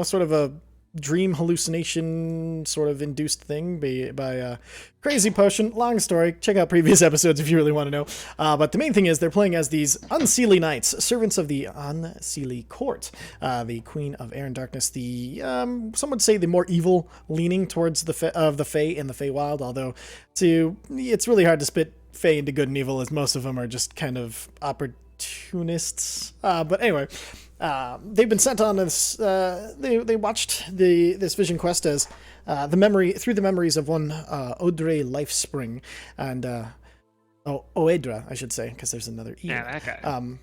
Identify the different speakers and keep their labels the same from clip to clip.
Speaker 1: sort of a dream hallucination sort of induced thing by Crazy Potion. Long story. Check out previous episodes if you really want to know. But the main thing is they're playing as these unseelie knights, servants of the unseelie court. The Queen of Air and Darkness, the some would say the more evil leaning towards the Fae in the Feywild, although it's really hard to spit Fae into good and evil, as most of them are just kind of opportunists. But anyway, they've been sent on this. They watched this vision quest as through the memories of one Audrey Lifespring and Oedra, I should say, because there's another E.
Speaker 2: Yeah, that guy.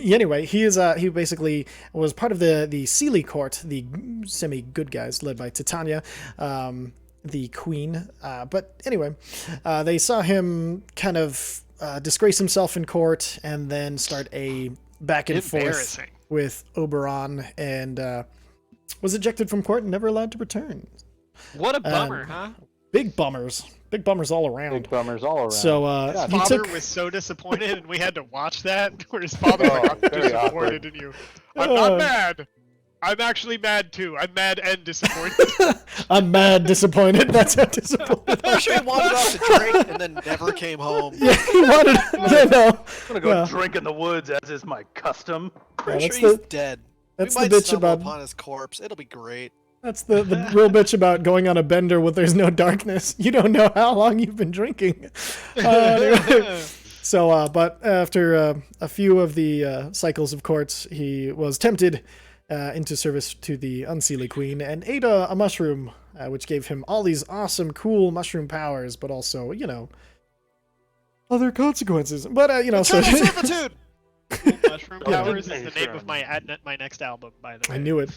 Speaker 1: Anyway, he basically was part of the Seelie court, the semi good guys led by Titania. The queen. But anyway, they saw him kind of disgrace himself in court and then start a back and forth with Oberon, and was ejected from court and never allowed to return.
Speaker 2: What a bummer, huh?
Speaker 1: Big bummers. Big bummers all around.
Speaker 3: Big bummers all around.
Speaker 1: So
Speaker 2: his father was so disappointed, and we had to watch that, where his father was like, I'm disappointed in you. I'm not mad. I'm actually mad too. I'm mad and disappointed.
Speaker 1: I'm mad, disappointed. That's how disappointed.
Speaker 4: I'm sure he wandered off to drink and then never came home.
Speaker 1: Yeah, he wanted. Yeah, no.
Speaker 3: I'm gonna go drink in the woods, as is my custom.
Speaker 4: Pretty sure he's dead.
Speaker 1: That's
Speaker 4: we
Speaker 1: the
Speaker 4: might
Speaker 1: bitch about
Speaker 4: upon his corpse. It'll be great.
Speaker 1: That's the real bitch about going on a bender where there's no darkness. You don't know how long you've been drinking. So, but after a few of the cycles of courts, he was tempted into service to the Unseelie Queen and ate a mushroom, which gave him all these awesome, cool mushroom powers, but also, other consequences. But,
Speaker 4: Eternal servitude!
Speaker 2: Cool Mushroom Powers is the name of my next album, by the way.
Speaker 1: I knew it.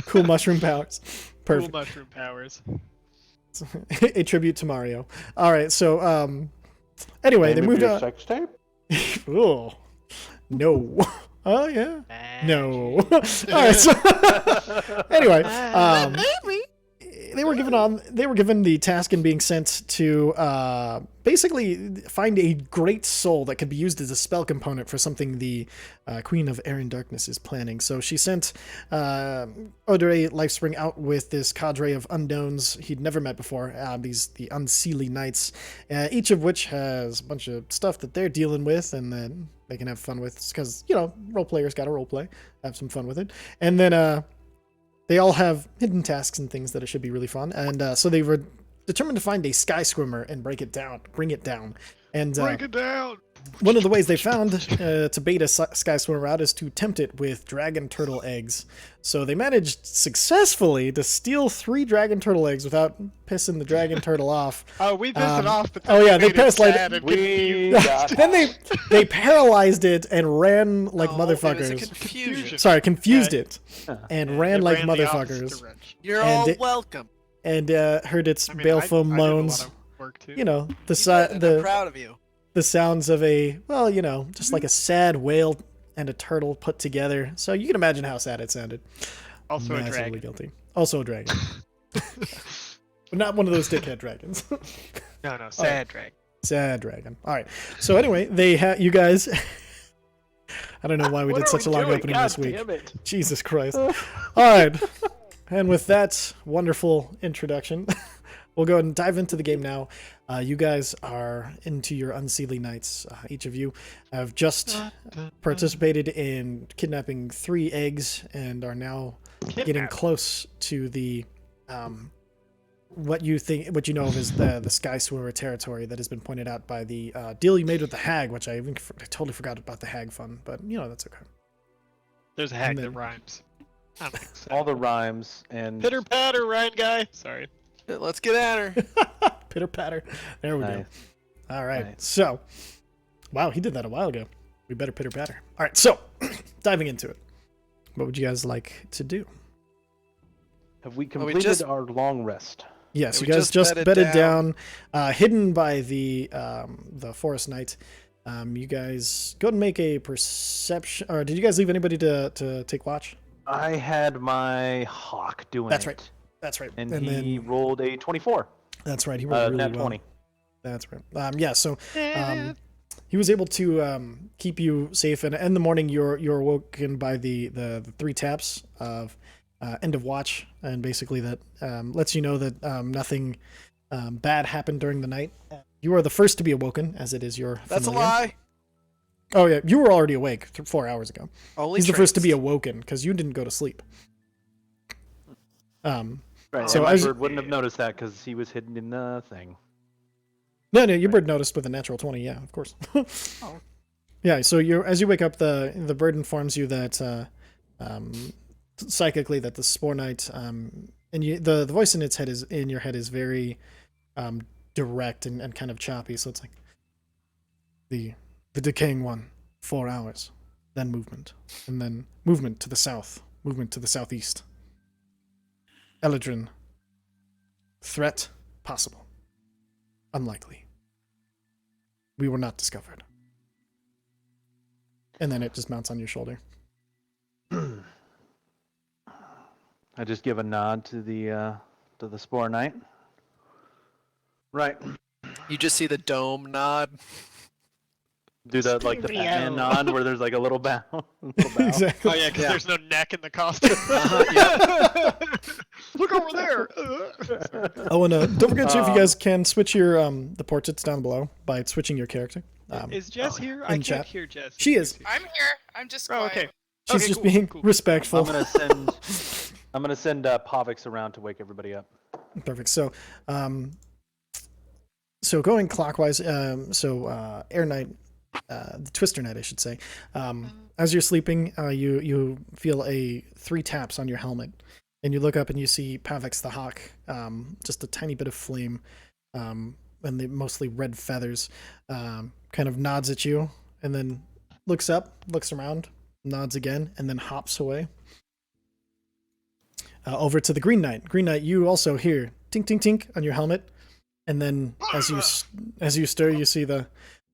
Speaker 1: Cool mushroom powers. Perfect.
Speaker 2: Cool Mushroom Powers.
Speaker 1: A tribute to Mario. All right, so, anyway, they moved on.
Speaker 3: Sex tape?
Speaker 1: Oh, no. Oh yeah. No. All right. So anyway, they were given the task in being sent to basically find a great soul that could be used as a spell component for something the Queen of Air and Darkness is planning. So she sent Audrey Lifespring out with this cadre of unknowns he'd never met before. The Unseelie Knights, each of which has a bunch of stuff that they're dealing with, and then they can have fun with, because role players got to role play, have some fun with it, and then they all have hidden tasks and things that it should be really fun. And so they were determined to find a Skyswimmer and bring it down. And
Speaker 2: break it down.
Speaker 1: One of the ways they found to bait a Skyswimmer out is to tempt it with dragon turtle eggs. So they managed successfully to steal 3 dragon turtle eggs without pissing the dragon turtle off.
Speaker 2: Oh, we pissed it off, but
Speaker 1: they pissed like then they paralyzed it and ran like motherfuckers.
Speaker 4: Confusion.
Speaker 1: Sorry, confused it and ran like motherfuckers.
Speaker 4: You're all welcome.
Speaker 1: And heard its baleful moans.
Speaker 4: I'm proud of you.
Speaker 1: The sounds of just like a sad whale and a turtle put together. So you can imagine how sad it sounded.
Speaker 2: Also
Speaker 1: Massively
Speaker 2: a dragon.
Speaker 1: Guilty. Also a dragon. But not one of those dickhead dragons.
Speaker 2: No, sad dragon.
Speaker 1: Sad dragon. All right. So anyway, you guys. I don't know why we did such a long opening this week. Jesus Christ. All right. And with that wonderful introduction, we'll go ahead and dive into the game now. You guys are into your Unseelie Knights. Each of you have just participated in kidnapping 3 eggs and are now getting close to the what you know of as the Skyswimmer territory that has been pointed out by the deal you made with the hag, which I totally forgot about the hag fun, but that's okay.
Speaker 2: There's a hag that rhymes.
Speaker 3: All the rhymes and
Speaker 2: pitter patter, Ryan guy. Sorry.
Speaker 4: Let's get at her.
Speaker 1: Pitter patter. There we go. All right. Nice. So, wow, he did that a while ago. We better pitter patter. All right. So, diving into it. What would you guys like to do?
Speaker 3: Have we completed our long rest?
Speaker 1: Yes, you guys just bedded down, hidden by the forest knight. You guys go ahead and make a perception. Or did you guys leave anybody to take watch?
Speaker 3: I had my hawk doing
Speaker 1: That's right. That's right.
Speaker 3: And he rolled a 24.
Speaker 1: That's right. He rolled really well.
Speaker 3: 20.
Speaker 1: That's right. So he was able to keep you safe, and in the morning you're awoken by the 3 taps of end of watch, and basically that lets you know that nothing bad happened during the night. You are the first to be awoken, as it is your
Speaker 4: That's
Speaker 1: familiar.
Speaker 4: a lie.
Speaker 1: Oh yeah, you were already awake 4 hours ago.
Speaker 4: Only
Speaker 1: He's the first to be awoken because you didn't go to sleep.
Speaker 3: Right,
Speaker 1: so
Speaker 3: and my
Speaker 1: as
Speaker 3: bird wouldn't have noticed that because he was hidden in the thing.
Speaker 1: No, your bird noticed with a natural 20. Yeah, of course.
Speaker 4: Oh.
Speaker 1: Yeah. So as you wake up, the bird informs you that psychically that the spore knight and the voice in your head is very direct and kind of choppy. So it's like the decaying one, 4 hours, then movement, and then movement to the south, movement to the southeast. Eladrin. Threat possible. Unlikely. We were not discovered. And then it just mounts on your shoulder.
Speaker 3: I just give a nod to the spore knight. Right.
Speaker 4: You just see the dome nod.
Speaker 3: Do that like the Batman nod where there's like a little bow.
Speaker 1: Exactly.
Speaker 2: Oh yeah, because there's no neck in the costume. Look over there.
Speaker 1: Oh, and don't forget to, if you guys can, switch your the portraits down below by switching your character.
Speaker 2: Is Jess here? I can't hear Jess.
Speaker 1: She is.
Speaker 5: I'm here. I'm just
Speaker 2: Oh,
Speaker 5: quiet.
Speaker 2: okay.
Speaker 1: She's just being respectful.
Speaker 3: I'm gonna send Pavix around to wake everybody up.
Speaker 1: Perfect. So, so going clockwise. Air Knight, the Twister Knight, I should say. As you're sleeping, you feel 3 taps on your helmet, and you look up and you see Pavix the Hawk, just a tiny bit of flame, and the mostly red feathers, kind of nods at you, and then looks up, looks around, nods again, and then hops away. Over to the Green Knight. Green Knight, you also hear tink tink tink on your helmet, and then as you stir, you see the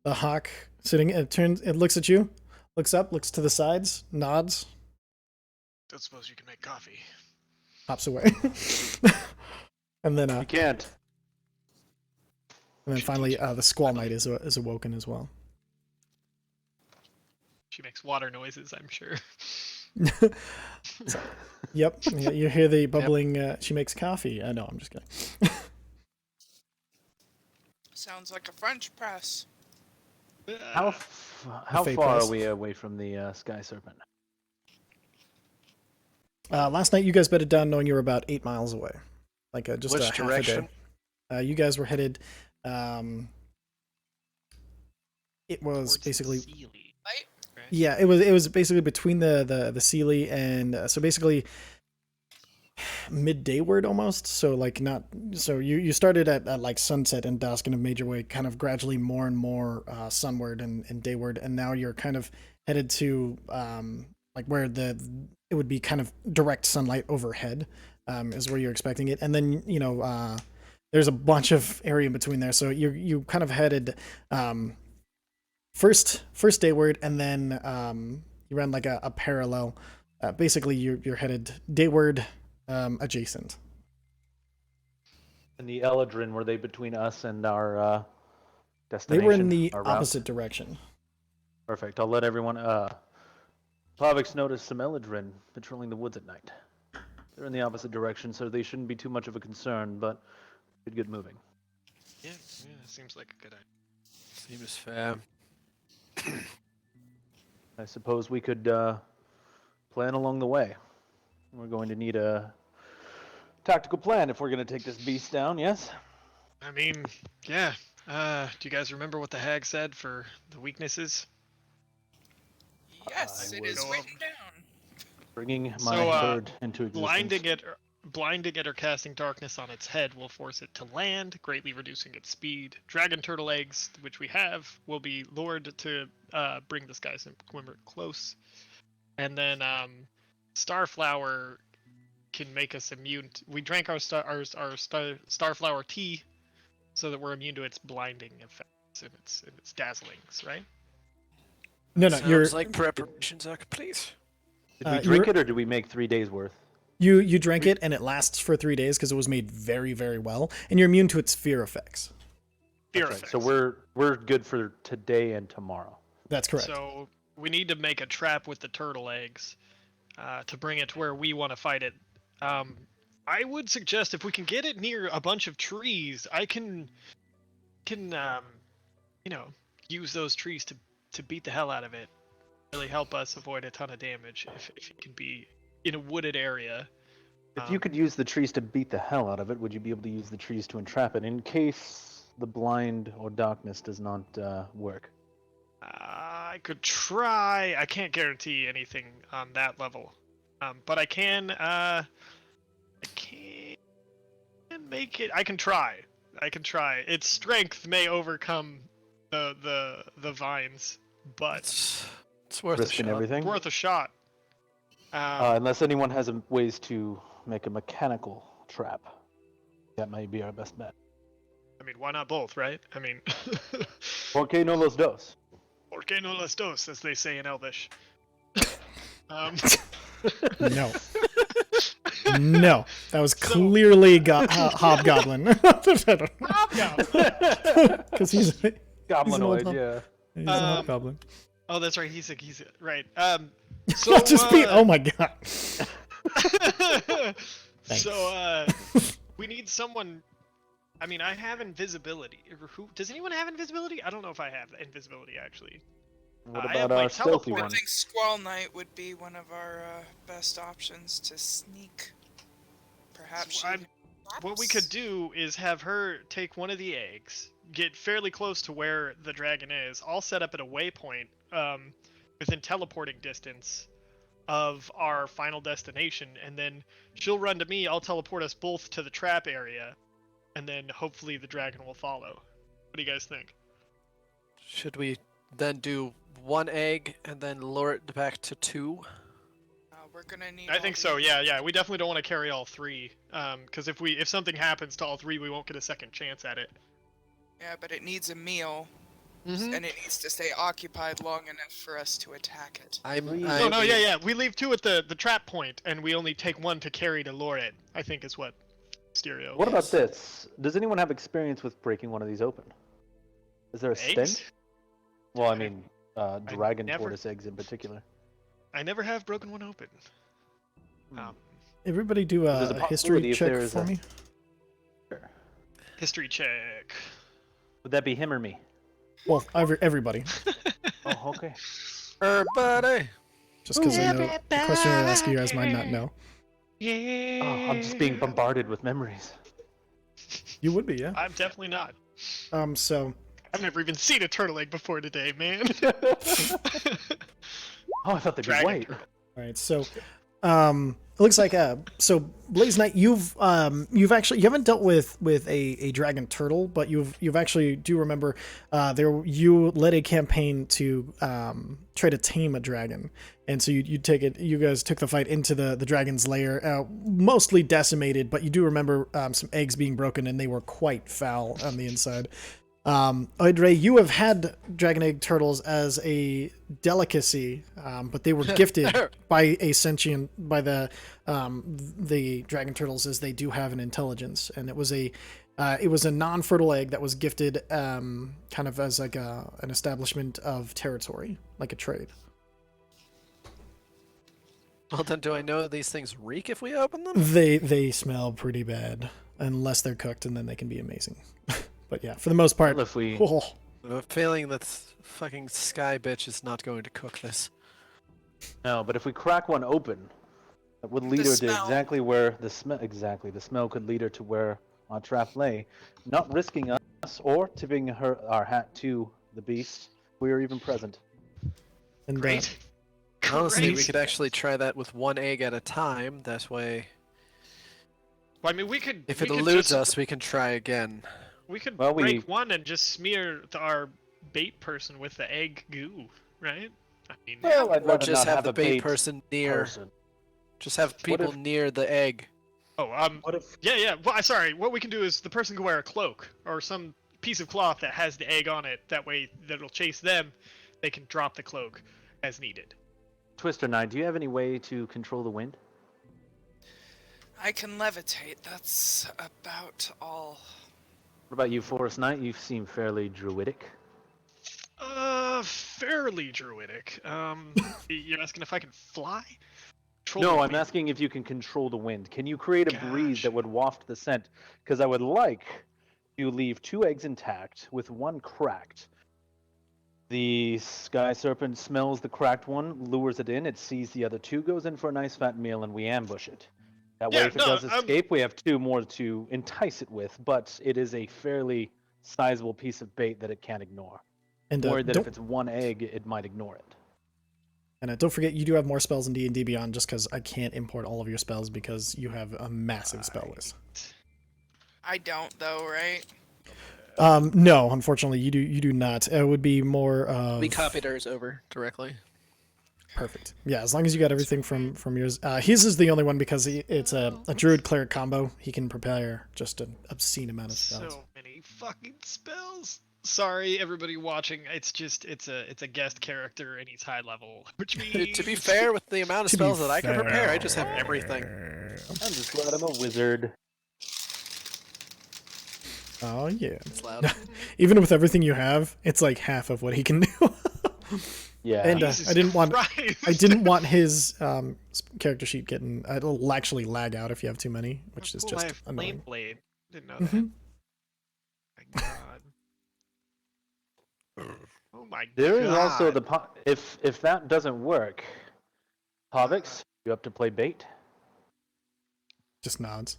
Speaker 1: hawk sitting. It looks at you, looks up, looks to the sides, nods.
Speaker 2: Don't suppose you can make coffee.
Speaker 1: Hops away. And then
Speaker 3: you can't.
Speaker 1: And then finally, the Squall Knight is awoken as well.
Speaker 2: She makes water noises, I'm sure.
Speaker 1: So, yep, you hear the bubbling. She makes coffee. No, I'm just kidding.
Speaker 5: Sounds like a French press.
Speaker 3: How far are we away from the Sky Serpent?
Speaker 1: Last night you guys bedded down knowing you were about 8 miles away, like just
Speaker 4: Which
Speaker 1: half
Speaker 4: direction?
Speaker 1: a day. You guys were headed. It was
Speaker 2: Towards
Speaker 1: basically.
Speaker 2: Sealy,
Speaker 5: Right?
Speaker 2: right?
Speaker 1: Yeah, it was basically between the Sealy and so basically middayward almost. So like not so you started at like sunset and dusk and have made your way kind of gradually more and more sunward and dayward, and now you're kind of headed to like where it would be kind of direct sunlight overhead is where you're expecting it, and then there's a bunch of area in between there, so you kind of headed first dayward, and then you ran like a parallel. Basically, you're headed dayward adjacent.
Speaker 3: And the Eladrin, were they between us and our destination?
Speaker 1: They were in the opposite direction.
Speaker 3: Perfect. I'll let everyone. Pavix noticed some Eladrin patrolling the woods at night. They're in the opposite direction, so they shouldn't be too much of a concern, but should get moving.
Speaker 2: Yeah, seems like a good idea.
Speaker 4: Seems fair.
Speaker 3: I suppose we could plan along the way. We're going to need a tactical plan if we're going to take this beast down, yes?
Speaker 2: I mean, yeah. Do you guys remember what the hag said for the weaknesses?
Speaker 5: Yes, it is written down.
Speaker 3: Bringing my bird into existence.
Speaker 2: Blinding it or casting darkness on its head will force it to land, greatly reducing its speed. Dragon turtle eggs, which we have, will be lured to bring the Skyswimmer close. And then Starflower can make us immune. We drank our Starflower tea, so that we're immune to its blinding effects and its dazzlings, right?
Speaker 1: No,
Speaker 4: Sounds like preparations are complete.
Speaker 3: Did we drink it, or did we make 3 days worth?
Speaker 1: You drank it, and it lasts for 3 days because it was made very, very well, and you're immune to its fear effects.
Speaker 2: Fear
Speaker 3: Right.
Speaker 2: effects.
Speaker 3: So we're good for today and tomorrow.
Speaker 1: That's correct.
Speaker 2: So we need to make a trap with the turtle eggs to bring it to where we want to fight it I would suggest if we can get it near a bunch of trees, I can use those trees to beat the hell out of it. Really help us avoid a ton of damage if it can be in a wooded area.
Speaker 3: If you could use the trees to beat the hell out of it, would you be able to use the trees to entrap it in case the blind or darkness does not work?
Speaker 2: I could try. I can't guarantee anything on that level, but I can make it. I can try. Its strength may overcome the vines, but
Speaker 4: It's worth
Speaker 3: Risking
Speaker 4: a shot.
Speaker 3: everything?
Speaker 2: worth a shot.
Speaker 3: Unless anyone has ways to make a mechanical trap. That might be our best bet.
Speaker 2: I mean, why not both, right? I mean,
Speaker 3: ¿Por qué no los dos?
Speaker 2: ¿por qué no las dos, as they say in Elvish.
Speaker 1: No. No, that was clearly Hobgoblin. Because he's
Speaker 3: Goblinoid,
Speaker 1: old-
Speaker 3: yeah.
Speaker 1: a Hobgoblin.
Speaker 2: Oh, that's right. He's right.
Speaker 1: So, oh my god.
Speaker 2: So, we need someone. I mean, I have invisibility. Who does anyone have invisibility? I don't know if I have invisibility actually.
Speaker 3: What
Speaker 2: I have
Speaker 3: about
Speaker 2: my
Speaker 3: our stealthy
Speaker 2: teleport.
Speaker 5: I
Speaker 3: one?
Speaker 5: think Squall Knight would be one of our best options to sneak. Perhaps.
Speaker 2: I'm- What we could do is have her take one of the eggs, get fairly close to where the dragon is. I'll set up at a waypoint within teleporting distance of our final destination, and then she'll run to me. I'll teleport us both to the trap area, and then hopefully the dragon will follow. What do you guys think?
Speaker 4: Should we then do one egg and then lure it back to 2?
Speaker 5: We're gonna need.
Speaker 2: I
Speaker 5: all
Speaker 2: think
Speaker 5: the-
Speaker 2: so. Yeah. We definitely don't want to carry all three, because if something happens to all three, we won't get a second chance at it.
Speaker 5: Yeah, but it needs a meal,
Speaker 2: Mm-hmm.
Speaker 5: and it needs to stay occupied long enough for us to attack it.
Speaker 2: No, yeah. We leave two at the trap point, and we only take one to carry to lure it. I think is what Stereo.
Speaker 3: What about this? Does anyone have experience with breaking one of these open? Is there a
Speaker 2: Eggs?
Speaker 3: stench? Well, I mean, dragon
Speaker 2: never-
Speaker 3: tortoise eggs in particular.
Speaker 2: I never have broken one open.
Speaker 1: Everybody do
Speaker 3: There's
Speaker 1: a
Speaker 3: a
Speaker 1: history
Speaker 3: possibility if
Speaker 1: check
Speaker 3: there is
Speaker 1: for
Speaker 3: a-
Speaker 1: me.
Speaker 2: History check.
Speaker 3: Would that be him or me?
Speaker 1: Well, everybody.
Speaker 3: Oh, okay.
Speaker 4: Everybody!
Speaker 1: Just because I know the question I ask you guys might not know.
Speaker 2: Yeah.
Speaker 3: Oh, I'm just being bombarded with memories.
Speaker 1: You would be, yeah.
Speaker 2: I'm definitely not.
Speaker 1: So
Speaker 2: I've never even seen a turtle egg before today, man.
Speaker 3: Oh, I thought they'd be
Speaker 2: Dragon
Speaker 3: white.
Speaker 2: turtle.
Speaker 1: all right, so it looks like so Blaze Knight, you haven't dealt with a dragon turtle, but you've actually do remember you led a campaign to try to tame a dragon, and so you guys took the fight into the dragon's lair, mostly decimated, but you do remember some eggs being broken, and they were quite foul on the inside. Oidre, you have had dragon egg turtles as a delicacy, but they were gifted by the dragon turtles, as they do have an intelligence, and it was a non-fertile egg that was gifted kind of as like an establishment of territory, like a trade.
Speaker 4: Well, then do I know that these things reek if we open them?
Speaker 1: They smell pretty bad unless they're cooked, and then they can be amazing. But yeah, for the most part,
Speaker 3: Well, if we-
Speaker 1: oh,
Speaker 4: I have a feeling that fucking Sky bitch is not going to cook this.
Speaker 3: No, but if we crack one open, that would lead
Speaker 5: The
Speaker 3: her to
Speaker 5: smell.
Speaker 3: exactly where the smell could lead her to where our trap lay, not risking us or tipping our hat to the beast. We are even present.
Speaker 1: and
Speaker 2: Great.
Speaker 4: Honestly, we
Speaker 2: Great.
Speaker 4: could actually try that with one egg at a time. That way,
Speaker 2: Well, I mean, we could.
Speaker 4: if
Speaker 2: we
Speaker 4: it
Speaker 2: could
Speaker 4: eludes
Speaker 2: just-
Speaker 4: us, we can try again.
Speaker 2: We could
Speaker 3: Well,
Speaker 2: break one and just smear our bait person with the egg goo, right? I mean,
Speaker 3: Well, I'd
Speaker 4: Or
Speaker 3: rather
Speaker 4: just
Speaker 3: not
Speaker 4: have the
Speaker 3: a
Speaker 4: bait person near.
Speaker 3: person.
Speaker 4: Just have people
Speaker 3: if-
Speaker 4: near the egg.
Speaker 3: What if?
Speaker 2: yeah. Well, sorry. What we can do is the person can wear a cloak or some piece of cloth that has the egg on it. That way, that'll chase them. They can drop the cloak as needed.
Speaker 3: Twister Knight, do you have any way to control the wind?
Speaker 5: I can levitate. That's about all.
Speaker 3: What about you, Forest Knight? You seem fairly druidic.
Speaker 2: Fairly druidic. You're asking if I can fly? Control
Speaker 3: No,
Speaker 2: the
Speaker 3: I'm
Speaker 2: wind.
Speaker 3: asking if you can control the wind. Can you create a breeze
Speaker 2: Gosh.
Speaker 3: that would waft the scent? Because I would like to leave 2 eggs intact with 1 cracked. The sky serpent smells the cracked one, lures it in, it sees the other 2, goes in for a nice fat meal, and we ambush it. That way,
Speaker 2: Yeah,
Speaker 3: if it
Speaker 2: no,
Speaker 3: does escape, we have 2 more to entice it with, but it is a fairly sizable piece of bait that it can't ignore.
Speaker 1: And
Speaker 3: I'm worried that
Speaker 1: don't
Speaker 3: if it's 1 egg, it might ignore it.
Speaker 1: and don't forget you do have more spells in D&D Beyond just because I can't import all of your spells because you have a massive spell list.
Speaker 5: I don't though, right?
Speaker 1: No, unfortunately you do not. It would be more
Speaker 4: We copied ours over directly.
Speaker 1: perfect. Yeah, as long as you got everything from yours. His is the only one because it's a druid cleric combo. He can prepare just an obscene amount of spells.
Speaker 2: So many fucking spells. Sorry, everybody watching. It's just it's a guest character and he's high level, which means
Speaker 4: To be fair, with the amount of
Speaker 1: To be
Speaker 4: spells that I can prepare, I just have
Speaker 1: fair.
Speaker 4: everything.
Speaker 3: I'm just glad I'm a wizard.
Speaker 1: Oh yeah.
Speaker 4: It's loud.
Speaker 1: Even with everything you have, it's like half of what he can do.
Speaker 3: Yeah.
Speaker 1: And
Speaker 2: Jesus
Speaker 1: I didn't want
Speaker 2: Christ.
Speaker 1: I didn't want his character sheet getting. It'll actually lag out if you have too many, which is
Speaker 2: Cool, I
Speaker 1: just
Speaker 2: have flame
Speaker 1: annoying.
Speaker 2: blade. Didn't know
Speaker 1: Mhm.
Speaker 2: that. My God. Oh my
Speaker 3: There
Speaker 2: God.
Speaker 3: is also the if that doesn't work, Pavix, you up to play bait?
Speaker 1: Just nods.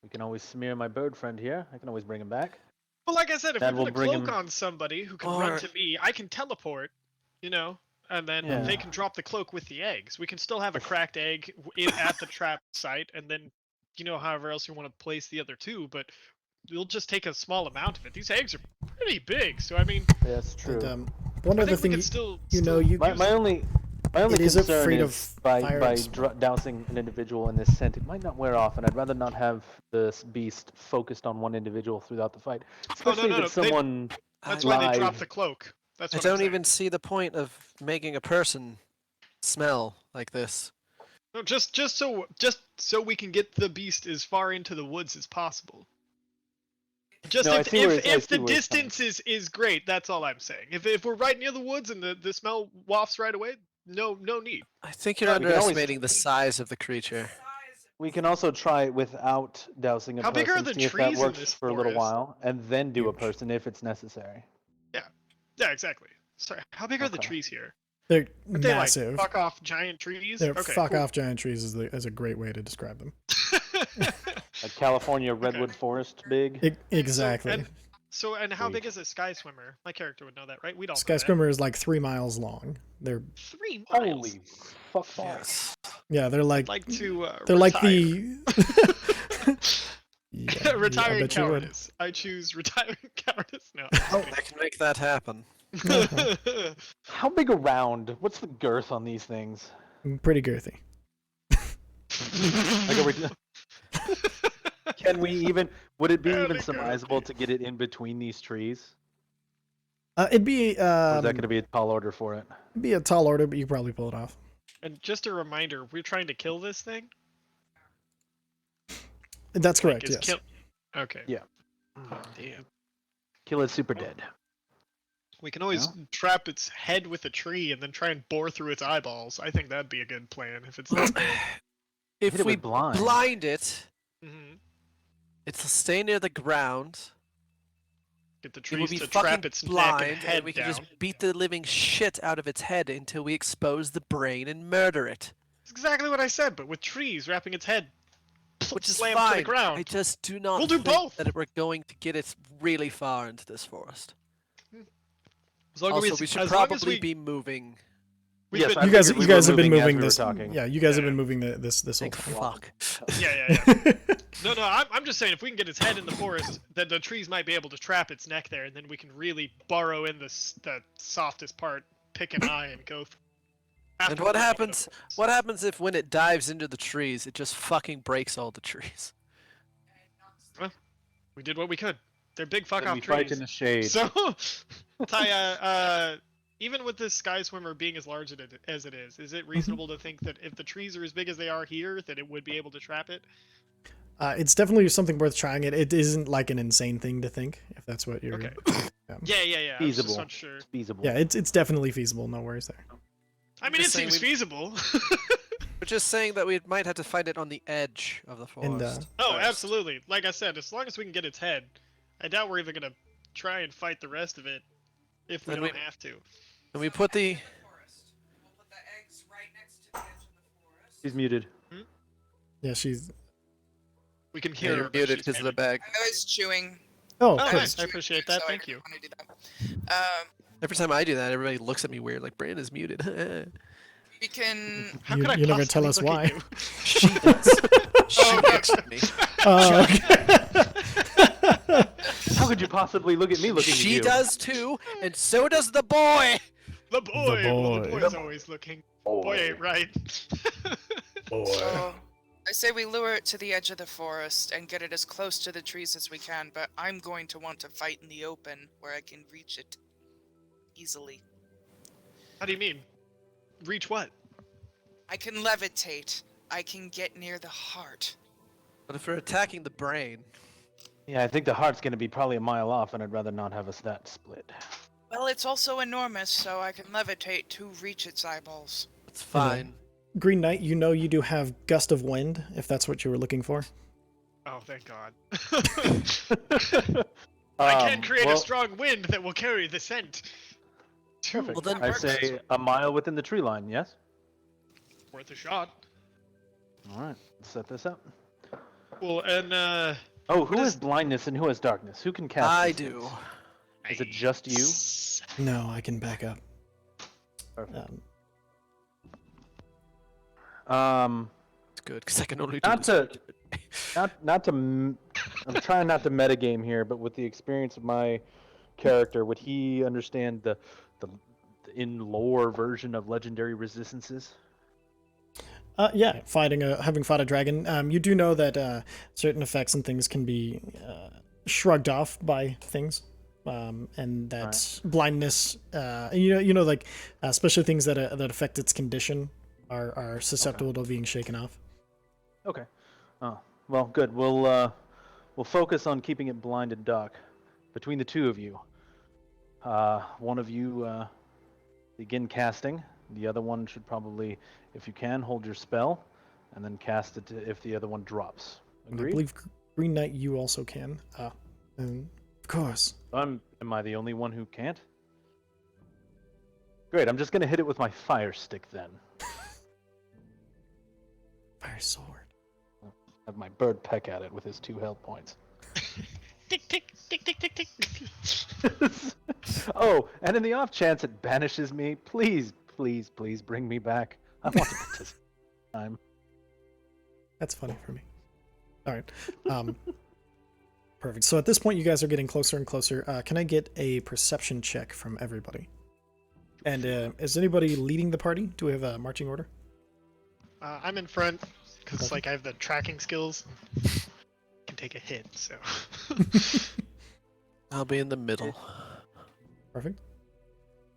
Speaker 3: We can always smear my bird friend here. I can always bring him back.
Speaker 2: Well, like I said, if
Speaker 3: That
Speaker 2: we
Speaker 3: will
Speaker 2: put a
Speaker 3: bring
Speaker 2: cloak
Speaker 3: him-
Speaker 2: on somebody who can
Speaker 4: Or-
Speaker 2: run to me, I can teleport, and then
Speaker 3: Yeah.
Speaker 2: they can drop the cloak with the eggs. We can still have a cracked egg at the trap site, and then, however else you want to place the other 2, but we'll just take a small amount of it. These eggs are pretty big, so I mean,
Speaker 3: That's true.
Speaker 1: And one
Speaker 2: I
Speaker 1: other
Speaker 2: think we
Speaker 1: thing
Speaker 2: can still.
Speaker 1: you know
Speaker 2: still
Speaker 1: you
Speaker 3: my
Speaker 2: use
Speaker 3: only
Speaker 1: It is
Speaker 3: concern
Speaker 1: afraid
Speaker 3: is
Speaker 1: of
Speaker 3: by
Speaker 1: fire
Speaker 3: dousing an individual in this scent, it might not wear off, and I'd rather not have this beast focused on one individual throughout the fight. Especially
Speaker 2: no,
Speaker 3: if it's
Speaker 2: they-
Speaker 3: someone.
Speaker 2: That's why they drop
Speaker 3: live.
Speaker 2: the cloak. That's
Speaker 4: I
Speaker 2: what I'm
Speaker 4: don't
Speaker 2: saying.
Speaker 4: even see the point of making a person smell like this.
Speaker 2: No, just so we can get the beast as far into the woods as possible. Just
Speaker 3: No, I
Speaker 2: if
Speaker 3: see where
Speaker 2: if,
Speaker 3: it's- I
Speaker 2: if
Speaker 3: see
Speaker 2: the
Speaker 3: where it's coming
Speaker 2: distance is great, that's all I'm saying. If we're right near the woods and the smell wafts right away, no need.
Speaker 4: I think you're
Speaker 3: Yeah, we can always-
Speaker 4: underestimating the size of the creature.
Speaker 3: We can also try it without dousing a
Speaker 2: How
Speaker 3: person,
Speaker 2: big are the
Speaker 3: see if that
Speaker 2: trees in
Speaker 3: works
Speaker 2: this
Speaker 3: for a little
Speaker 2: forest?
Speaker 3: while, and then do a
Speaker 1: Huge.
Speaker 3: person if it's necessary.
Speaker 2: Yeah, exactly. Sorry, how big are the
Speaker 3: Okay.
Speaker 2: trees here?
Speaker 1: they're
Speaker 2: Aren't they
Speaker 1: massive.
Speaker 2: like fuck off giant trees?
Speaker 1: They're
Speaker 2: Okay,
Speaker 1: fuck
Speaker 2: cool.
Speaker 1: off giant trees is a great way to describe them.
Speaker 3: Like California redwood forest big.
Speaker 1: Exactly.
Speaker 2: And how big
Speaker 3: Sweet.
Speaker 2: is a Skyswimmer? My character would know that, right? We'd all know
Speaker 1: Skyswimmer is like 3 miles long. They're
Speaker 2: that. 3 miles.
Speaker 3: Holy fuck balls.
Speaker 1: yeah, they're like
Speaker 2: I'd like to
Speaker 1: they're like
Speaker 2: retire.
Speaker 1: the yeah, I
Speaker 2: retiring
Speaker 1: bet you would.
Speaker 2: cowardice. I choose retiring cowardice. No.
Speaker 4: I can make that happen.
Speaker 3: How big around? What's the girth on these things?
Speaker 1: Pretty girthy.
Speaker 3: Like, are we, can we even? Would it be
Speaker 2: Fairly
Speaker 3: even
Speaker 2: girthy.
Speaker 3: surmisable to get it in between these trees?
Speaker 1: It'd be
Speaker 3: Or is that going to be a tall order for it?
Speaker 1: it'd be a tall order, but you could probably pull it off.
Speaker 2: And just a reminder, we're trying to kill this thing.
Speaker 1: That's correct.
Speaker 2: Is
Speaker 1: Yes.
Speaker 2: kill- Okay.
Speaker 3: Yeah.
Speaker 2: Oh, damn.
Speaker 3: Kill it super dead.
Speaker 2: We can always trap its head with a tree and then try and bore through its eyeballs. I think that'd be a good plan if it's that big.
Speaker 3: Hit
Speaker 4: If
Speaker 3: it
Speaker 4: we
Speaker 3: with blind.
Speaker 4: blind it,
Speaker 2: Mhm.
Speaker 4: it'll stay near the ground.
Speaker 2: Get the
Speaker 4: It will
Speaker 2: trees
Speaker 4: be
Speaker 2: to
Speaker 4: fucking
Speaker 2: trap its neck
Speaker 4: blind,
Speaker 2: and head
Speaker 4: we can
Speaker 2: down.
Speaker 4: just beat the living shit out of its head until we expose the brain and murder it.
Speaker 2: That's exactly what I said, but with trees wrapping its head
Speaker 4: Which is
Speaker 2: slammed
Speaker 4: fine.
Speaker 2: to the ground.
Speaker 4: I just do not
Speaker 2: We'll do
Speaker 4: think
Speaker 2: both.
Speaker 4: that we're going to get it really far into this forest.
Speaker 2: As long
Speaker 4: Also,
Speaker 2: as
Speaker 4: we should
Speaker 2: as long as
Speaker 4: probably
Speaker 2: we-
Speaker 4: be moving.
Speaker 2: we've
Speaker 3: Yes,
Speaker 2: been-
Speaker 3: I
Speaker 1: You guys
Speaker 3: figured we
Speaker 1: you
Speaker 3: were
Speaker 1: guys have been
Speaker 3: moving as
Speaker 1: moving
Speaker 3: we were
Speaker 1: this.
Speaker 3: talking.
Speaker 1: Yeah, you guys have
Speaker 2: Yeah.
Speaker 1: been moving this whole
Speaker 4: Thank
Speaker 1: time.
Speaker 4: fuck.
Speaker 2: Yeah. No, I'm just saying if we can get its head in the forest, then the trees might be able to trap its neck there, and then we can really burrow in the softest part, pick an eye, and go.
Speaker 4: And what happens? What happens if when it dives into the trees, it just fucking breaks all the trees?
Speaker 2: We did what we could. They're big fuck
Speaker 3: Then
Speaker 2: off
Speaker 3: we
Speaker 2: trees.
Speaker 3: fight in the shade.
Speaker 2: So, Taya, even with this Skyswimmer being as large as it is it reasonable to think that if the trees are as big as they are here, that it would be able to trap it?
Speaker 1: It's definitely something worth trying. It isn't like an insane thing to think, if that's what you're.
Speaker 2: Okay.
Speaker 1: Yeah.
Speaker 2: Yeah. I was just
Speaker 3: Feasible.
Speaker 2: not sure.
Speaker 3: Feasible.
Speaker 1: Yeah, it's definitely feasible. No worries there.
Speaker 2: I mean, it
Speaker 4: Just saying
Speaker 2: seems
Speaker 4: we-
Speaker 2: feasible.
Speaker 4: We're just saying that we might have to fight it on the edge of the
Speaker 1: And,
Speaker 4: forest.
Speaker 2: Oh,
Speaker 4: first.
Speaker 2: absolutely. Like I said, as long as we can get its head, I doubt we're even gonna try and fight the rest of it if we
Speaker 4: Then
Speaker 2: don't
Speaker 4: we-
Speaker 2: have to.
Speaker 4: And we put the.
Speaker 5: Edge of forest. We'll put the eggs right next to the edge of the forest.
Speaker 3: She's muted.
Speaker 1: Yeah, she's.
Speaker 2: We can
Speaker 4: Yeah,
Speaker 2: hear her.
Speaker 4: you're
Speaker 2: but
Speaker 4: muted
Speaker 2: she's
Speaker 4: because of the
Speaker 2: muted.
Speaker 4: bag.
Speaker 5: I was chewing.
Speaker 1: Oh,
Speaker 2: Oh,
Speaker 1: perfect.
Speaker 2: nice. I appreciate that.
Speaker 5: So
Speaker 2: Thank
Speaker 5: I
Speaker 2: you.
Speaker 5: didn't want to do that.
Speaker 4: Every time I do that, everybody looks at me weird, like Brand is muted.
Speaker 5: We can.
Speaker 2: How
Speaker 1: You-
Speaker 2: could I
Speaker 1: you never tell
Speaker 2: possibly
Speaker 1: us
Speaker 2: look at
Speaker 1: why.
Speaker 2: you?
Speaker 4: she does. She looks at me.
Speaker 1: Okay.
Speaker 3: How could you possibly look at me looking at
Speaker 4: She
Speaker 3: you?
Speaker 4: does too, and so does the boy.
Speaker 2: The boy. Well, the
Speaker 1: boy.
Speaker 2: boy's always looking. Boy ain't right.
Speaker 5: So, I say we lure it to the edge of the forest and get it as close to the trees as we can, but I'm going to want to fight in the open where I can reach it easily.
Speaker 2: How do you mean? Reach what?
Speaker 5: I can levitate. I can get near the heart.
Speaker 4: But if we're attacking the brain,
Speaker 3: Yeah, I think the heart's going to be probably a mile off, and I'd rather not have us that split.
Speaker 5: Well, it's also enormous, so I can levitate to reach its eyeballs.
Speaker 4: it's fine.
Speaker 1: Green Knight, you know you do have Gust of Wind, if that's what you were looking for.
Speaker 2: Oh, thank God. I can create a strong wind that will carry the scent.
Speaker 3: Perfect.
Speaker 4: Well, then-
Speaker 3: I say a mile within the tree line, yes?
Speaker 2: Worth a shot.
Speaker 3: All right, let's set this up.
Speaker 2: Well, and
Speaker 3: Oh, who has blindness and who has darkness? Who can cast
Speaker 4: I
Speaker 3: these
Speaker 4: do.
Speaker 3: things? Is it just you?
Speaker 1: No, I can back up.
Speaker 3: Perfect.
Speaker 4: It's good because I can only do
Speaker 3: Not
Speaker 4: this.
Speaker 3: to, not to. I'm trying not to metagame here, but with the experience of my character, would he understand the in lore version of legendary resistances?
Speaker 1: Yeah, having fought a dragon, you do know that certain effects and things can be shrugged off by things, and that blindness, like especially things that affect its condition are susceptible to being shaken off.
Speaker 3: Okay. Oh, well, good. We'll focus on keeping it blind and dark. Between the two of you, one of you begin casting. The other one should probably, if you can, hold your spell, and then cast it if the other one drops.
Speaker 1: And I
Speaker 3: Agreed?
Speaker 1: believe Green Knight, you also can. And of course.
Speaker 3: Am I the only one who can't? Great. I'm just gonna hit it with my fire stick then.
Speaker 1: Fire sword.
Speaker 3: Have my bird peck at it with his 2 health points.
Speaker 2: tick tick tick tick tick tick.
Speaker 3: Oh, and in the off chance it banishes me, please bring me back. I want to participate. Time.
Speaker 1: That's funny for me. All right. Perfect. So at this point, you guys are getting closer and closer. Can I get a perception check from everybody? And is anybody leading the party? Do we have a marching order?
Speaker 2: I'm in front because like I have the tracking skills. Can take a hit, so.
Speaker 4: I'll be in the middle.
Speaker 1: Perfect.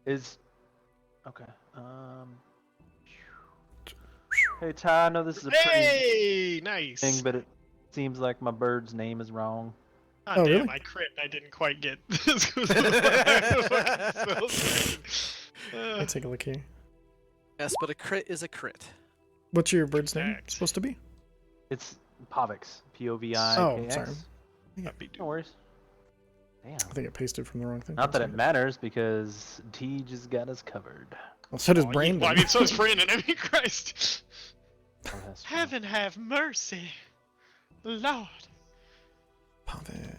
Speaker 3: Okay. Hey Ty, I know this is a pretty
Speaker 2: Hey, nice.
Speaker 3: thing, but it seems like my bird's name is wrong.
Speaker 2: Ah,
Speaker 1: Oh,
Speaker 2: damn,
Speaker 1: really?
Speaker 2: I crit. I didn't quite get this.
Speaker 1: Let's take a look here.
Speaker 4: Yes, but a crit is a crit.
Speaker 1: What's your bird's name
Speaker 2: Correct.
Speaker 1: supposed to be?
Speaker 3: It's Povix. Povix.
Speaker 1: Oh, sorry.
Speaker 3: No worries. Damn.
Speaker 1: I think I pasted from the wrong thing.
Speaker 3: Not that it matters because T just got us covered.
Speaker 1: Well, so does
Speaker 2: Oh,
Speaker 1: Brandon.
Speaker 2: well, I mean, so is Brandon. I mean, Christ.
Speaker 3: Oh, that's true.
Speaker 2: Heaven have mercy, Lord.
Speaker 1: Pavix.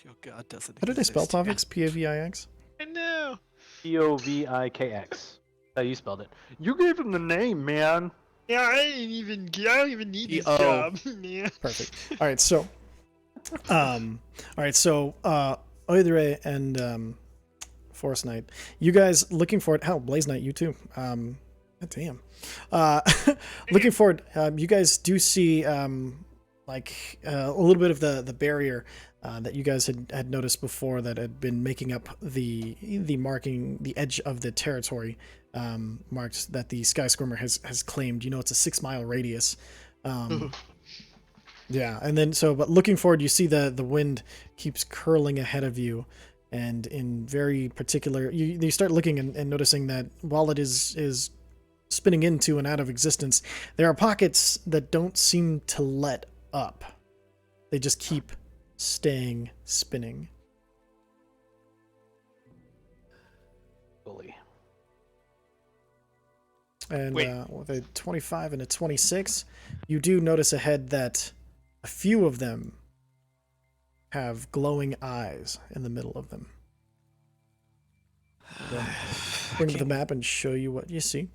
Speaker 4: Your god doesn't
Speaker 1: How did I spell
Speaker 4: exist, yeah.
Speaker 1: Pavix? P-A-V-I-X?
Speaker 2: I know.
Speaker 3: Povix. How you spelled it? You gave him the name, man.
Speaker 2: Yeah, I don't even need this
Speaker 4: E-O.
Speaker 2: job. Yeah.
Speaker 1: Perfect. All right, so, Oidre and Forest Knight, you guys looking forward? Hell, Blaze Knight, you too. God damn. Looking forward. You guys do see a little bit of the barrier that you guys had noticed before that had been making up the marking the edge of the territory marked that the Skyswimmer has claimed. You know, it's a 6-mile radius. Yeah, and then but looking forward, you see the wind keeps curling ahead of you, and in very particular, you start looking and noticing that while it is spinning into and out of existence, there are pockets that don't seem to let up. They just keep staying spinning.
Speaker 3: Bully.
Speaker 1: And
Speaker 2: Wait.
Speaker 1: With a 25 and a 26, you do notice ahead that a few of them have glowing eyes in the middle of them. Bring up the map and show you what you see.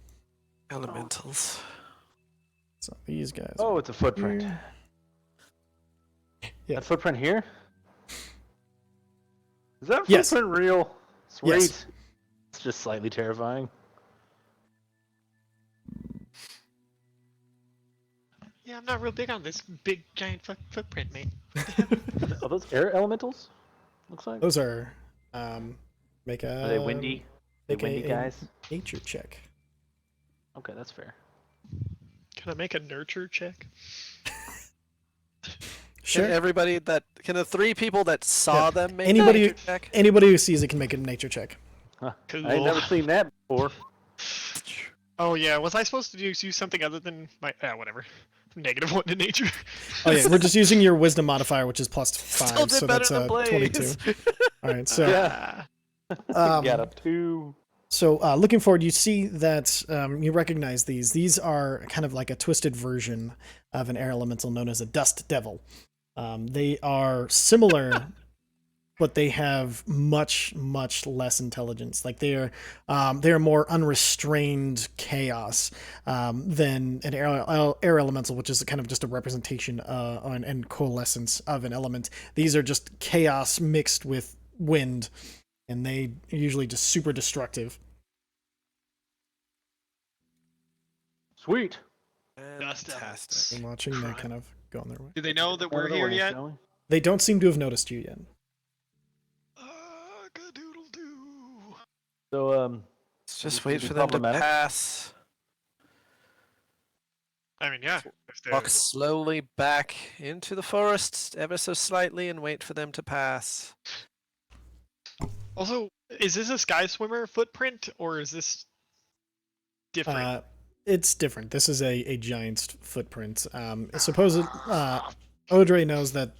Speaker 4: Elementals.
Speaker 1: So these guys.
Speaker 3: Oh, it's a footprint.
Speaker 1: here. Yeah.
Speaker 3: That footprint here? Is that
Speaker 1: Yes.
Speaker 3: footprint real? Sweet.
Speaker 1: Yes.
Speaker 3: It's just slightly terrifying.
Speaker 2: Yeah, I'm not real big on this big giant footprint, mate.
Speaker 3: Are those air elementals? Looks like.
Speaker 1: Those are make a.
Speaker 3: Are they windy? They
Speaker 1: Make
Speaker 3: windy
Speaker 1: a
Speaker 3: guys?
Speaker 1: nature check.
Speaker 3: Okay, that's fair.
Speaker 2: Can I make a nurture check?
Speaker 1: Sure.
Speaker 4: Can the 3 people that saw
Speaker 1: Yeah.
Speaker 4: them make
Speaker 1: Anybody-
Speaker 4: a nature check?
Speaker 1: Anybody who sees it can make a nature check.
Speaker 3: Huh.
Speaker 2: Cool.
Speaker 3: I ain't never seen that before.
Speaker 2: Oh yeah, was I supposed to use something other than my whatever? -1 to nature.
Speaker 1: Oh yeah, we're just using your wisdom modifier, which is +5,
Speaker 4: Still did
Speaker 1: so
Speaker 4: better
Speaker 1: that's
Speaker 4: than Blaze.
Speaker 1: 22. All right, so
Speaker 3: Yeah.
Speaker 1: um,
Speaker 3: Got a 2.
Speaker 1: So looking forward, you see that you recognize these. These are kind of like a twisted version of an air elemental known as a dust devil. They are similar, but they have much, much less intelligence. Like they are more unrestrained chaos than an air elemental, which is kind of just a representation and coalescence of an element. These are just chaos mixed with wind. And they are usually just super destructive.
Speaker 3: Sweet.
Speaker 4: Fantastic.
Speaker 1: I'm watching that kind of go on their way.
Speaker 2: Do they know that we're
Speaker 3: Another
Speaker 2: here
Speaker 3: way,
Speaker 2: yet?
Speaker 3: shall we?
Speaker 1: They don't seem to have noticed you yet.
Speaker 2: Doodle-doo.
Speaker 3: So,
Speaker 4: Let's just
Speaker 3: It
Speaker 4: wait
Speaker 3: could be
Speaker 4: for them to
Speaker 3: problematic.
Speaker 4: pass.
Speaker 2: I mean, yeah. If they're-
Speaker 4: Walk slowly back into the forest, ever so slightly, and wait for them to pass.
Speaker 2: Also, is this a Skyswimmer footprint or is this different?
Speaker 1: It's different. This is a giant's footprint. Supposed Audrey knows that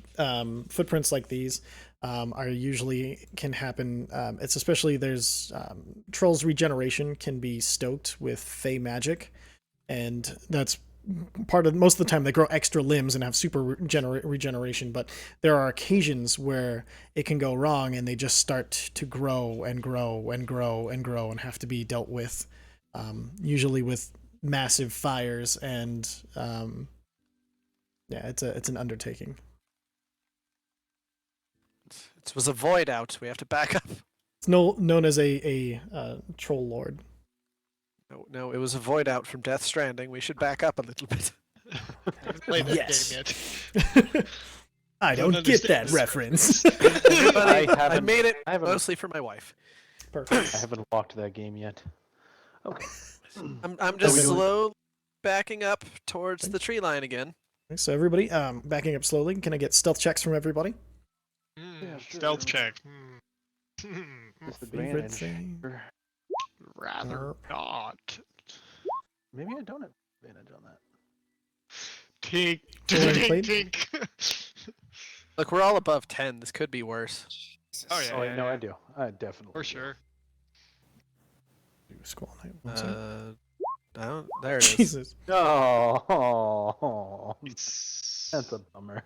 Speaker 1: footprints like these are usually can happen. It's especially there's trolls regeneration can be stoked with fey magic, and that's part of most of the time they grow extra limbs and have super regeneration, but there are occasions where it can go wrong and they just start to grow and grow and grow and grow and have to be dealt with, usually with massive fires and yeah, it's an undertaking.
Speaker 4: It was a void out. We have to back up.
Speaker 1: It's known as a troll lord.
Speaker 4: No, it was a void out from Death Stranding. We should back up a little bit.
Speaker 2: I haven't played that
Speaker 1: Yes.
Speaker 2: game yet.
Speaker 1: I
Speaker 2: Don't
Speaker 1: don't get that
Speaker 2: understand this
Speaker 1: reference.
Speaker 4: Everybody, I
Speaker 3: haven't-
Speaker 4: made it
Speaker 3: I haven't-
Speaker 4: mostly for my wife.
Speaker 1: Perfect.
Speaker 3: I haven't walked that game yet. Okay.
Speaker 4: I'm just
Speaker 1: we doing-
Speaker 4: slowly backing up towards the tree line again.
Speaker 1: So everybody, backing up slowly. Can I get stealth checks from everybody?
Speaker 3: Yeah, sure.
Speaker 2: Stealth check.
Speaker 1: Favorite
Speaker 3: Disadvantage.
Speaker 1: thing?
Speaker 2: Rather not.
Speaker 3: Maybe I don't have advantage on that.
Speaker 2: Tink,
Speaker 1: Rolling
Speaker 2: tink,
Speaker 1: plate?
Speaker 2: tink.
Speaker 4: Look, we're all above 10. This could be worse.
Speaker 2: Oh, yeah.
Speaker 3: Oh, wait, no, I do. I definitely.
Speaker 2: For
Speaker 3: do.
Speaker 2: sure.
Speaker 1: Squall Knight, one second.
Speaker 4: I don't. There it is.
Speaker 1: Jesus.
Speaker 3: Oh,
Speaker 2: It's...
Speaker 3: that's a bummer.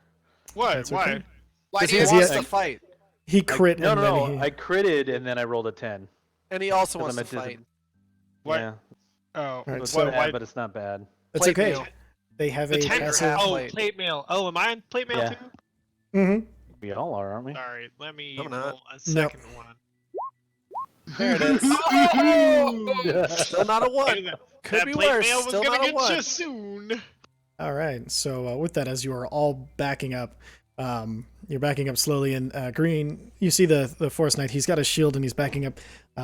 Speaker 2: What?
Speaker 1: That's
Speaker 2: Why?
Speaker 1: okay.
Speaker 5: Why
Speaker 4: Because
Speaker 5: do
Speaker 4: he
Speaker 5: you
Speaker 1: Because
Speaker 4: wants
Speaker 1: he
Speaker 4: to
Speaker 1: has-
Speaker 4: fight,
Speaker 1: He crit
Speaker 3: No,
Speaker 1: and
Speaker 3: no,
Speaker 1: then
Speaker 3: no.
Speaker 1: he...
Speaker 3: I critted and then I rolled a 10.
Speaker 4: and he also
Speaker 3: Because
Speaker 4: wants
Speaker 3: I'm
Speaker 4: to
Speaker 3: at
Speaker 4: fight.
Speaker 2: What?
Speaker 3: Yeah.
Speaker 2: Oh,
Speaker 1: Right,
Speaker 3: It's
Speaker 1: so-
Speaker 3: bad,
Speaker 2: why?
Speaker 3: but it's not bad.
Speaker 1: It's
Speaker 4: Plate
Speaker 1: okay.
Speaker 4: mail.
Speaker 1: They have
Speaker 2: The
Speaker 1: a
Speaker 2: tank.
Speaker 1: passive...
Speaker 2: Oh,
Speaker 4: Plate.
Speaker 2: plate mail. Oh, am I on plate mail
Speaker 3: Yeah.
Speaker 2: too?
Speaker 1: Mm-hmm.
Speaker 3: We all are, aren't we?
Speaker 2: Sorry, let me
Speaker 4: I'm not.
Speaker 2: roll a second one.
Speaker 4: There it is. Still not a 1. Could
Speaker 2: That
Speaker 4: be
Speaker 2: plate
Speaker 4: worse.
Speaker 2: mail was
Speaker 4: Still
Speaker 2: gonna
Speaker 4: not a
Speaker 2: get
Speaker 4: 1.
Speaker 2: you soon.
Speaker 1: All right. So with that, as you are all backing up, you're backing up slowly. And Green, you see the Forest Knight. He's got a shield and he's backing up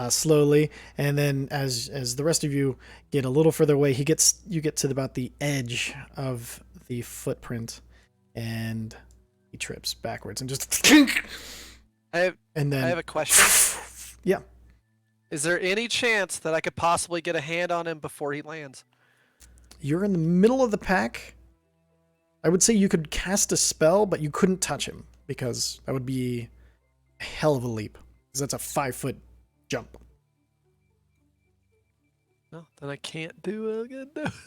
Speaker 1: slowly. And then as the rest of you get a little further away, you get to about the edge of the footprint, and he trips backwards and just.
Speaker 4: I have
Speaker 1: And then
Speaker 4: a question.
Speaker 1: yeah.
Speaker 4: Is there any chance that I could possibly get a hand on him before he lands?
Speaker 1: You're in the middle of the pack. I would say you could cast a spell, but you couldn't touch him because that would be a hell of a leap. Because that's a 5-foot jump.
Speaker 4: No, then I can't do what I'm gonna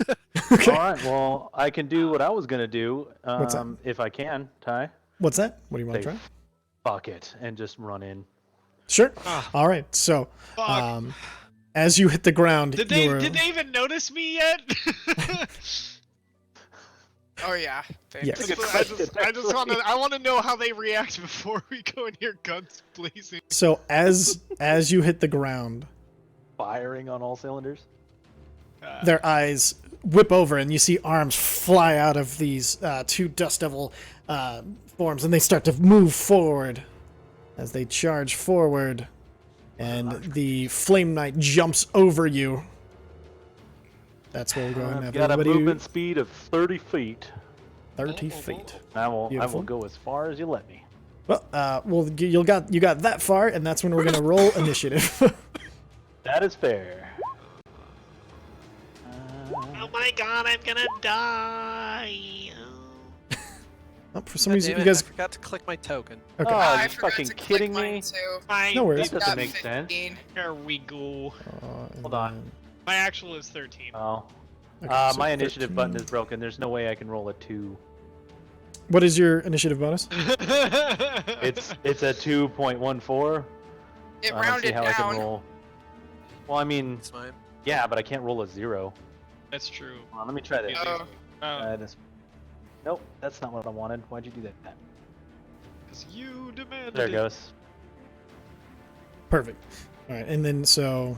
Speaker 4: do.
Speaker 1: Okay.
Speaker 3: All right. Well, I can do what I was gonna do.
Speaker 1: What's that?
Speaker 3: If I can, Ty.
Speaker 1: What's that? What do you want to
Speaker 3: Say,
Speaker 1: try?
Speaker 3: fuck it, and just run in.
Speaker 1: Sure.
Speaker 2: Ah.
Speaker 1: All right. So,
Speaker 2: Fuck.
Speaker 1: as you hit the ground,
Speaker 2: Did they even notice me yet?
Speaker 5: Oh yeah.
Speaker 1: Yes.
Speaker 2: I want to know how they react before we go in here guns blazing.
Speaker 1: So as you hit the ground,
Speaker 3: Firing on all cylinders.
Speaker 1: their eyes whip over, and you see arms fly out of these two Dust Devil forms, and they start to move forward as they charge forward, and the Flame Knight jumps over you. That's where we'll go ahead and
Speaker 3: I've
Speaker 1: have
Speaker 3: got a
Speaker 1: everybody
Speaker 3: movement speed of 30 feet.
Speaker 1: 30 feet.
Speaker 3: I will
Speaker 1: Beautiful.
Speaker 3: go as far as you let me.
Speaker 1: Well, you got that far, and that's when we're gonna roll initiative.
Speaker 3: That is fair.
Speaker 2: Oh my god, I'm gonna die.
Speaker 1: Oh, for some
Speaker 4: God
Speaker 1: reason,
Speaker 4: damn
Speaker 1: you
Speaker 4: it,
Speaker 1: guys.
Speaker 4: I forgot to click my token.
Speaker 1: Okay.
Speaker 3: Oh,
Speaker 5: I
Speaker 3: you
Speaker 5: forgot
Speaker 3: fucking
Speaker 5: to click
Speaker 3: kidding
Speaker 5: mine
Speaker 3: me?
Speaker 5: Too.
Speaker 2: Fine.
Speaker 1: No worries.
Speaker 3: That doesn't
Speaker 5: Got
Speaker 3: make sense.
Speaker 5: 15.
Speaker 2: Here we go.
Speaker 3: Hold on.
Speaker 2: My actual is 13.
Speaker 3: Oh.
Speaker 1: Okay, so
Speaker 3: My initiative
Speaker 1: 13.
Speaker 3: button is broken. There's no way I can roll a 2.
Speaker 1: What is your initiative bonus?
Speaker 3: It's a 2.14.
Speaker 5: It
Speaker 3: I don't see
Speaker 5: rounded
Speaker 3: how I can
Speaker 5: down.
Speaker 3: roll. Well, I mean,
Speaker 4: It's mine.
Speaker 3: yeah, but I can't roll a 0.
Speaker 2: That's true.
Speaker 3: Hold on, let me try this.
Speaker 5: Oh.
Speaker 3: Nope, that's not what I wanted. Why'd you do that?
Speaker 2: Because you demanded
Speaker 3: There it
Speaker 2: it.
Speaker 3: goes.
Speaker 1: Perfect. All right, and then so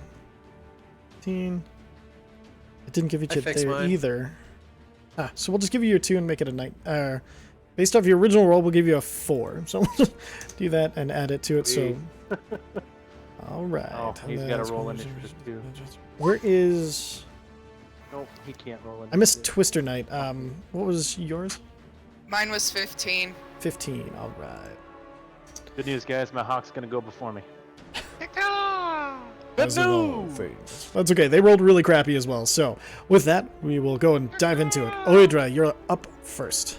Speaker 1: 15. It didn't give you
Speaker 4: I
Speaker 1: chip
Speaker 4: fixed
Speaker 1: there
Speaker 4: mine.
Speaker 1: either. So we'll just give you your 2 and make it a 9. Based off your original roll, we'll give you a 4. So we'll just do that and add it to it. So, all right.
Speaker 3: Oh,
Speaker 1: and
Speaker 3: he's
Speaker 1: then
Speaker 3: got to
Speaker 1: it's
Speaker 3: roll
Speaker 1: gonna-
Speaker 3: initiative too.
Speaker 1: Where is?
Speaker 3: Nope, he can't roll initiative.
Speaker 1: I missed Twister Knight. What was yours?
Speaker 5: Mine was 15.
Speaker 1: 15. All right.
Speaker 3: Good news, guys. My hawk's gonna go before me.
Speaker 1: As in all things. That's okay. They rolled really crappy as well. So with that, we will go and dive into it. Oidra, you're up first.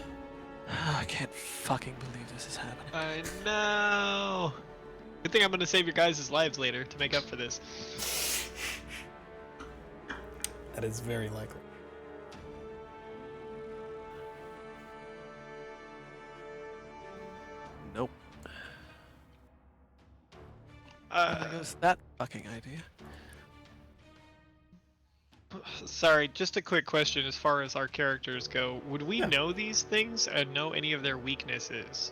Speaker 4: I can't fucking believe this is happening.
Speaker 2: I know. Good thing I'm gonna save your guys' lives later to make up for this.
Speaker 1: That is very likely.
Speaker 4: Nope. There goes that fucking idea.
Speaker 2: Sorry, just a quick question as far as our characters go. Would we
Speaker 1: Yeah.
Speaker 2: know these things and know any of their weaknesses?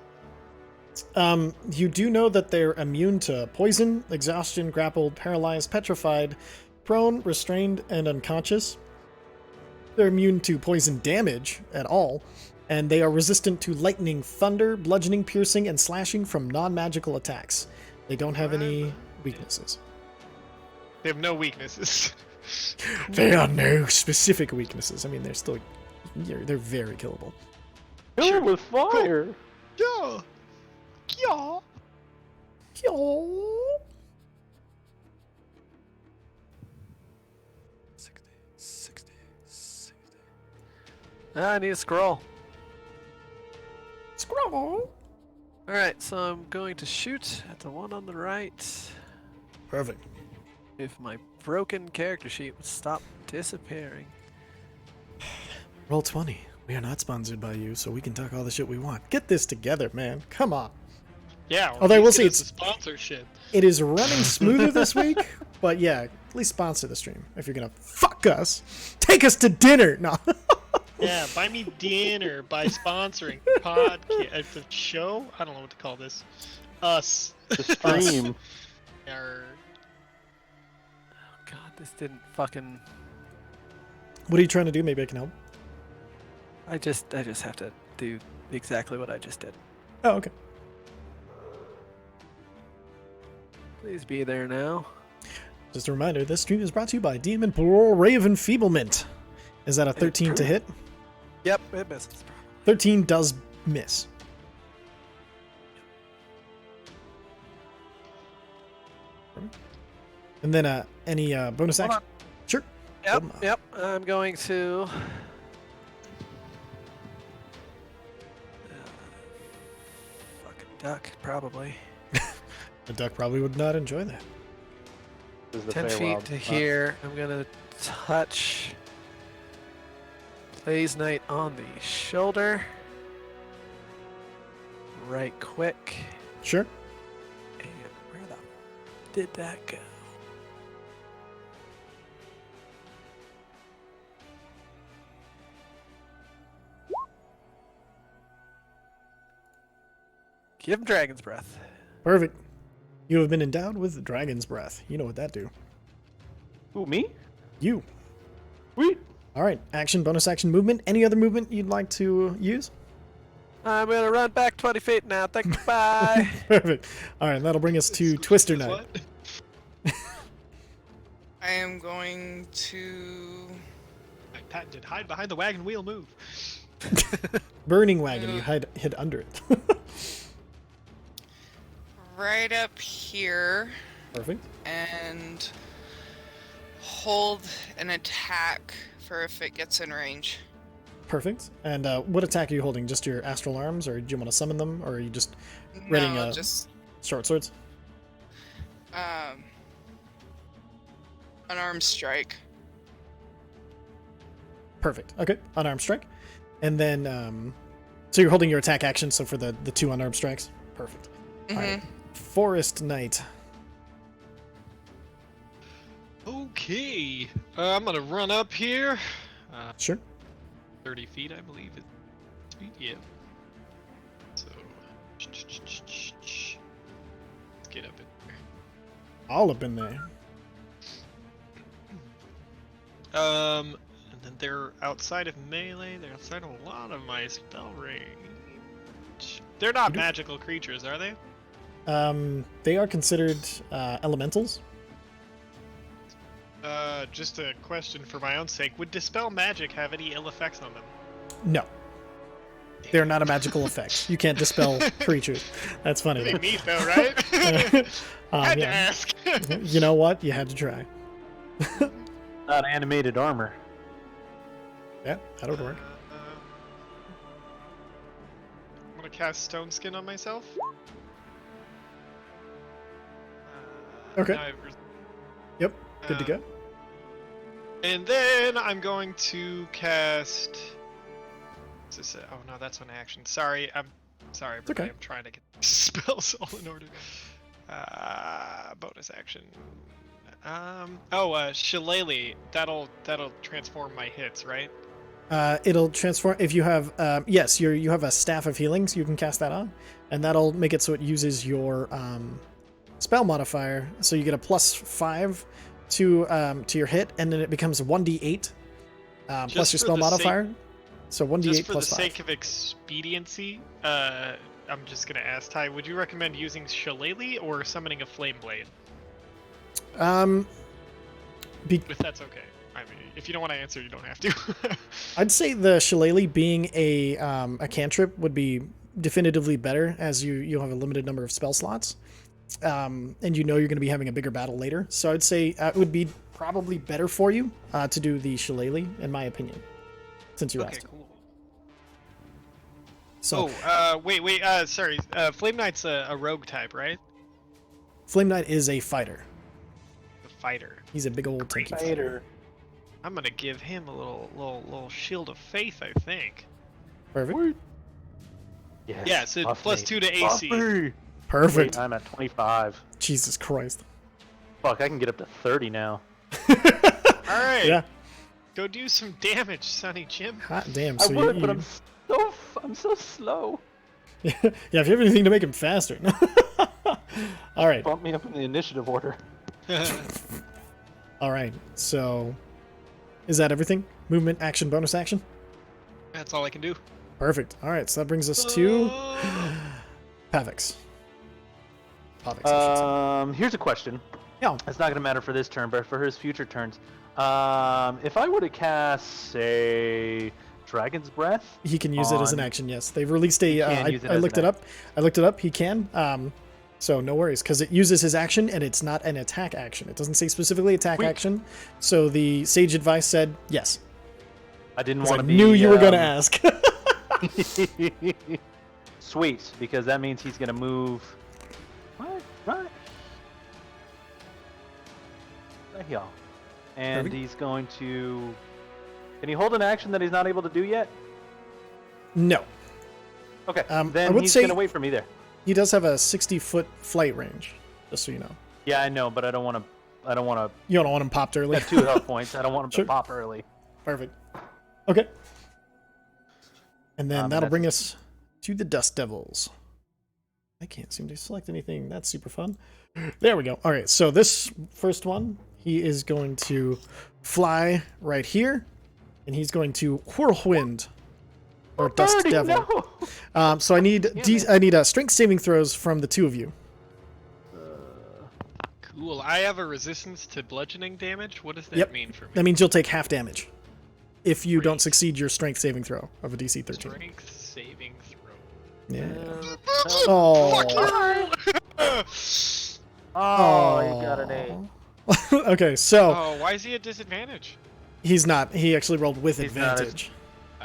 Speaker 1: You do know that they're immune to poison, exhaustion, grappled, paralyzed, petrified, prone, restrained, and unconscious. They're immune to poison damage at all, and they are resistant to lightning, thunder, bludgeoning, piercing, and slashing from non-magical attacks. They don't have any weaknesses.
Speaker 2: They have no weaknesses.
Speaker 1: They are no specific weaknesses. I mean, they're still, they're very killable.
Speaker 3: Kill him with fire.
Speaker 2: Yeah. Yeah.
Speaker 1: Yo.
Speaker 4: 60. I need a scroll.
Speaker 1: Scroll.
Speaker 4: Alright, so I'm going to shoot at the one on the right.
Speaker 1: Perfect.
Speaker 4: If my broken character sheet would stop disappearing.
Speaker 1: Roll 20. We are not sponsored by you, so we can talk all the shit we want. Get this together, man. Come on.
Speaker 2: Yeah.
Speaker 1: Although I will
Speaker 2: please
Speaker 1: say
Speaker 2: get us
Speaker 1: it's-
Speaker 2: a sponsorship.
Speaker 1: It is running smoother this week, but yeah, at least sponsor the stream. If you're gonna fuck us, take us to dinner. No.
Speaker 2: Yeah, buy me dinner by sponsoring the show. I don't know what to call this. Us.
Speaker 3: The stream.
Speaker 2: Or-
Speaker 4: Oh god, this didn't fucking...
Speaker 1: What are you trying to do? Maybe I can help.
Speaker 4: I just have to do exactly what I just did.
Speaker 1: Oh, okay.
Speaker 4: Please be there now.
Speaker 1: Just a reminder, this stream is brought to you by Demon Parole Ray of Enfeeblement. Is that a 13 to hit?
Speaker 4: Yep, it misses.
Speaker 1: 13 does miss. And then any bonus
Speaker 3: Hold
Speaker 1: action? Sure.
Speaker 4: Yep,
Speaker 1: Hold 'em up.
Speaker 4: yep. I'm going to. Fucking duck, probably.
Speaker 1: The duck probably would not enjoy that.
Speaker 3: This is the
Speaker 4: 10
Speaker 3: Feywild.
Speaker 4: feet to here. I'm gonna touch Plays Knight on the shoulder. Right quick.
Speaker 1: Sure.
Speaker 4: And where the did that go? Give him Dragon's Breath.
Speaker 1: Perfect. You have been endowed with the Dragon's Breath. You know what that do.
Speaker 3: Ooh, me?
Speaker 1: You.
Speaker 3: Sweet.
Speaker 1: All right. Action, bonus action, movement. Any other movement you'd like to use?
Speaker 4: I'm gonna run back 20 feet now. Thank you. Bye.
Speaker 1: Perfect. All right. That'll bring us to Twister Knight.
Speaker 2: What?
Speaker 5: I am going to.
Speaker 2: I patented hide behind the wagon wheel move.
Speaker 1: Burning wagon. You hid under it.
Speaker 5: Right up here
Speaker 1: Perfect.
Speaker 5: and hold an attack for if it gets in range.
Speaker 1: Perfect. And what attack are you holding? Just your astral arms, or do you want to summon them, or are you just readying
Speaker 5: No, just
Speaker 1: short swords?
Speaker 5: unarmed strike.
Speaker 1: Perfect. Okay. Unarmed strike. And then, so you're holding your attack action, so for the two unarmed strikes? Perfect. All right. Forest Knight.
Speaker 2: Okay. I'm gonna run up here.
Speaker 1: Sure.
Speaker 2: 30 feet, I believe it's feet. Yeah. So let's get up in there.
Speaker 1: All up in there.
Speaker 2: And then they're outside of melee. They're outside of a lot of my spell range. They're not magical creatures, are they?
Speaker 1: They are considered elementals.
Speaker 2: Just a question for my own sake. Would Dispel Magic have any ill effects on them?
Speaker 1: No. They're not a magical effect. You can't dispel creatures. That's funny.
Speaker 2: Pretty neat though, right? Had to ask.
Speaker 1: You know what? You had to try.
Speaker 3: Not animated armor.
Speaker 1: Yeah, that would work.
Speaker 2: I'm gonna cast Stone Skin on myself.
Speaker 1: Okay.
Speaker 2: now I've-
Speaker 1: Yep. Good to go.
Speaker 2: And then I'm going to cast. What's this? Oh no, that's an action. Sorry, I'm sorry, but
Speaker 1: okay.
Speaker 2: I'm trying to get spells all in order. Bonus action. Shillelagh. That'll transform my hits, right?
Speaker 1: It'll transform if you have. Yes, you have a staff of healings. You can cast that on, and that'll make it so it uses your spell modifier. So you get a +5 to your hit, and then it becomes 1d8 plus your spell modifier. So 1d8
Speaker 2: Just for
Speaker 1: plus
Speaker 2: the
Speaker 1: 5.
Speaker 2: sake of expediency, I'm just gonna ask Ty. Would you recommend using Shillelagh or summoning a Flame Blade? If that's okay. I mean, if you don't want to answer, you don't have to.
Speaker 1: I'd say the Shillelagh being a cantrip would be definitively better, as you have a limited number of spell slots, and you know you're going to be having a bigger battle later. So I'd say it would be probably better for you to do the Shillelagh, in my opinion, since you
Speaker 2: Okay,
Speaker 1: asked.
Speaker 2: cool.
Speaker 1: So
Speaker 2: Wait, sorry. Flame Knight's a rogue type, right?
Speaker 1: Flame Knight is a fighter.
Speaker 2: The fighter.
Speaker 1: He's a big old tanky fighter.
Speaker 2: I'm gonna give him a little shield of faith, I think.
Speaker 1: Perfect.
Speaker 3: Yes.
Speaker 2: Yeah, so
Speaker 3: buff
Speaker 2: plus
Speaker 3: me.
Speaker 2: 2 to
Speaker 3: Buff
Speaker 2: AC.
Speaker 3: me.
Speaker 1: Perfect.
Speaker 3: Wait, I'm at 25.
Speaker 1: Jesus Christ.
Speaker 3: Fuck, I can get up to 30 now.
Speaker 2: Alright.
Speaker 1: Yeah.
Speaker 2: Go do some damage, Sonny Jim.
Speaker 1: Hot damn.
Speaker 3: I
Speaker 1: So
Speaker 3: would,
Speaker 1: you,
Speaker 3: but I'm so slow.
Speaker 1: yeah, if you have anything to make him faster. All right.
Speaker 3: Bump me up in the initiative order.
Speaker 1: All right. So is that everything? Movement, action, bonus action?
Speaker 2: That's all I can do.
Speaker 1: Perfect. All right. So that brings us to Pavix. Pavix, I should say.
Speaker 3: Here's a question.
Speaker 1: Yeah.
Speaker 3: It's not going to matter for this turn, but for his future turns. If I were to cast, say, Dragon's Breath.
Speaker 1: He can use it as an action, yes. They've released a.
Speaker 3: can
Speaker 1: I
Speaker 3: use it
Speaker 1: I
Speaker 3: as
Speaker 1: looked
Speaker 3: an
Speaker 1: it up. I looked it up. He can. So no worries, because it uses his action and it's not an attack action. It doesn't say specifically attack
Speaker 3: Sweet.
Speaker 1: action. So the sage advice said yes.
Speaker 3: I didn't
Speaker 1: 'Cause
Speaker 3: want
Speaker 1: I
Speaker 3: to be.
Speaker 1: knew you were going to ask.
Speaker 3: Sweet, because that means he's gonna move. Right here, and
Speaker 1: Perfect.
Speaker 3: he's going to. Can he hold an action that he's not able to do yet?
Speaker 1: No.
Speaker 3: Okay,
Speaker 1: I
Speaker 3: then
Speaker 1: would
Speaker 3: he's
Speaker 1: say-
Speaker 3: gonna wait for me there.
Speaker 1: He does have a 60-foot flight range, just so you know.
Speaker 3: Yeah, I know, but I don't want to.
Speaker 1: You don't want him popped early.
Speaker 3: Have 2 health points. I don't want him
Speaker 1: Sure.
Speaker 3: to pop early.
Speaker 1: Perfect. Okay. And then
Speaker 3: And
Speaker 1: that'll
Speaker 3: that's
Speaker 1: bring
Speaker 3: it.
Speaker 1: us to the Dust Devils. I can't seem to select anything. That's super fun. There we go. All right, so this first one, he is going to fly right here, and he's going to whirlwind or Dust
Speaker 3: Birdie,
Speaker 1: Devil.
Speaker 3: no!
Speaker 1: So I need strength saving throws from the two of you.
Speaker 2: Cool. I have a resistance to bludgeoning damage. What does that
Speaker 1: Yep.
Speaker 2: mean for me?
Speaker 1: That means you'll take half damage if you don't
Speaker 2: Great.
Speaker 1: succeed your strength saving throw of a DC 13.
Speaker 2: Strength saving throw.
Speaker 1: Yeah.
Speaker 2: Fuck
Speaker 1: Oh.
Speaker 2: you!
Speaker 3: Oh, you got an A.
Speaker 1: Okay, so
Speaker 2: Oh, why is he at disadvantage?
Speaker 1: he's not. He actually rolled with
Speaker 3: He's not as-
Speaker 1: advantage.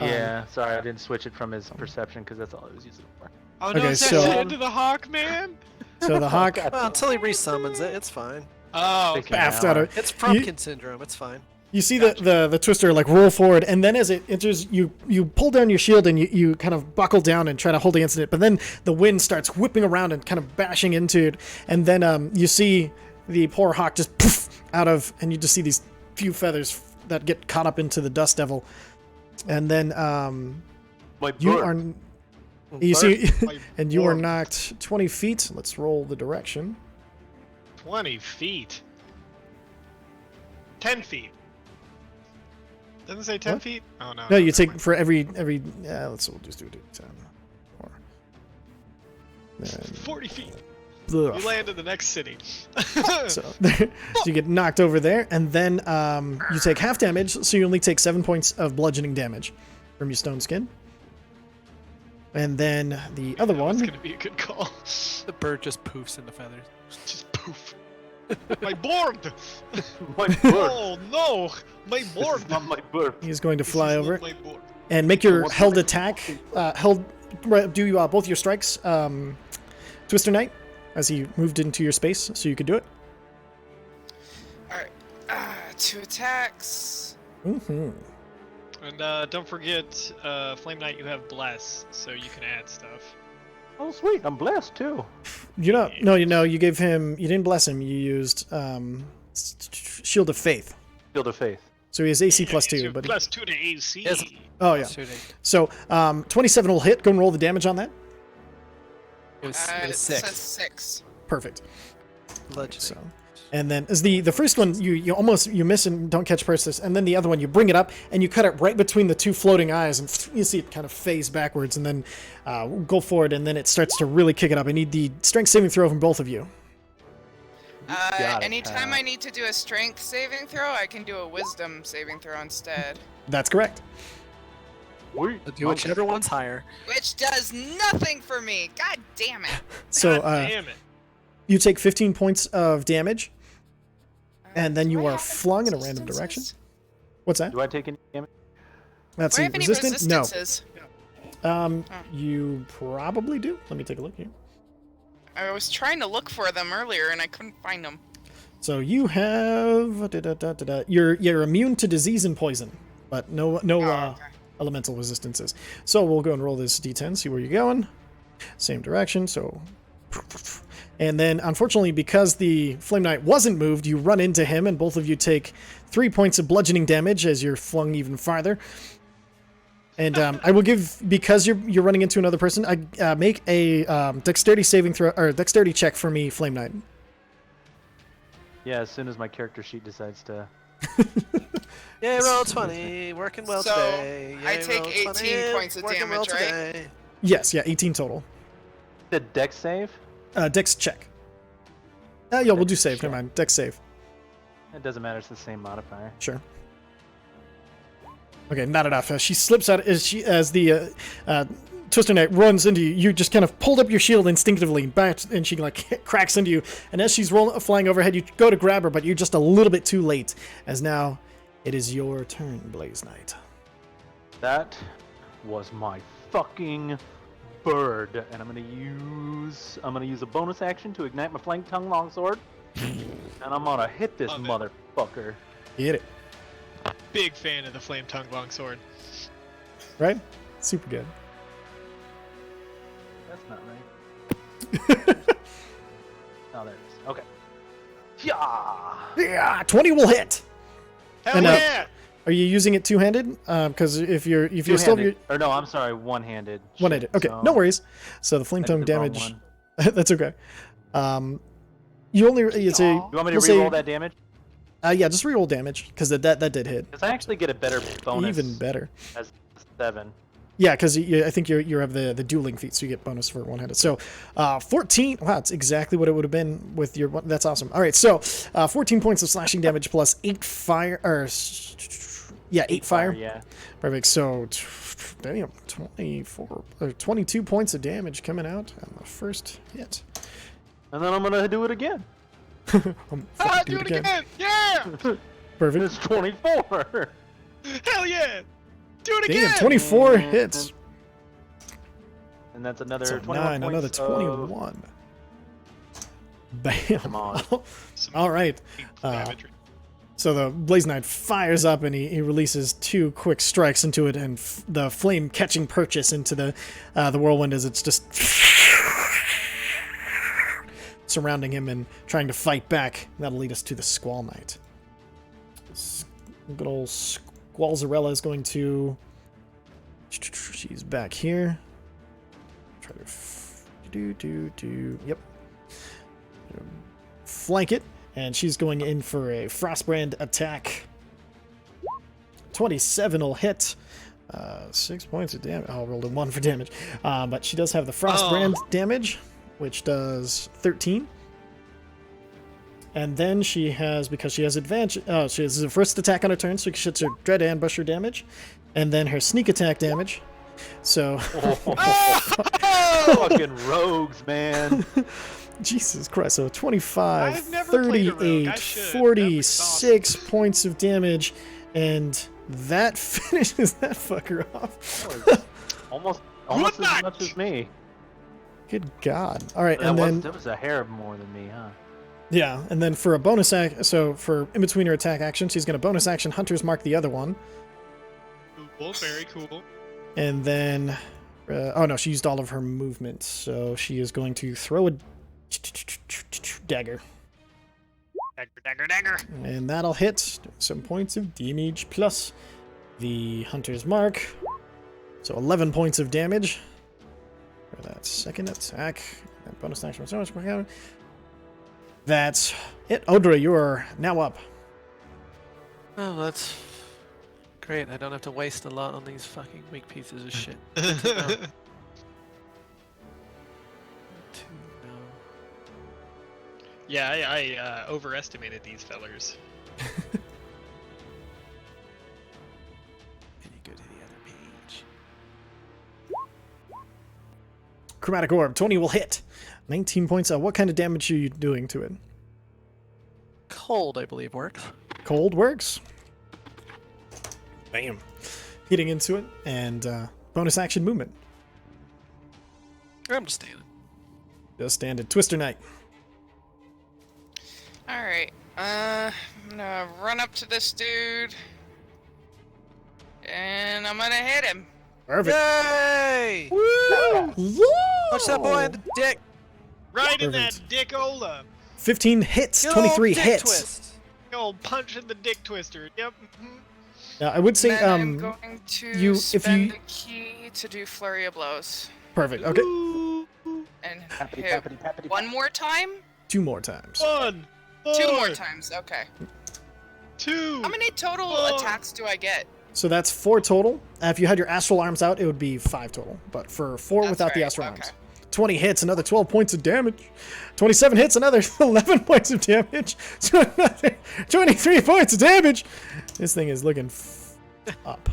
Speaker 3: Yeah, sorry, I didn't switch it from his perception because that's all I was using it for.
Speaker 2: Oh no,
Speaker 1: Okay,
Speaker 2: is that
Speaker 1: so-
Speaker 2: the end of the hawk, man?
Speaker 1: So the hawk
Speaker 4: Well, until he resummons it, it's fine.
Speaker 2: Oh,
Speaker 3: Take
Speaker 2: okay.
Speaker 3: it.
Speaker 1: baffed out of.
Speaker 4: It's Frumpkin syndrome. It's fine.
Speaker 1: You see the twister like roll forward, and then as it enters, you pull down your shield and you kind of buckle down and try to hold against it. But then the wind starts whipping around and kind of bashing into it, and then you see the poor hawk just poof out of, and you just see these few feathers that get caught up into the dust devil, and then
Speaker 3: My
Speaker 1: you
Speaker 3: bird.
Speaker 1: are you see,
Speaker 2: My
Speaker 1: and you are
Speaker 2: bird.
Speaker 1: knocked 20 feet. Let's roll the direction.
Speaker 2: 20 feet. 10 feet. Doesn't it say 10
Speaker 1: What?
Speaker 2: feet? Oh no.
Speaker 1: No, you
Speaker 2: never
Speaker 1: take
Speaker 2: mind.
Speaker 1: for every we'll just do it 10 or then
Speaker 2: 40 feet.
Speaker 1: Ugh.
Speaker 2: You land in the next city.
Speaker 1: So, so you get knocked over there, and then you take half damage, so you only take 7 points of bludgeoning damage from your stone skin. And then the other
Speaker 2: That was
Speaker 1: one,
Speaker 2: gonna be a good call.
Speaker 4: The bird just poofs into feathers.
Speaker 2: Just poof. My board!
Speaker 3: My bird.
Speaker 2: Oh no! My
Speaker 3: This
Speaker 2: board!
Speaker 3: is not my bird.
Speaker 1: he's going to
Speaker 2: This
Speaker 1: fly
Speaker 2: is
Speaker 1: over
Speaker 2: not my board.
Speaker 1: and make your
Speaker 3: What's
Speaker 1: held
Speaker 3: the-
Speaker 1: attack. Do both your strikes, Twister Knight, as he moved into your space, so you could do it.
Speaker 5: Alright. 2 attacks.
Speaker 1: Mm-hmm.
Speaker 2: And don't forget, Flame Knight, you have Bless, so you can add stuff.
Speaker 3: Oh, sweet. I'm blessed too.
Speaker 1: You gave him. You didn't bless him. You used Shield of Faith,
Speaker 3: Field of Faith.
Speaker 1: so he has AC +2. But
Speaker 2: Plus 2 to AC.
Speaker 4: Yes.
Speaker 1: oh yeah.
Speaker 4: Shooting.
Speaker 1: So 27 will hit. Go and roll the damage on that.
Speaker 4: It was
Speaker 5: It says
Speaker 4: 6.
Speaker 5: 6.
Speaker 1: Perfect.
Speaker 4: Bludgeoning.
Speaker 1: So, and then as the first one you miss and don't catch Persis, and then the other one you bring it up and you cut it right between the two floating eyes, and you see it kind of phase backwards, and then go forward, and then it starts to really kick it up. I need the strength saving throw from both of you.
Speaker 3: got it,
Speaker 5: Anytime
Speaker 3: pal.
Speaker 5: I need to do a strength saving throw, I can do a wisdom saving throw instead.
Speaker 1: That's correct.
Speaker 3: Sweet.
Speaker 4: Do whichever one's higher.
Speaker 5: Which does nothing for me. God damn it.
Speaker 1: So
Speaker 2: God damn it.
Speaker 1: you take 15 points of damage, and then
Speaker 5: Do
Speaker 1: you
Speaker 5: I
Speaker 1: are
Speaker 5: have
Speaker 1: flung
Speaker 5: any
Speaker 1: in a random direction.
Speaker 5: resistances?
Speaker 1: What's that?
Speaker 3: Do I take any damage?
Speaker 1: Let's
Speaker 5: Do
Speaker 1: see.
Speaker 5: I have any
Speaker 1: Resistant? No.
Speaker 5: resistances?
Speaker 1: You probably do. Let me take a look here.
Speaker 5: I was trying to look for them earlier and I couldn't find them.
Speaker 1: So you have you're immune to disease and poison, but no
Speaker 5: Okay.
Speaker 1: elemental resistances. So we'll go and roll this d10, see where you're going. Same direction, so and then unfortunately because the Flame Knight wasn't moved, you run into him and both of you take 3 points of bludgeoning damage as you're flung even farther. And I will give, because you're running into another person, I make a dexterity saving throw or dexterity check for me, Flame Knight.
Speaker 3: Yeah, as soon as my character sheet decides to.
Speaker 4: Yay, roll 20. Working well
Speaker 5: So,
Speaker 4: today.
Speaker 5: I
Speaker 4: Yay,
Speaker 5: take
Speaker 4: roll
Speaker 5: 18
Speaker 4: 20,
Speaker 5: points of
Speaker 4: working well
Speaker 5: damage, right?
Speaker 4: today.
Speaker 1: Yes, yeah, 18 total.
Speaker 3: The dex save?
Speaker 1: Dex check. Yeah, we'll do save. Never mind. Dex save.
Speaker 3: It doesn't matter. It's the same modifier.
Speaker 1: Sure. Okay, not enough. She slips out as the Twister Knight runs into you. You just kind of pulled up your shield instinctively, back, and she like cracks into you. And as she's flying overhead, you go to grab her, but you're just a little bit too late. As now, it is your turn, Blaze Knight.
Speaker 3: That was my fucking bird, and I'm gonna use a bonus action to ignite my flank tongue longsword, and I'm gonna hit this motherfucker.
Speaker 1: Hit it.
Speaker 2: Big fan of the flame tongue longsword.
Speaker 1: Right? Super good.
Speaker 3: That's not right. Oh, there it is. Okay. Yeah.
Speaker 1: Yeah, 20 will hit.
Speaker 2: Hell
Speaker 1: And,
Speaker 2: yeah!
Speaker 1: Are you using it two-handed? Because if you're still
Speaker 3: Or no, I'm sorry, one-handed.
Speaker 1: one-handed.
Speaker 3: Shit,
Speaker 1: Okay,
Speaker 3: so
Speaker 1: no worries. So the flame
Speaker 3: I did
Speaker 1: tongue
Speaker 3: the wrong
Speaker 1: damage.
Speaker 3: one.
Speaker 1: That's okay. You only it's a.
Speaker 3: You want me to
Speaker 1: we'll say-
Speaker 3: reroll that damage?
Speaker 1: Yeah, just reroll damage because that did hit.
Speaker 3: Because I actually get a better bonus.
Speaker 1: Even better.
Speaker 3: As 7.
Speaker 1: Yeah, because I think you have the dueling feat, so you get bonus for one-handed. So, 14. Wow, it's exactly what it would have been with your. That's awesome. All right, so 14 points of slashing damage plus 8 fire. Yeah, 8 fire.
Speaker 3: Yeah.
Speaker 1: Perfect. So, damn, 24 or 22 points of damage coming out on the first hit.
Speaker 3: And then I'm gonna do it again.
Speaker 2: Do it again! Yeah!
Speaker 1: Perfect.
Speaker 3: It's 24.
Speaker 2: Hell yeah! Do it again!
Speaker 1: Damn, 24 hits.
Speaker 3: And that's another
Speaker 1: So
Speaker 3: 21
Speaker 1: 9,
Speaker 3: points
Speaker 1: another
Speaker 3: of-
Speaker 1: 21. Bam.
Speaker 3: Come on.
Speaker 2: Some
Speaker 1: All right.
Speaker 2: damage.
Speaker 1: So the Blaze Knight fires up and he releases 2 quick strikes into it, and the flame catching purchase into the whirlwind as it's just surrounding him and trying to fight back. That'll lead us to the Squall Knight. Good old Squallzarella is going to. She's back here. Try to Yep. Flank it, and she's going in for a Frostbrand attack. 27 will hit. 6 points of damage. I'll roll a 1 for damage. But she does have the Frostbrand damage, which does 13. And then she has, because she has advantage, she has her first attack on her turn, so she gets her Dread Ambusher damage, and then her sneak attack damage. So,
Speaker 3: Fucking rogues, man.
Speaker 1: Jesus Christ, so 25,
Speaker 2: I've never played a rogue. I
Speaker 1: 38,
Speaker 2: should.
Speaker 1: 46 points of damage, and that finishes that fucker off.
Speaker 3: almost
Speaker 2: Good
Speaker 3: as
Speaker 2: night.
Speaker 3: much as me.
Speaker 1: Good God. All right, and then,
Speaker 3: That was a hair more than me, huh?
Speaker 1: yeah, and then for a bonus act, so for in between her attack action, she's going to bonus action Hunter's Mark the other one.
Speaker 2: Cool, very cool.
Speaker 1: And then, oh no, she used all of her movement, so she is going to throw a dagger.
Speaker 2: Dagger.
Speaker 1: And that'll hit. 7 points of damage plus the Hunter's Mark. So 11 points of damage for that second attack. And bonus action. So much more. That's it. Odra, you're now up.
Speaker 4: Oh, that's great. I don't have to waste a lot on these fucking weak pieces of shit.
Speaker 2: Yeah, I overestimated these fellers.
Speaker 4: Any good to the other page.
Speaker 1: Chromatic Orb. 20 will hit. 19 points. What kind of damage are you doing to it?
Speaker 4: Cold, I believe, works.
Speaker 1: Cold works. Bam. Hitting into it. And bonus action movement.
Speaker 4: I'm just standing.
Speaker 1: Just standard. Twister Knight.
Speaker 5: Alright, I'm gonna run up to this dude. And I'm gonna hit him.
Speaker 1: Perfect.
Speaker 4: Yay!
Speaker 1: Woo!
Speaker 4: Punch that boy in the dick.
Speaker 2: Right in that
Speaker 1: Perfect.
Speaker 2: dickola.
Speaker 1: 15 hits.
Speaker 4: Good
Speaker 1: 23
Speaker 4: old dick
Speaker 1: hits.
Speaker 4: twist.
Speaker 2: Old punch in the dick twister. Yep.
Speaker 1: Now, I would say,
Speaker 5: Then I'm going to
Speaker 1: you- if
Speaker 5: spend
Speaker 1: you-
Speaker 5: a key to do Flurry of Blows.
Speaker 1: perfect. Okay.
Speaker 5: And
Speaker 3: Tappity,
Speaker 5: hit
Speaker 3: tappity, tappity,
Speaker 5: one more time?
Speaker 1: 2 more times.
Speaker 2: 1,
Speaker 5: 2 more
Speaker 2: 4,
Speaker 5: times, okay.
Speaker 2: 2.
Speaker 5: How many total
Speaker 2: Oh.
Speaker 5: attacks do I get?
Speaker 1: So that's 4 total. If you had your astral arms out, it would be 5 total. But for 4
Speaker 5: That's
Speaker 1: without the
Speaker 5: right,
Speaker 1: astral
Speaker 5: okay.
Speaker 1: arms. 20 hits, another 12 points of damage. 27 hits, another 11 points of damage. So another 23 points of damage. This thing is looking up.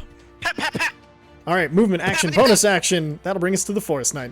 Speaker 1: All right, movement, action, bonus action. That'll bring us to the Forest Knight.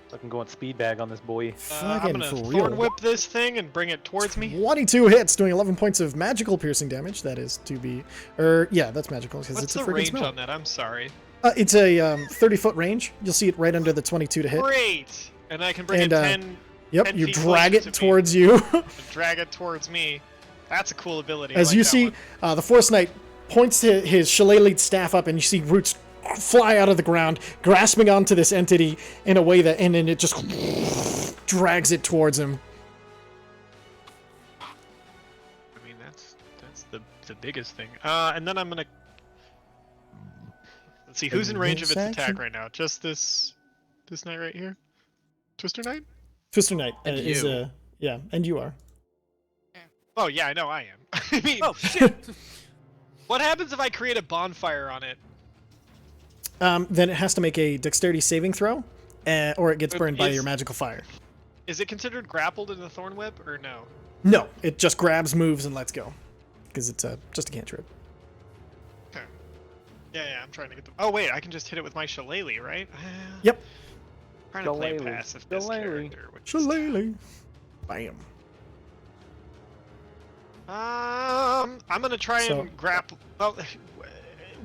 Speaker 3: So I can go on speed bag on this boy.
Speaker 2: I'm
Speaker 1: Fucking
Speaker 2: gonna
Speaker 1: for
Speaker 2: thorn
Speaker 1: real.
Speaker 2: whip this thing and bring it towards me.
Speaker 1: 22 hits, doing 11 points of magical piercing damage. That is to be, yeah, that's magical because
Speaker 2: What's
Speaker 1: it's a
Speaker 2: the
Speaker 1: freaking
Speaker 2: range
Speaker 1: spell.
Speaker 2: on that? I'm sorry.
Speaker 1: It's a 30-foot range. You'll see it right under the 22 to hit.
Speaker 2: Great! And I can bring
Speaker 1: And,
Speaker 2: it 10,
Speaker 1: Yep,
Speaker 2: 10
Speaker 1: you
Speaker 2: feet
Speaker 1: drag
Speaker 2: closer
Speaker 1: it
Speaker 2: to me.
Speaker 1: towards you.
Speaker 2: and drag it towards me. That's a cool ability. I
Speaker 1: As
Speaker 2: like
Speaker 1: you
Speaker 2: that
Speaker 1: see,
Speaker 2: one.
Speaker 1: the Forest Knight points to his shillelagh staff up, and you see roots fly out of the ground, grasping onto this entity in a way that, and then it just drags it towards him.
Speaker 2: I mean, that's the biggest thing. And then I'm gonna. Let's see, who's in range of its
Speaker 1: Bonus
Speaker 2: attack
Speaker 1: action?
Speaker 2: right now? Just this knight right here? Twister Knight?
Speaker 1: Twister Knight
Speaker 4: And
Speaker 1: is
Speaker 4: you.
Speaker 1: yeah, and you are.
Speaker 2: Oh yeah, I know I am. I mean,
Speaker 4: Oh shit!
Speaker 2: what happens if I create a bonfire on it?
Speaker 1: Then it has to make a dexterity saving throw, or it gets burned by
Speaker 2: Is-
Speaker 1: your magical fire.
Speaker 2: Is it considered grappled in the Thorn Whip or no?
Speaker 1: No, it just grabs, moves, and lets go, because it's just a cantrip.
Speaker 2: Okay. Yeah, I'm trying to get the. Oh wait, I can just hit it with my shillelagh, right?
Speaker 1: Yep.
Speaker 2: Trying to play a
Speaker 3: Shillelagh.
Speaker 2: pacifist
Speaker 3: Shillelagh.
Speaker 2: character. Which is-
Speaker 1: Shillelagh. Bam.
Speaker 2: I'm gonna try
Speaker 1: So-
Speaker 2: and grapple. Well,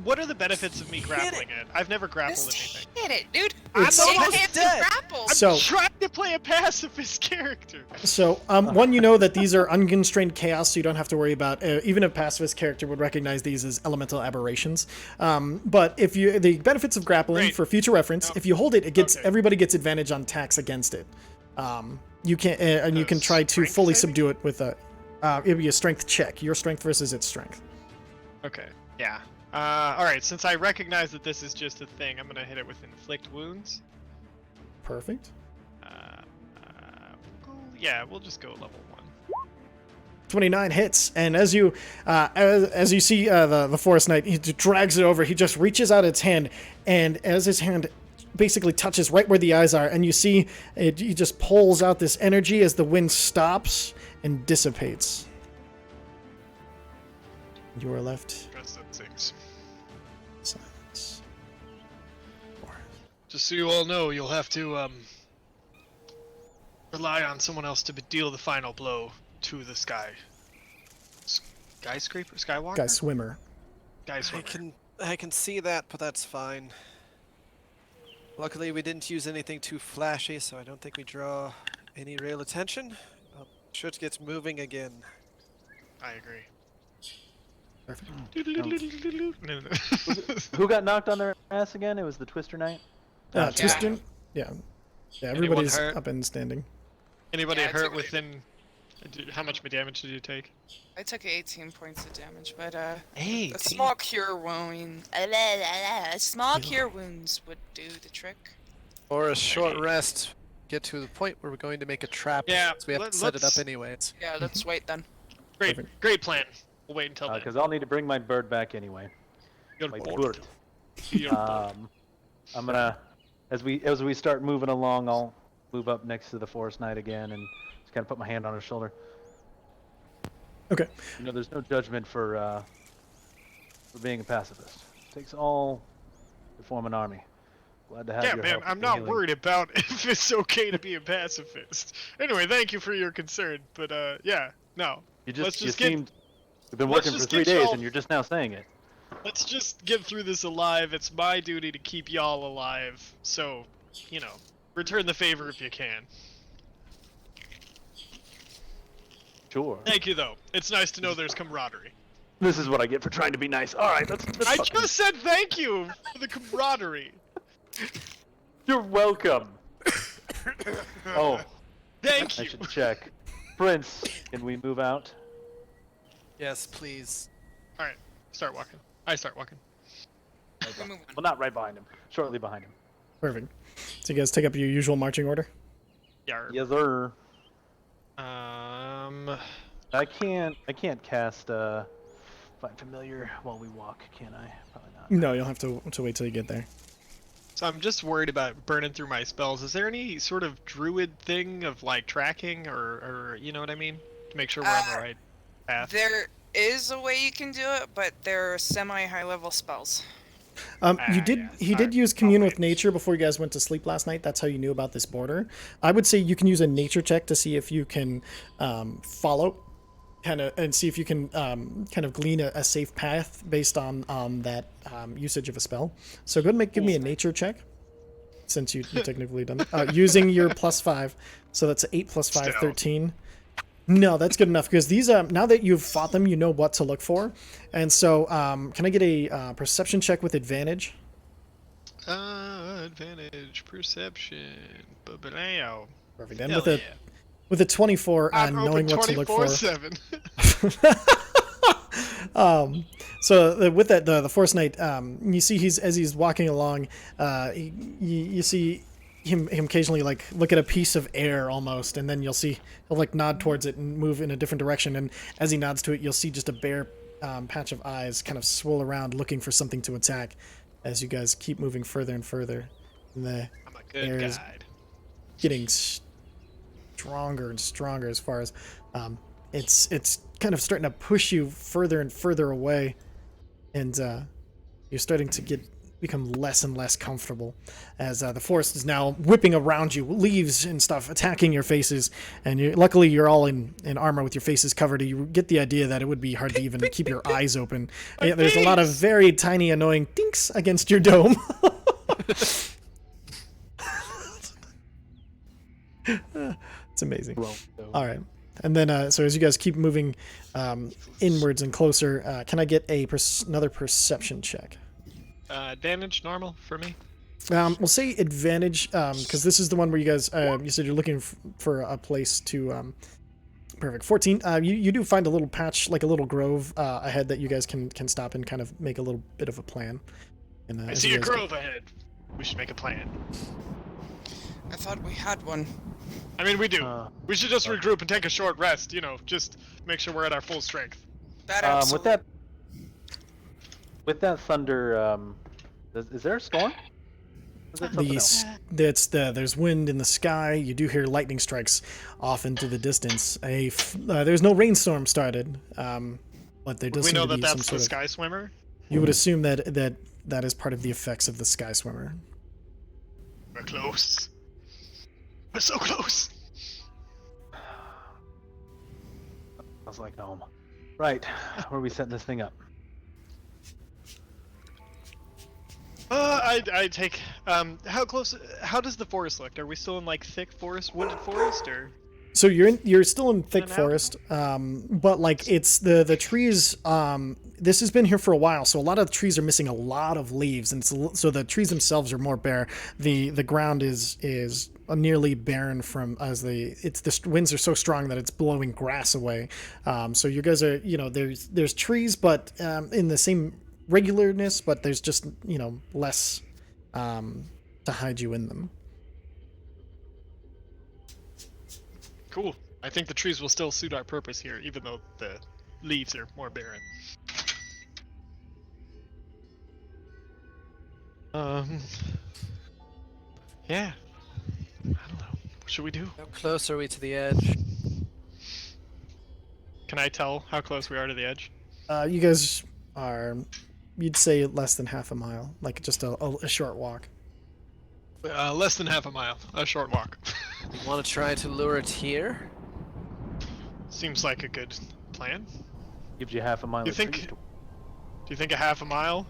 Speaker 2: what are the benefits of me grappling it? I've never grappled
Speaker 5: Just
Speaker 2: anything.
Speaker 5: hit it, dude.
Speaker 1: It's-
Speaker 5: It
Speaker 4: almost
Speaker 5: can't be
Speaker 4: dead.
Speaker 5: grappled.
Speaker 2: I'm
Speaker 1: So-
Speaker 2: trying to play a pacifist character.
Speaker 1: So, one, you know that these are unconstrained chaos, so you don't have to worry about. Even a pacifist character would recognize these as elemental aberrations. But if you, the benefits of grappling,
Speaker 2: Great.
Speaker 1: for future reference,
Speaker 2: Yep.
Speaker 1: if you hold it, it gets
Speaker 2: Okay.
Speaker 1: everybody gets advantage on attacks against it. You can and you can try to
Speaker 2: Strength
Speaker 1: fully
Speaker 2: saving?
Speaker 1: subdue it with a. It'll be a strength check. Your strength versus its strength.
Speaker 2: Okay. Yeah. Alright, since I recognize that this is just a thing, I'm gonna hit it with inflict wounds.
Speaker 1: Perfect.
Speaker 2: Yeah, we'll just go level 1.
Speaker 1: 29 hits, and as you see the Forest Knight, he drags it over. He just reaches out its hand, and as his hand basically touches right where the eyes are, and you see it, he just pulls out this energy as the wind stops and dissipates. You are left
Speaker 2: Rest of things.
Speaker 1: silence.
Speaker 2: Just so you all know, you'll have to rely on someone else to deal the final blow to the skyscraper, skywalker,
Speaker 1: Skyswimmer.
Speaker 2: skyswimmer.
Speaker 4: I can see that, but that's fine. Luckily, we didn't use anything too flashy, so I don't think we draw any real attention. Shit gets moving again.
Speaker 2: I agree.
Speaker 1: Perfect.
Speaker 2: No.
Speaker 3: Who got knocked on their ass again? It was the Twister Knight.
Speaker 1: Twister. Yeah. Yeah. Everybody's
Speaker 2: hurt?
Speaker 1: up and standing.
Speaker 2: Anybody
Speaker 5: Yeah, I
Speaker 2: hurt
Speaker 5: took-
Speaker 2: within? How much damage did you take?
Speaker 5: I took 18 points of damage, but
Speaker 2: Hey,
Speaker 5: a small cure wound. Small cure wounds would do the trick.
Speaker 4: Or a short rest. Get to the point where we're going to make a trap.
Speaker 2: Yeah,
Speaker 4: so we have to set it up anyways.
Speaker 5: Yeah, let's wait then.
Speaker 2: Great,
Speaker 1: Perfect.
Speaker 2: great plan. We'll wait until then.
Speaker 3: Because I'll need to bring my bird back anyway.
Speaker 2: Your
Speaker 3: My
Speaker 2: board.
Speaker 3: bird.
Speaker 2: Your board.
Speaker 3: I'm gonna, as we start moving along, I'll move up next to the Forest Knight again and just kind of put my hand on his shoulder.
Speaker 1: Okay.
Speaker 3: You know, there's no judgment for being a pacifist. It takes all to form an army. Glad to have
Speaker 2: Yeah,
Speaker 3: your
Speaker 2: man,
Speaker 3: help
Speaker 2: I'm
Speaker 3: in
Speaker 2: not
Speaker 3: healing.
Speaker 2: worried about if it's okay to be a pacifist. Anyway, thank you for your concern, but yeah, no.
Speaker 3: You
Speaker 2: let's
Speaker 3: just,
Speaker 2: just
Speaker 3: you
Speaker 2: get-
Speaker 3: seemed. We've been
Speaker 2: let's
Speaker 3: working for
Speaker 2: just
Speaker 3: 3
Speaker 2: get
Speaker 3: days
Speaker 2: y'all-
Speaker 3: and you're just now saying it.
Speaker 2: Let's just get through this alive. It's my duty to keep y'all alive. So, you know, return the favor if you can.
Speaker 3: Sure.
Speaker 2: Thank you, though. It's nice to know there's camaraderie.
Speaker 3: This is what I get for trying to be nice. All right, let's
Speaker 2: I
Speaker 3: fucking-
Speaker 2: just said thank you for the camaraderie.
Speaker 3: You're welcome. Oh,
Speaker 2: Thank
Speaker 3: I
Speaker 2: you.
Speaker 3: should check. Prince, can we move out?
Speaker 4: Yes, please.
Speaker 2: All right, start walking. I start walking.
Speaker 5: We're moving.
Speaker 3: Well, not right behind him. Shortly behind him.
Speaker 1: Perfect. So you guys take up your usual marching order.
Speaker 2: Yarb.
Speaker 3: Yes, sir.
Speaker 2: Um,
Speaker 3: I can't cast Find Familiar while we walk, can I? Probably not.
Speaker 1: No, you'll have to wait till you get there.
Speaker 2: so I'm just worried about burning through my spells. Is there any sort of druid thing of like tracking, or you know what I mean, to make sure we're on the right path?
Speaker 5: There is a way you can do it, but they're semi-high level spells.
Speaker 1: You did.
Speaker 2: Yeah,
Speaker 1: He did use commune with nature before you guys went to sleep last night. That's how you knew about this border. I would say you can use a nature check to see if you can follow, kind of, and see if you can kind of glean a safe path based on that usage of a spell. So go ahead and give me a nature check, since you technically done it. Using your +5. So that's 8 + 5, 13. No, that's good enough because these now that you've fought them, you know what to look for. And so, can I get a perception check with advantage?
Speaker 2: Advantage, perception, ba-ba-dow.
Speaker 1: Perfect. And
Speaker 2: Hell
Speaker 1: with a 24,
Speaker 2: I'm
Speaker 1: knowing
Speaker 2: open
Speaker 1: what to look for.
Speaker 2: 24/7.
Speaker 1: So with that, the Force Knight, you see as he's walking along, you see him occasionally like look at a piece of air almost, and then you'll see he'll like nod towards it and move in a different direction. And as he nods to it, you'll see just a bare patch of eyes kind of swirl around, looking for something to attack. As you guys keep moving further and further, and the
Speaker 2: I'm a good
Speaker 1: air is
Speaker 2: guide.
Speaker 1: getting stronger and stronger as far as it's kind of starting to push you further and further away, and you're starting to become less and less comfortable as the forest is now whipping around you, leaves and stuff attacking your faces, and luckily you're all in armor with your faces covered. You get the idea that it would be hard to even keep your eyes open. There's a lot of very tiny annoying dinks against your dome. It's amazing. All right. And then, so as you guys keep moving inwards and closer, can I get another perception check?
Speaker 2: Advantage, normal for me.
Speaker 1: We'll say advantage, because this is the one where you guys, you said you're looking for a place to, perfect. 14. You do find a little patch, like a little grove ahead that you guys can stop and kind of make a little bit of a plan. And,
Speaker 2: I see a grove ahead. We should make a plan.
Speaker 5: I thought we had one.
Speaker 2: I mean, we do. We should just regroup and take a short rest, you know, just make sure we're at our full strength.
Speaker 5: That absolutely.
Speaker 3: With that thunder, is there a storm? Is that something else?
Speaker 1: There's wind in the sky. You do hear lightning strikes off into the distance. There's no rainstorm started, but there does
Speaker 2: We
Speaker 1: seem
Speaker 2: know
Speaker 1: to be
Speaker 2: that that's
Speaker 1: some
Speaker 2: the
Speaker 1: sort of.
Speaker 2: Skyswimmer.
Speaker 1: You would assume that is part of the effects of the Skyswimmer.
Speaker 2: We're close. We're so close.
Speaker 3: Sounds like home. Right, where are we setting this thing up?
Speaker 2: I take. How close? How does the forest look? Are we still in like thick forest, wooded forest, or?
Speaker 1: So you're still in thick
Speaker 2: In and out?
Speaker 1: forest, but like it's the trees. This has been here for a while, so a lot of the trees are missing a lot of leaves, and so the trees themselves are more bare. The ground is nearly barren from the winds are so strong that it's blowing grass away. So you guys are there's trees, but in the same regularness, but there's just less to hide you in them.
Speaker 2: Cool. I think the trees will still suit our purpose here, even though the leaves are more barren. Yeah. I don't know. What should we do?
Speaker 4: How close are we to the edge?
Speaker 2: Can I tell how close we are to the edge?
Speaker 1: You guys are, you'd say less than half a mile, like just a short walk.
Speaker 2: Less than half a mile. A short walk.
Speaker 4: You want to try to lure it here?
Speaker 2: Seems like a good plan.
Speaker 3: Gives you half a mile.
Speaker 2: Do you think a half a mile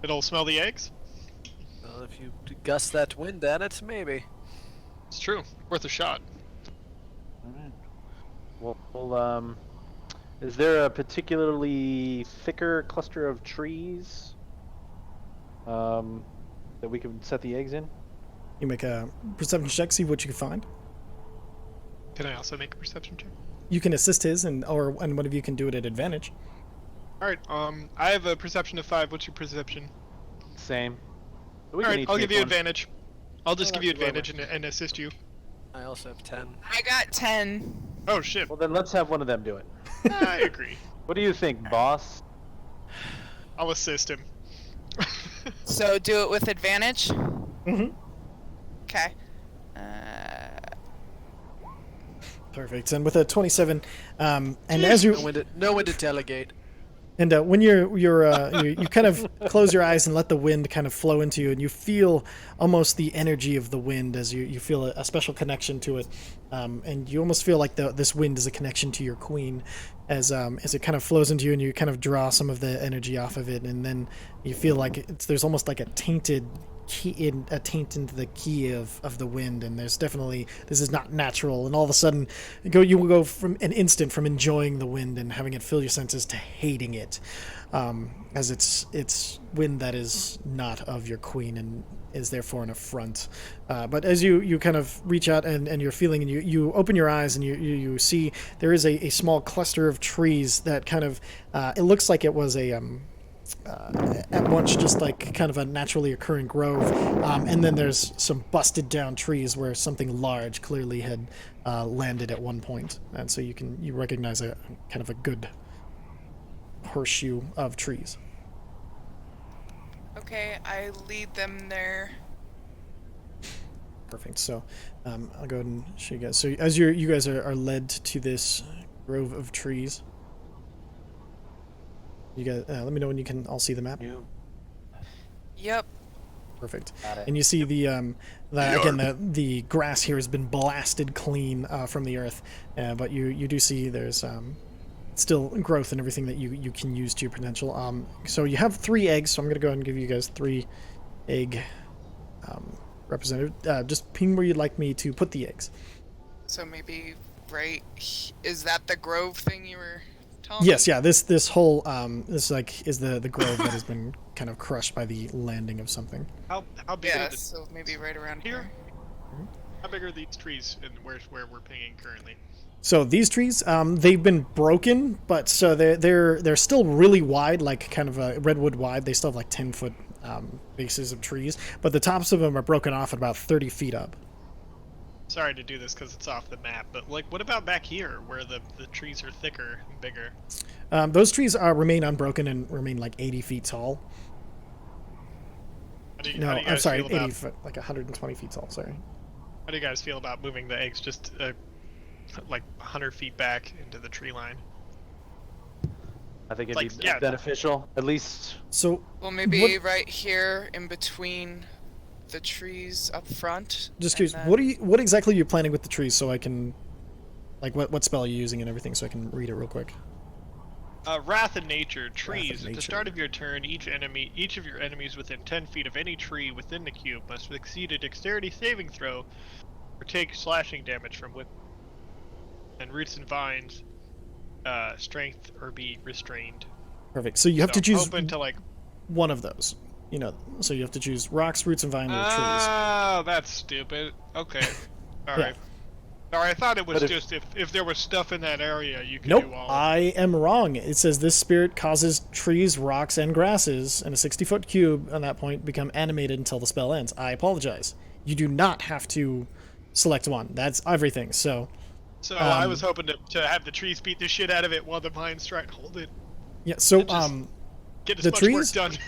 Speaker 2: it'll smell the eggs?
Speaker 4: Well, if you gust that wind at it, maybe.
Speaker 2: It's true. Worth a shot.
Speaker 3: Alright. Well, is there a particularly thicker cluster of trees that we can set the eggs in?
Speaker 1: You make a perception check, see what you can find.
Speaker 2: Can I also make a perception check?
Speaker 1: You can assist his, and one of you can do it at advantage.
Speaker 2: Alright, I have a perception of 5. What's your perception?
Speaker 3: Same.
Speaker 2: Alright, I'll give you
Speaker 3: one.
Speaker 2: advantage. I'll just give you
Speaker 3: that's
Speaker 2: advantage and assist you.
Speaker 4: I also have 10.
Speaker 5: I got 10.
Speaker 2: Oh shit.
Speaker 3: Well, then let's have one of them do it.
Speaker 2: I agree.
Speaker 3: What do you think, boss?
Speaker 2: I'll assist him.
Speaker 5: So do it with advantage?
Speaker 1: Mm-hmm.
Speaker 5: Okay.
Speaker 1: Perfect. And with a 27, and as you
Speaker 4: No one to delegate.
Speaker 1: And when you kind of close your eyes and let the wind kind of flow into you, and you feel almost the energy of the wind as you feel a special connection to it, and you almost feel like this wind is a connection to your queen, as it kind of flows into you, and you kind of draw some of the energy off of it, and then you feel like there's almost like a taint into the key of the wind, and there's definitely, this is not natural, and all of a sudden you will go from an instant from enjoying the wind and having it fill your senses to hating it, as it's wind that is not of your queen and is therefore an affront. But as you kind of reach out and you're feeling, and you open your eyes and you see there is a small cluster of trees that kind of it looks like it was at once just like kind of a naturally occurring grove, and then there's some busted down trees where something large clearly had landed at one point, and so you recognize a kind of a good horseshoe of trees.
Speaker 5: Okay, I lead them there.
Speaker 1: Perfect. So I'll go ahead and show you guys. So as you guys are led to this grove of trees, you guys let me know when you can all see the map.
Speaker 5: Yep.
Speaker 1: Perfect.
Speaker 3: Got it.
Speaker 1: And you see the grass here has been blasted clean from the earth, but you do see there's still growth and everything that you can use to your potential. So you have 3 eggs, so I'm going to go ahead and give you guys 3 egg representative. Just ping where you'd like me to put the eggs.
Speaker 5: So maybe is that the grove thing you were telling
Speaker 1: Yes,
Speaker 5: me?
Speaker 1: yeah. This whole is the grove that has been kind of crushed by the landing of something.
Speaker 2: How big
Speaker 5: Yeah,
Speaker 2: are the,
Speaker 5: so maybe right around
Speaker 2: here?
Speaker 5: here.
Speaker 2: how big are these trees and where we're pinging currently?
Speaker 1: So these trees, they've been broken, but so they're still really wide, like kind of a redwood wide. They still have like 10-foot bases of trees, but the tops of them are broken off at about 30 feet up.
Speaker 2: Sorry to do this because it's off the map, but like, what about back here where the trees are thicker and bigger?
Speaker 1: Those trees remain unbroken and remain like 80 feet tall.
Speaker 2: How do you
Speaker 1: I'm
Speaker 2: guys
Speaker 1: sorry,
Speaker 2: feel
Speaker 1: 80
Speaker 2: about,
Speaker 1: foot, like 120 feet tall. Sorry.
Speaker 2: how do you guys feel about moving the eggs just like 100 feet back into the tree line?
Speaker 3: I think it'd
Speaker 2: Like,
Speaker 3: be
Speaker 2: yeah.
Speaker 3: beneficial, at least.
Speaker 1: So
Speaker 5: Well, maybe
Speaker 1: What-
Speaker 5: right here in between the trees up front.
Speaker 1: just
Speaker 5: and
Speaker 1: curious,
Speaker 5: then-
Speaker 1: what exactly are you planning with the trees, so I can, like, what spell are you using and everything, so I can read it real quick.
Speaker 2: Wrath of Nature. Trees. At the
Speaker 1: Nature.
Speaker 2: start of your turn, each of your enemies within 10 feet of any tree within the cube must succeed a dexterity saving throw or take slashing damage from whip. And roots and vines, strength or be restrained.
Speaker 1: Perfect. So you have to
Speaker 2: So
Speaker 1: choose
Speaker 2: open to like.
Speaker 1: one of those. So you have to choose rocks, roots, and vine, or trees.
Speaker 2: Oh, that's stupid. Okay. Alright. Sorry, I thought it was
Speaker 3: But
Speaker 2: just if there was stuff in that area, you could
Speaker 1: Nope,
Speaker 2: do all.
Speaker 1: I am wrong. It says this spirit causes trees, rocks, and grasses in a 60-foot cube on that point become animated until the spell ends. I apologize. You do not have to select one. That's everything. So
Speaker 2: So I was hoping to have the trees beat the shit out of it while the vines try and hold it.
Speaker 1: yeah. So
Speaker 2: Just Get as
Speaker 1: The
Speaker 2: much
Speaker 1: trees?
Speaker 2: work done.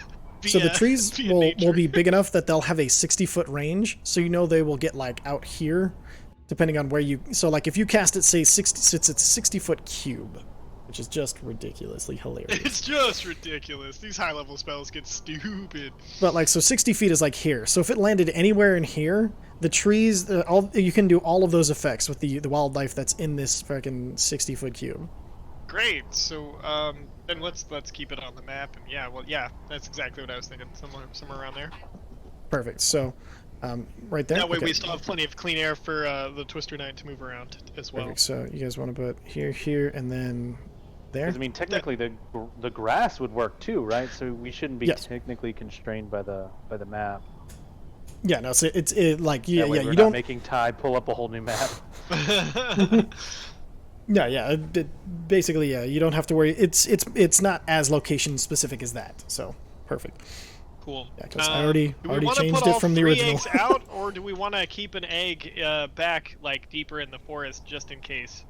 Speaker 1: so the
Speaker 2: via-
Speaker 1: trees
Speaker 2: via
Speaker 1: will
Speaker 2: nature.
Speaker 1: be big enough that they'll have a 60-foot range. So they will get like out here, depending on where you. So like if you cast it, say 60, it's a 60-foot cube, which is just ridiculously hilarious.
Speaker 2: It's just ridiculous. These high level spells get stupid.
Speaker 1: But like, so 60 feet is like here. So if it landed anywhere in here, the trees, you can do all of those effects with the wildlife that's in this fucking 60-foot cube.
Speaker 2: Great. So then let's keep it on the map. And yeah, that's exactly what I was thinking. Somewhere around there.
Speaker 1: Perfect. So, right there.
Speaker 2: That way
Speaker 1: Okay.
Speaker 2: we still have plenty of clean air for the Twister Knight to move around as well.
Speaker 1: Perfect. So you guys want to put here, and then there.
Speaker 3: 'Cause, I mean, technically the grass would work too, right? So we shouldn't be
Speaker 1: Yes.
Speaker 3: technically constrained by the map.
Speaker 1: Yeah. No. So it's like
Speaker 3: That way
Speaker 1: yeah.
Speaker 3: we're
Speaker 1: You
Speaker 3: not
Speaker 1: don't.
Speaker 3: making Ty pull up a whole new map.
Speaker 1: Yeah. Basically, yeah. You don't have to worry. It's not as location specific as that. So perfect.
Speaker 2: Cool.
Speaker 1: Yeah, 'cause I already
Speaker 2: do we wanna
Speaker 1: changed
Speaker 2: put
Speaker 1: it
Speaker 2: all
Speaker 1: from the
Speaker 2: 3
Speaker 1: original.
Speaker 2: eggs out, or do we want to keep an egg back like deeper in the forest just in case?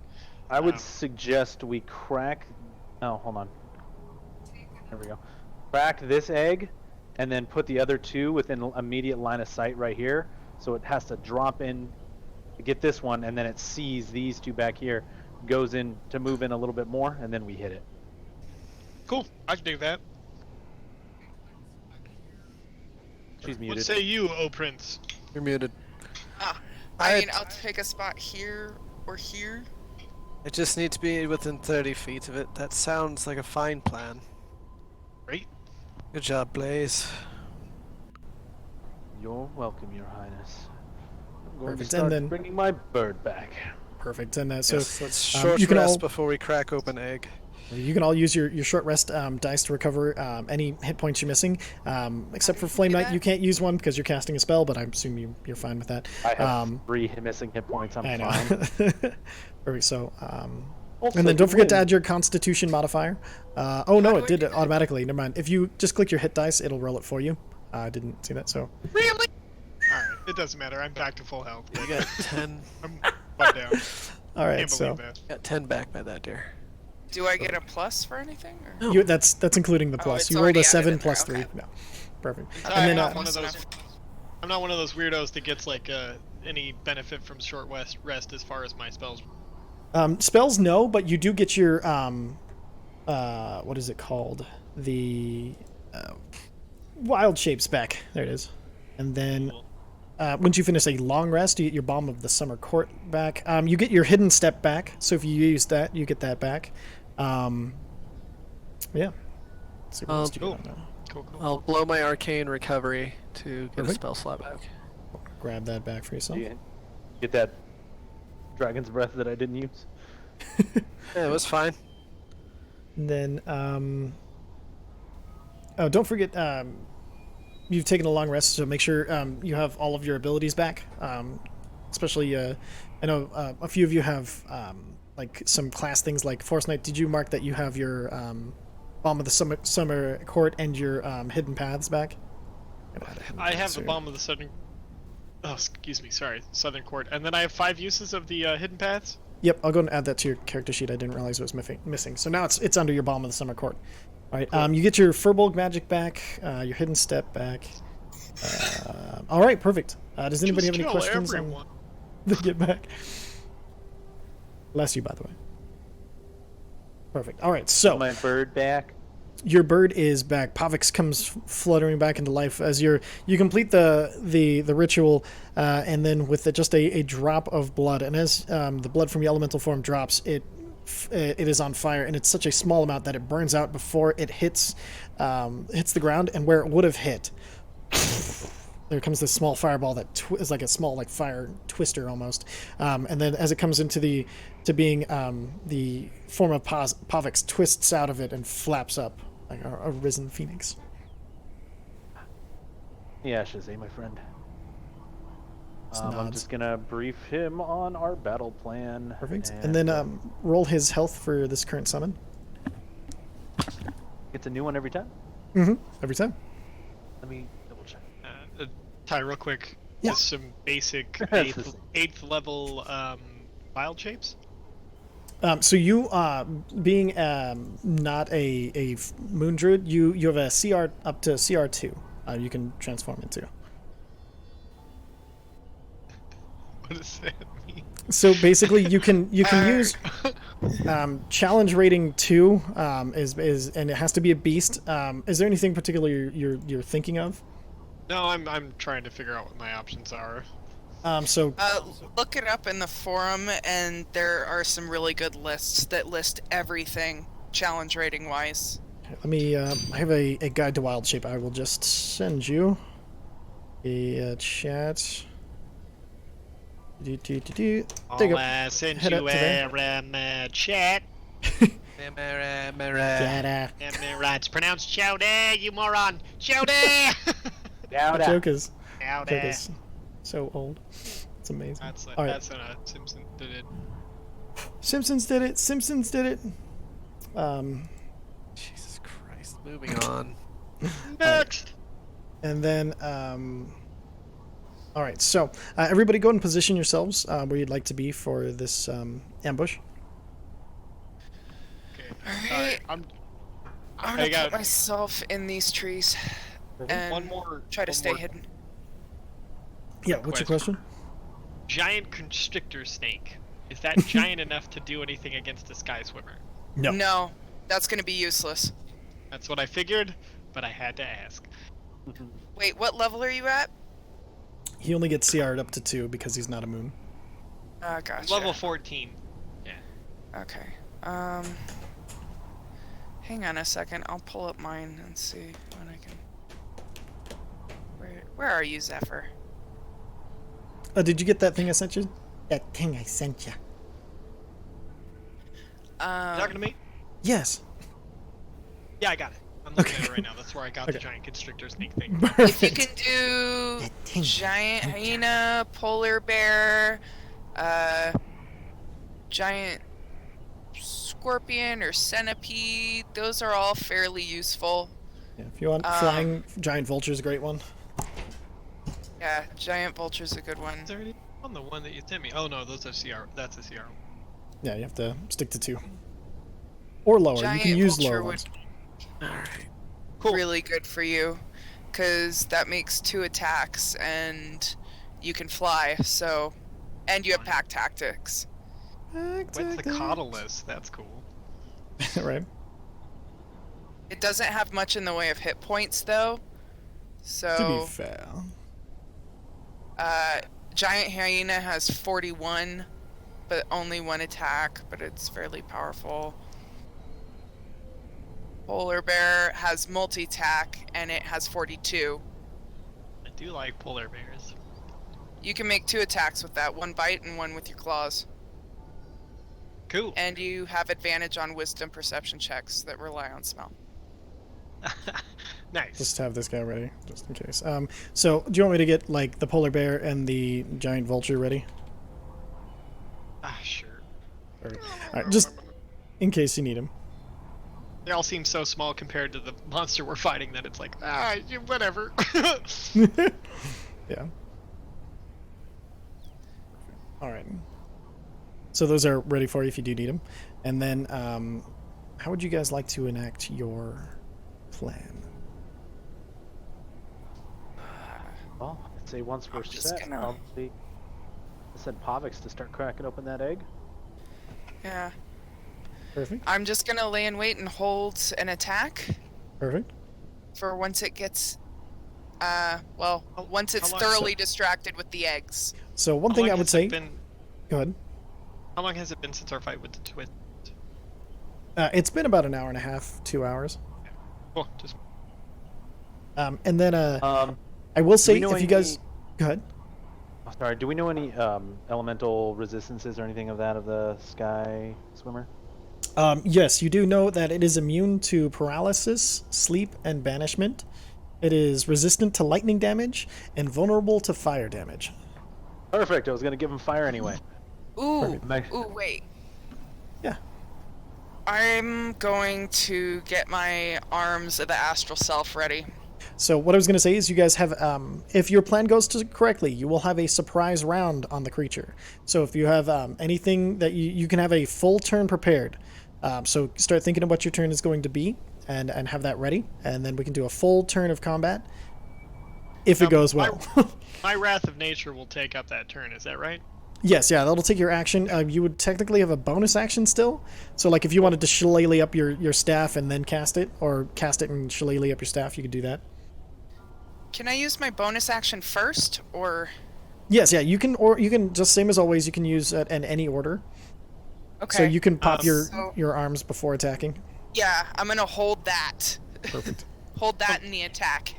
Speaker 3: I would
Speaker 2: Um,
Speaker 3: suggest we crack. Oh, hold on. There we go. Crack this egg, and then put the other 2 within immediate line of sight right here. So it has to drop in to get this one, and then it sees these 2 back here, goes in to move in a little bit more, and then we hit it.
Speaker 2: Cool. I can do that.
Speaker 3: She's
Speaker 2: What
Speaker 3: muted.
Speaker 2: say you, O Prince?
Speaker 4: You're muted.
Speaker 5: I mean, I'll take a spot here or here.
Speaker 4: It just needs to be within 30 feet of it. That sounds like a fine plan.
Speaker 2: Great.
Speaker 4: Good job, Blaze.
Speaker 3: You're welcome, Your Highness. I'm going
Speaker 1: Perfect,
Speaker 3: to
Speaker 1: and
Speaker 3: start
Speaker 1: then-
Speaker 3: bringing my bird back.
Speaker 1: Perfect. And so
Speaker 4: Yes, let's short
Speaker 1: you can
Speaker 4: rest
Speaker 1: all
Speaker 4: before we crack open egg.
Speaker 1: you can all use your short rest dice to recover any hit points you're missing, except for Flame
Speaker 5: do
Speaker 1: Knight.
Speaker 5: that?
Speaker 1: You can't use one because you're casting a spell, but I assume you're fine with that.
Speaker 3: I have 3 missing hit points. I'm
Speaker 1: I know.
Speaker 3: fine.
Speaker 1: Perfect. So,
Speaker 3: Also,
Speaker 1: and then don't
Speaker 3: you
Speaker 1: forget to
Speaker 3: win.
Speaker 1: add your Constitution modifier. Oh no,
Speaker 5: do
Speaker 1: it
Speaker 5: I
Speaker 1: did
Speaker 5: do
Speaker 1: it
Speaker 5: that?
Speaker 1: automatically. Never mind. If you just click your hit dice, it'll roll it for you. I didn't see that. So
Speaker 5: Really?
Speaker 2: Alright, it doesn't matter. I'm back to full health.
Speaker 4: You got 10.
Speaker 2: I'm butt down.
Speaker 1: all right.
Speaker 2: Can't
Speaker 1: So
Speaker 2: believe that.
Speaker 4: Got 10 back by that, dear.
Speaker 5: Do I get a plus for anything? Or?
Speaker 1: that's including the plus.
Speaker 5: it's
Speaker 1: You rolled
Speaker 5: already
Speaker 1: a
Speaker 5: added
Speaker 1: 7
Speaker 5: in
Speaker 1: plus
Speaker 5: there,
Speaker 1: 3.
Speaker 5: okay.
Speaker 1: No, perfect.
Speaker 2: Sorry,
Speaker 1: And then
Speaker 2: I'm not one of
Speaker 5: Close
Speaker 2: those.
Speaker 5: enough.
Speaker 2: I'm not one of those weirdos that gets like any benefit from short rest as far as my spells.
Speaker 1: spells, no, but you do get your what is it called? The wild shapes back. There it is. And then
Speaker 2: Cool.
Speaker 1: once you finish a long rest, you get your Balm of the Summer Court back. You get your Hidden Step back. So if you use that, you get that back. Yeah. Let's see what else do you
Speaker 2: cool.
Speaker 1: got now.
Speaker 2: Cool, cool.
Speaker 4: I'll blow my arcane recovery to get a
Speaker 1: Perfect.
Speaker 4: spell slot back.
Speaker 1: Grab that back for yourself.
Speaker 3: You get that dragon's breath that I didn't use.
Speaker 4: Yeah, it was fine.
Speaker 1: And then, oh, don't forget, you've taken a long rest, so make sure you have all of your abilities back. Especially, I know a few of you have like some class things like Force Knight. Did you mark that you have your Balm of the Summer Court and your Hidden Paths back?
Speaker 2: I have the Balm of the Southern. Oh, excuse me. Sorry, Southern Court, and then I have 5 uses of the Hidden Paths.
Speaker 1: Yep, I'll go and add that to your character sheet. I didn't realize it was missing. So now it's under your Balm of the Summer Court. All right, you get your Furbolg magic back, your Hidden Step back. All right, perfect. Does anybody
Speaker 2: Just
Speaker 1: have any
Speaker 2: kill
Speaker 1: questions
Speaker 2: everyone.
Speaker 1: on the get back? Bless you, by the way. Perfect. All right, so
Speaker 3: My bird back.
Speaker 1: your bird is back. Pavix comes fluttering back into life as you complete the ritual, and then with just a drop of blood, and as the blood from your elemental form drops, it is on fire, and it's such a small amount that it burns out before it hits the ground, and where it would have hit, there comes this small fireball that is like a small fire twister almost, and then as it comes into being, the form of Pavix twists out of it and flaps up like a risen phoenix.
Speaker 3: Yeah, Shazay, my friend. I'm
Speaker 1: nods.
Speaker 3: just gonna brief him on our battle plan.
Speaker 1: Perfect. And then roll his health for this current summon.
Speaker 3: Gets a new one every time.
Speaker 1: Every time.
Speaker 3: Let me double check.
Speaker 2: Ty, real quick.
Speaker 1: Yeah.
Speaker 2: Just some basic
Speaker 3: This-
Speaker 2: eighth level wild shapes.
Speaker 1: So you, being not a moon druid, you have a CR up to CR2. You can transform into.
Speaker 2: What does that mean?
Speaker 1: So basically, you can use challenge rating 2 is and it has to be a beast. Is there anything particular you're thinking of?
Speaker 2: No, I'm trying to figure out what my options are.
Speaker 1: So
Speaker 5: Look it up in the forum, and there are some really good lists that list everything challenge rating wise.
Speaker 1: let me. I have a guide to wild shape. I will just send you a chat. There you go.
Speaker 2: I'll send
Speaker 1: Head
Speaker 2: you
Speaker 1: up to there.
Speaker 2: a chat.
Speaker 1: Dada.
Speaker 2: It's pronounced chowder, you moron. Chowder!
Speaker 1: That joke is
Speaker 2: Chowder.
Speaker 1: so old. It's amazing.
Speaker 2: That's
Speaker 1: All right.
Speaker 2: that's Simpson did it.
Speaker 1: Simpsons did it. Simpsons did it.
Speaker 4: Jesus Christ. Moving on.
Speaker 2: Next.
Speaker 1: And then, all right. So everybody, go and position yourselves where you'd like to be for this ambush.
Speaker 2: Okay.
Speaker 5: Alright.
Speaker 2: I'm
Speaker 5: I'm
Speaker 2: I
Speaker 5: gonna
Speaker 2: got
Speaker 5: put myself in these trees and
Speaker 2: one more.
Speaker 5: try to
Speaker 2: one
Speaker 5: stay
Speaker 2: more
Speaker 5: hidden.
Speaker 1: Yeah. What's your question?
Speaker 2: Giant constrictor snake. Is that giant enough to do anything against a Skyswimmer?
Speaker 1: No.
Speaker 5: No, that's gonna be useless.
Speaker 2: That's what I figured, but I had to ask.
Speaker 5: Wait, what level are you at?
Speaker 1: He only gets CR'd up to 2 because he's not a moon.
Speaker 5: Gotcha.
Speaker 2: Level 14. Yeah.
Speaker 5: Okay. Hang on a second. I'll pull up mine and see when I can. Where are you, Zephyr?
Speaker 1: Did you get that thing I sent you? That thing I sent you.
Speaker 2: Talking to me?
Speaker 1: Yes.
Speaker 2: Yeah, I got it. I'm looking
Speaker 1: Okay.
Speaker 2: at it right now. That's where I got the giant constrictor snake thing.
Speaker 5: If you can do
Speaker 1: That thing.
Speaker 5: giant hyena, polar bear, giant scorpion or centipede, those are all fairly useful.
Speaker 1: Yeah, if you want flying giant vulture is a great one.
Speaker 5: Yeah, giant vulture's a good one.
Speaker 2: Is there any on the one that you sent me? Oh no, those are CR. That's a CR.
Speaker 1: Yeah, you have to stick to 2. Or lower.
Speaker 5: Giant
Speaker 1: you can use
Speaker 5: vulture
Speaker 1: lower
Speaker 5: would
Speaker 1: ones.
Speaker 2: Cool.
Speaker 5: really good for you, because that makes 2 attacks and you can fly. So, and you have pack tactics.
Speaker 2: What's the Cautilus? That's cool.
Speaker 1: Right.
Speaker 5: It doesn't have much in the way of hit points though.
Speaker 1: To
Speaker 5: So,
Speaker 1: be fair.
Speaker 5: giant hyena has 41, but only 1 attack, but it's fairly powerful. Polar bear has multi-attack and it has 42.
Speaker 2: I do like polar bears.
Speaker 5: You can make 2 attacks with that, 1 bite and 1 with your claws.
Speaker 2: Cool.
Speaker 5: And you have advantage on wisdom perception checks that rely on smell.
Speaker 2: Nice.
Speaker 1: Just have this guy ready, just in case. So, do you want me to get, like, the polar bear and the giant vulture ready?
Speaker 2: Sure.
Speaker 1: Alright, just in case you need him.
Speaker 2: They all seem so small compared to the monster we're fighting that it's like, whatever.
Speaker 1: Yeah. Alright. So those are ready for you if you do need them. And then, how would you guys like to enact your plan?
Speaker 3: Well, I'd say once we're
Speaker 5: just
Speaker 3: set,
Speaker 5: gonna-
Speaker 3: probably send Pavix to start cracking open that egg.
Speaker 5: Yeah.
Speaker 1: Perfect.
Speaker 5: I'm just gonna lay in wait and hold an attack
Speaker 1: Perfect.
Speaker 5: for once it gets, once it's
Speaker 2: how long-
Speaker 5: thoroughly distracted with the eggs.
Speaker 1: So one
Speaker 2: How
Speaker 1: thing
Speaker 2: long
Speaker 1: I would
Speaker 2: has
Speaker 1: say...
Speaker 2: it been-
Speaker 1: Go ahead.
Speaker 2: How long has it been since our fight with the twist?
Speaker 1: It's been about an hour and a half, 2 hours.
Speaker 2: Cool. Just
Speaker 1: And then, I will say,
Speaker 3: know
Speaker 1: if you guys... Go ahead.
Speaker 3: Oh, sorry, do we know any elemental resistances or anything of that of the Sky Swimmer?
Speaker 1: Yes, you do know that it is immune to paralysis, sleep, and banishment. It is resistant to lightning damage and vulnerable to fire damage.
Speaker 3: Perfect. I was gonna give him fire anyway.
Speaker 5: Ooh,
Speaker 3: Perfect.
Speaker 5: ooh, wait.
Speaker 1: Yeah.
Speaker 5: I'm going to get my arms of the astral self ready.
Speaker 1: So what I was going to say is you guys have, if your plan goes to correctly, you will have a surprise round on the creature. So if you have anything that you can have a full turn prepared. So start thinking of what your turn is going to be and have that ready. And then we can do a full turn of combat if it goes well.
Speaker 2: my Wrath of Nature will take up that turn. Is that right?
Speaker 1: Yes, yeah, that'll take your action. You would technically have a bonus action still. So like if you wanted to shillelagh up your staff and then cast it, or cast it and shillelagh up your staff, you could do that.
Speaker 5: Can I use my bonus action first, or?
Speaker 1: Yes, yeah, you can, or you can just same as always. You can use it in any order.
Speaker 5: Okay.
Speaker 1: So you can pop
Speaker 5: so-
Speaker 1: your arms before attacking.
Speaker 5: Yeah, I'm gonna hold that.
Speaker 1: Perfect.
Speaker 5: Hold that in the attack.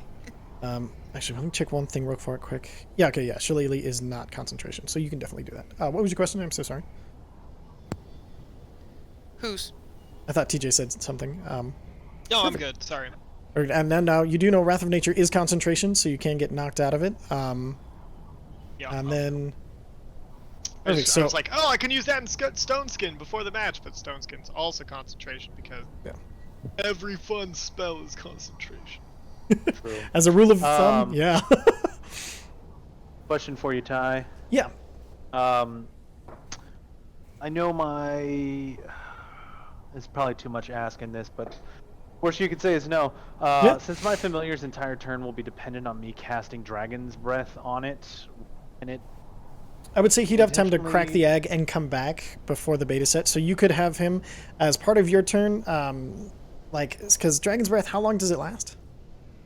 Speaker 1: Actually, let me check one thing real quick. Yeah, okay, yeah, shillelagh is not concentration, so you can definitely do that. What was your question? I'm so sorry.
Speaker 5: Who's?
Speaker 1: I thought TJ said something.
Speaker 2: No, I'm good. Sorry.
Speaker 1: And then now you do know Wrath of Nature is concentration, so you can get knocked out of it.
Speaker 2: Yeah.
Speaker 1: And then...
Speaker 2: I
Speaker 1: Perfect, so...
Speaker 2: was like, oh, I can use that in Stone Skin before the match, but Stone Skin's also concentration because every fun spell is concentration.
Speaker 3: True.
Speaker 1: As a rule of thumb, yeah.
Speaker 3: Question for you, Ty.
Speaker 1: Yeah.
Speaker 3: I know my... It's probably too much asking this, but worst you could say is no. Since my familiar's entire turn will be dependent on me casting Dragon's Breath on it, and it...
Speaker 1: I would say he'd have time to crack
Speaker 3: Potentially-
Speaker 1: the egg and come back before the beta set, so you could have him, as part of your turn, like, because Dragon's Breath, how long does it last?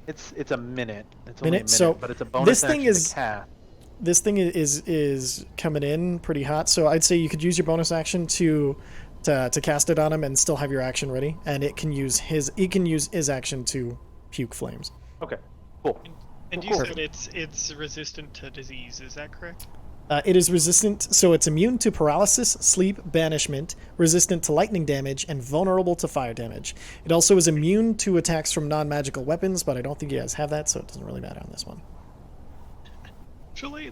Speaker 3: It's a minute. It's only a minute,
Speaker 1: So
Speaker 3: but it's a bonus
Speaker 1: this thing
Speaker 3: action
Speaker 1: is
Speaker 3: to cast.
Speaker 1: this thing is coming in pretty hot. So I'd say you could use your bonus action to cast it on him and still have your action ready, and it can use his action to puke flames.
Speaker 3: Okay, cool.
Speaker 2: And you said it's resistant to disease. Is that correct?
Speaker 1: It is resistant, so it's immune to paralysis, sleep, banishment, resistant to lightning damage, and vulnerable to fire damage. It also is immune to attacks from non-magical weapons, but I don't think you guys have that, so it doesn't really matter on this one.
Speaker 2: Shillelagh.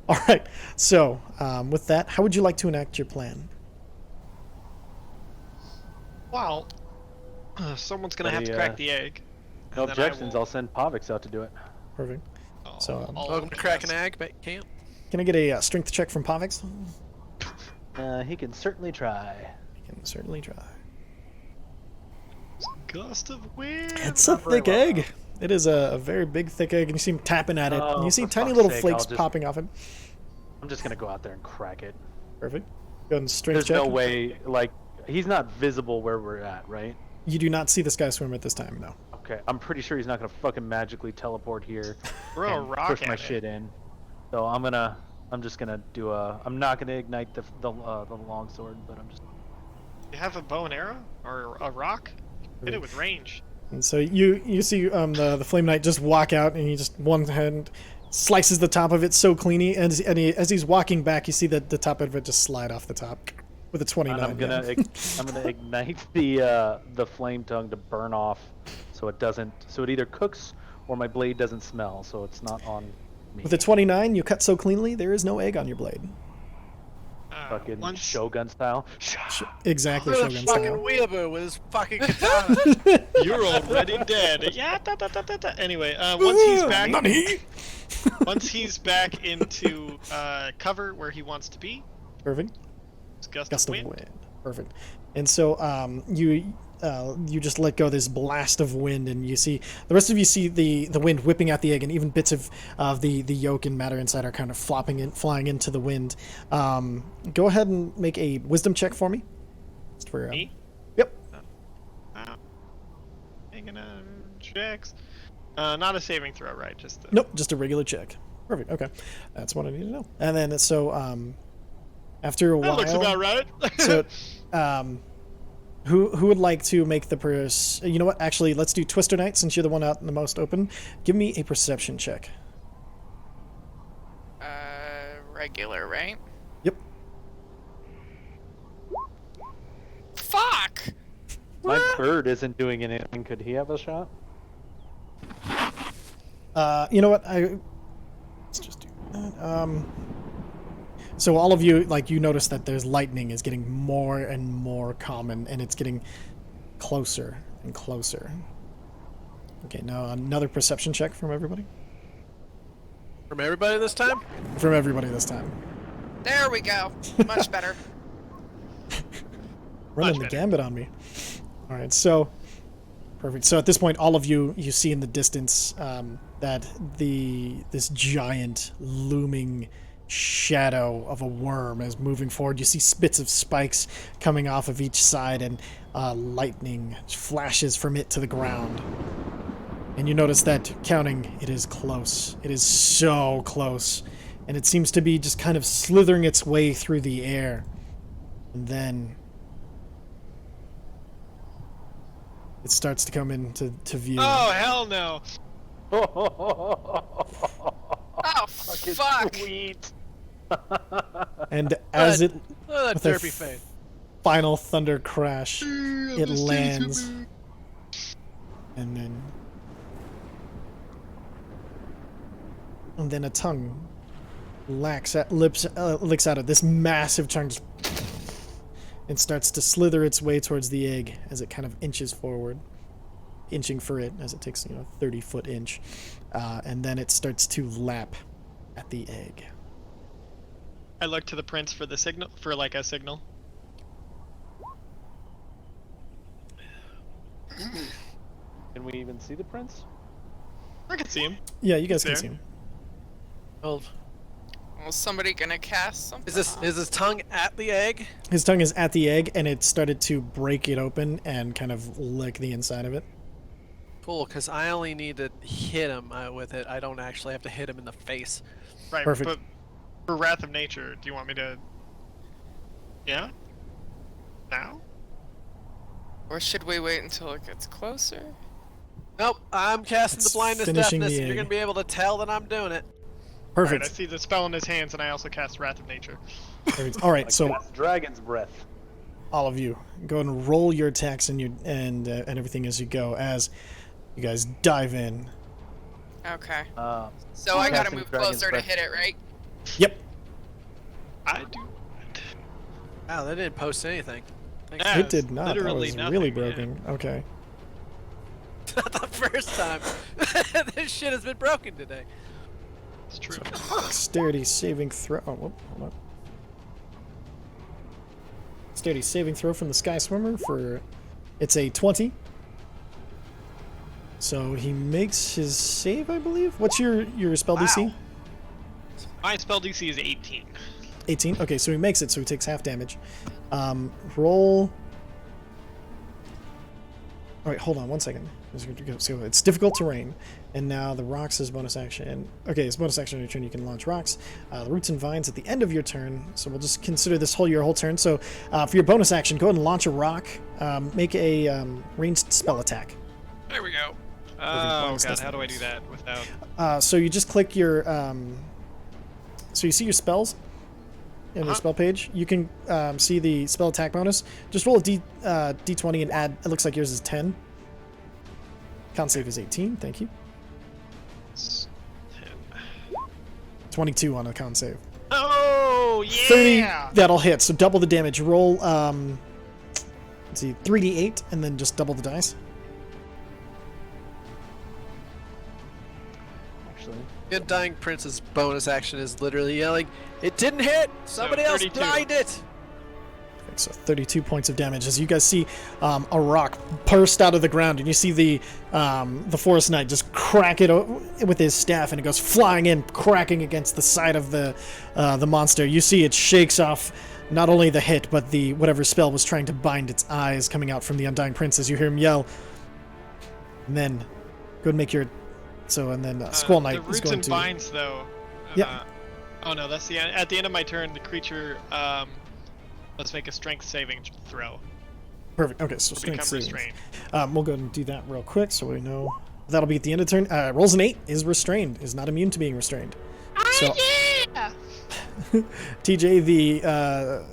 Speaker 1: All right, so with that, how would you like to enact your plan?
Speaker 2: Well, someone's gonna have to crack the egg.
Speaker 3: No
Speaker 2: and then I
Speaker 3: objections.
Speaker 2: will-
Speaker 3: I'll send Pavix out to do it.
Speaker 1: Perfect. So,
Speaker 4: Welcome to crack an egg, but you can't.
Speaker 1: Can I get a strength check from Pavix?
Speaker 3: He can certainly try.
Speaker 1: I can certainly try.
Speaker 2: Gust of wind.
Speaker 1: It's a thick egg. It is a very big, thick egg, and you see him tapping at it.
Speaker 3: Oh,
Speaker 1: and you see
Speaker 3: for
Speaker 1: tiny
Speaker 3: fuck's
Speaker 1: little
Speaker 3: sake,
Speaker 1: flakes
Speaker 3: I'll just-
Speaker 1: popping off it.
Speaker 3: I'm just gonna go out there and crack it.
Speaker 1: Perfect. Go ahead and strength
Speaker 3: There's
Speaker 1: check.
Speaker 3: no way, like, he's not visible where we're at, right?
Speaker 1: You do not see the Skyswimmer at this time, no.
Speaker 3: Okay, I'm pretty sure he's not gonna fucking magically teleport here
Speaker 2: Throw a
Speaker 3: and
Speaker 2: rock
Speaker 3: push
Speaker 2: at
Speaker 3: my
Speaker 2: it.
Speaker 3: shit in. So I'm just gonna do I'm not gonna ignite the longsword, but I'm just.
Speaker 2: You have a bow and arrow or a rock? Hit it with range.
Speaker 1: And so you see the Flame Knight just walk out, and he just one hand slices the top of it so cleanly, and as he's walking back, you see that the top of it just slide off the top with a 29.
Speaker 3: And I'm gonna ignite the flame tongue to burn off, so it either cooks or my blade doesn't smell, so it's not on me.
Speaker 1: With a 29, you cut so cleanly, there is no egg on your blade.
Speaker 3: Fucking
Speaker 2: Once-
Speaker 3: Shogun style.
Speaker 1: Exactly,
Speaker 4: Look at
Speaker 1: Shogun
Speaker 4: fucking
Speaker 1: style.
Speaker 4: Weeaboo with his fucking katana.
Speaker 2: You're already dead. Yeah. Anyway, once he's back,
Speaker 1: Nani?
Speaker 2: once he's back into cover where he wants to be,
Speaker 1: Perfect.
Speaker 2: it's gust
Speaker 1: Gust
Speaker 2: of
Speaker 1: of
Speaker 2: wind.
Speaker 1: wind. Perfect. And so you just let go this blast of wind, and you see the rest of you see the wind whipping out the egg, and even bits of the yolk and matter inside are kind of flying into the wind. Go ahead and make a wisdom check for me. Just for,
Speaker 2: Me?
Speaker 1: Yep.
Speaker 2: Making checks. Not a saving throw, right? Just a...
Speaker 1: Nope, just a regular check. Perfect. Okay, that's what I need to know. And then so after a
Speaker 2: That
Speaker 1: while,
Speaker 2: looks about right.
Speaker 1: so who would like to make the you know what? Actually, let's do Twister Knight since you're the one out in the most open. Give me a perception check.
Speaker 5: Regular, right?
Speaker 1: Yep.
Speaker 5: Fuck!
Speaker 3: My bird isn't doing anything. Could he have a shot?
Speaker 1: You know what? Let's just do that. So all of you, like, you notice that there's lightning is getting more and more common, and it's getting closer and closer. Okay, now another perception check from everybody.
Speaker 4: From everybody this time?
Speaker 1: From everybody this time.
Speaker 5: There we go. Much better.
Speaker 1: Running the
Speaker 2: better.
Speaker 1: gambit on me. All right, so perfect. So at this point, all of you see in the distance that this giant looming shadow of a worm is moving forward. You see spits of spikes coming off of each side, and lightning flashes from it to the ground. And you notice that counting, it is close. It is so close. And it seems to be just kind of slithering its way through the air. And then it starts to come into view.
Speaker 2: Oh hell no!
Speaker 5: Oh,
Speaker 3: Fucking
Speaker 5: fuck!
Speaker 3: sweet.
Speaker 1: And as it,
Speaker 4: Oh, that
Speaker 1: with a
Speaker 4: derpy face.
Speaker 1: final thunder crash, it lands. And then a tongue licks out of this massive chunk and starts to slither its way towards the egg as it kind of inches forward, inching for it as it takes 30-foot inch, and then it starts to lap at the egg.
Speaker 2: I look to the prince for the signal, for like a signal.
Speaker 3: Can we even see the prince?
Speaker 2: I can see him.
Speaker 1: Yeah, you guys can
Speaker 2: There.
Speaker 1: see him.
Speaker 4: Well,
Speaker 5: Well, somebody gonna cast something?
Speaker 4: Is his tongue at the egg?
Speaker 1: His tongue is at the egg, and it started to break it open and kind of lick the inside of it.
Speaker 4: Cool, because I only need to hit him with it. I don't actually have to hit him in the face.
Speaker 2: Right.
Speaker 1: Perfect.
Speaker 2: But for Wrath of Nature, do you want me to? Yeah. Now?
Speaker 5: Or should we wait until it gets closer?
Speaker 4: Nope, I'm casting
Speaker 1: It's
Speaker 4: the blindness
Speaker 1: finishing
Speaker 4: deafness,
Speaker 1: the
Speaker 4: and you're
Speaker 1: egg.
Speaker 4: gonna be able to tell that I'm doing it.
Speaker 1: Perfect.
Speaker 2: Right, I see the spell in his hands, and I also cast Wrath of Nature.
Speaker 1: Perfect. All right, so
Speaker 3: That's Dragon's Breath.
Speaker 1: all of you, go ahead and roll your attacks and everything as you go, as you guys dive in.
Speaker 5: Okay.
Speaker 3: So
Speaker 5: I gotta move closer to hit it, right?
Speaker 1: Yep.
Speaker 2: I do.
Speaker 4: Wow, they didn't post anything. Thanks.
Speaker 2: Yeah,
Speaker 1: It
Speaker 2: it's
Speaker 1: did not. That
Speaker 2: literally
Speaker 1: was
Speaker 2: nothing,
Speaker 1: really
Speaker 2: yeah.
Speaker 1: broken. Okay.
Speaker 4: Not the first time. This shit has been broken today.
Speaker 2: It's true.
Speaker 1: Dexterity saving throw. Oh, whoop, hold on. Dexterity saving throw from the Skyswimmer for. It's a 20. So he makes his save, I believe. What's your spell DC?
Speaker 4: Wow.
Speaker 2: My spell DC is 18.
Speaker 1: 18. Okay, so he makes it, so he takes half damage. Roll. All right, hold on 1 second. So it's difficult terrain, and now the rocks is bonus action. Okay, it's bonus action on your turn. You can launch rocks. The roots and vines at the end of your turn. So we'll just consider this your whole turn. So for your bonus action, go ahead and launch a rock. Make a ranged spell attack.
Speaker 2: There we go.
Speaker 1: Perfect.
Speaker 2: Oh
Speaker 1: Bonus
Speaker 2: god, how do I
Speaker 1: dice.
Speaker 2: do that without?
Speaker 1: So you just click your. So you see your spells in the spell page. You can see the spell attack bonus. Just roll a d20 and add. It looks like yours is 10. Con save is 18. Thank you. 22 on a con save.
Speaker 2: Oh
Speaker 1: 30.
Speaker 2: yeah!
Speaker 1: That'll hit. So double the damage. Roll. Let's see, 3d8 and then just double the dice.
Speaker 3: Actually,
Speaker 4: The Undying Prince's bonus action is literally yelling, "It didn't hit! Somebody else
Speaker 2: 32.
Speaker 4: blind it!"
Speaker 1: Okay, so 32 points of damage as you guys see a rock burst out of the ground, and you see the forest knight just crack it with his staff, and it goes flying in, cracking against the side of the monster. You see it shakes off not only the hit, but the whatever spell was trying to bind its eyes coming out from the Undying Prince as you hear him yell. And then go ahead and make your and then Squall Knight
Speaker 2: The
Speaker 1: is
Speaker 2: roots
Speaker 1: going
Speaker 2: and
Speaker 1: to.
Speaker 2: vines, though.
Speaker 1: Yeah.
Speaker 2: Oh no, that's the end. At the end of my turn, the creature must make a strength saving throw.
Speaker 1: Perfect. Okay, so
Speaker 2: To
Speaker 1: strength
Speaker 2: become
Speaker 1: savings.
Speaker 2: restrained.
Speaker 1: We'll go ahead and do that real quick so we know. That'll be at the end of the turn. Rolls an 8, is restrained, is not immune to being restrained. So,
Speaker 5: Yeah.
Speaker 1: TJ, the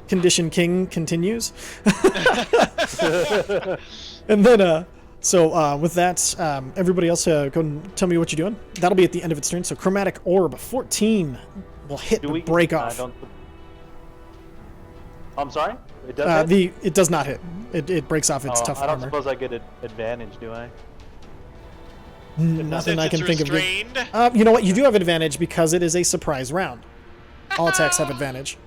Speaker 1: Condition King continues. And then, with that, everybody else go and tell me what you're doing. That'll be at the end of its turn. So, Chromatic Orb, 14 will hit
Speaker 3: do
Speaker 1: but
Speaker 3: we
Speaker 1: break off.
Speaker 3: I'm sorry. It does. hit?
Speaker 1: It does not hit. It breaks off its tough
Speaker 3: I don't
Speaker 1: armor.
Speaker 3: suppose I get an advantage, do I?
Speaker 1: Nothing I
Speaker 2: Since
Speaker 1: can
Speaker 2: it's
Speaker 1: think of.
Speaker 2: restrained,
Speaker 1: You know what? You do have advantage because it is a surprise round. All attacks have advantage.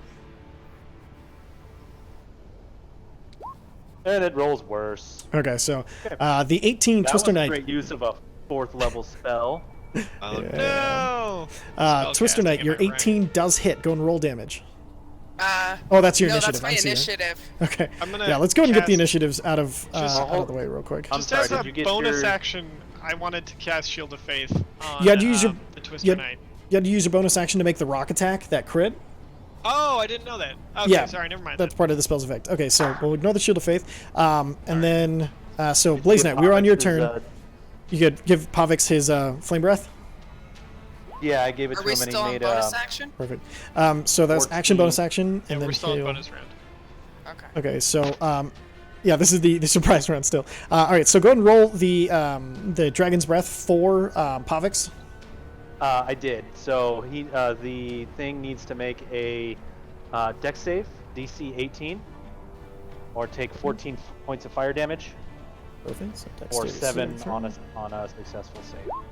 Speaker 3: And it rolls worse.
Speaker 1: Okay, so the 18
Speaker 3: That
Speaker 1: Twister
Speaker 3: was
Speaker 1: Knight.
Speaker 3: great use of a 4th level spell.
Speaker 2: Oh
Speaker 1: Yeah.
Speaker 2: no!
Speaker 1: Twister Knight,
Speaker 2: Spellcasting,
Speaker 1: your
Speaker 2: am I right?
Speaker 1: 18 does hit. Go and roll damage.
Speaker 5: Uh,
Speaker 1: Oh, that's your
Speaker 5: no,
Speaker 1: initiative.
Speaker 5: that's my
Speaker 1: I see.
Speaker 5: initiative.
Speaker 1: Okay.
Speaker 2: I'm gonna
Speaker 1: Yeah, let's go and get the
Speaker 2: cast-
Speaker 1: initiatives out of
Speaker 2: Just-
Speaker 1: the way real quick.
Speaker 3: I'm
Speaker 2: Just
Speaker 3: sorry,
Speaker 2: as
Speaker 3: did
Speaker 2: a
Speaker 3: you get
Speaker 2: bonus
Speaker 3: your-
Speaker 2: action, I wanted to cast Shield of Faith on
Speaker 1: You had to use your-
Speaker 2: the Twister
Speaker 1: you had-
Speaker 2: Knight.
Speaker 1: You had to use your bonus action to make the rock attack, that crit.
Speaker 2: Oh, I didn't know that. Okay,
Speaker 1: Yeah,
Speaker 2: sorry, never mind.
Speaker 1: That's
Speaker 2: then.
Speaker 1: part of the spell's effect. Okay, so we'll ignore the Shield of Faith. And then, Blaze Knight, we're on your turn. You could give Pavix his Flame Breath.
Speaker 3: Yeah, I gave it
Speaker 5: Are
Speaker 3: to
Speaker 5: we
Speaker 3: him and he
Speaker 5: still on
Speaker 3: made
Speaker 5: bonus action?
Speaker 1: Perfect. So that's action,
Speaker 3: 14.
Speaker 1: bonus action,
Speaker 2: Yeah,
Speaker 1: and then
Speaker 2: we're still in
Speaker 1: he'll-
Speaker 2: bonus round.
Speaker 5: Okay.
Speaker 1: Okay, so yeah, this is the surprise round still. All right, so go ahead and roll the Dragon's Breath for Pavix.
Speaker 3: I did. So he the thing needs to make a Dex save, DC 18, or take 14 points of fire damage,
Speaker 1: Perfect. So
Speaker 3: or
Speaker 1: dexterity
Speaker 3: 7
Speaker 1: saving
Speaker 3: on a successful save.
Speaker 1: throw.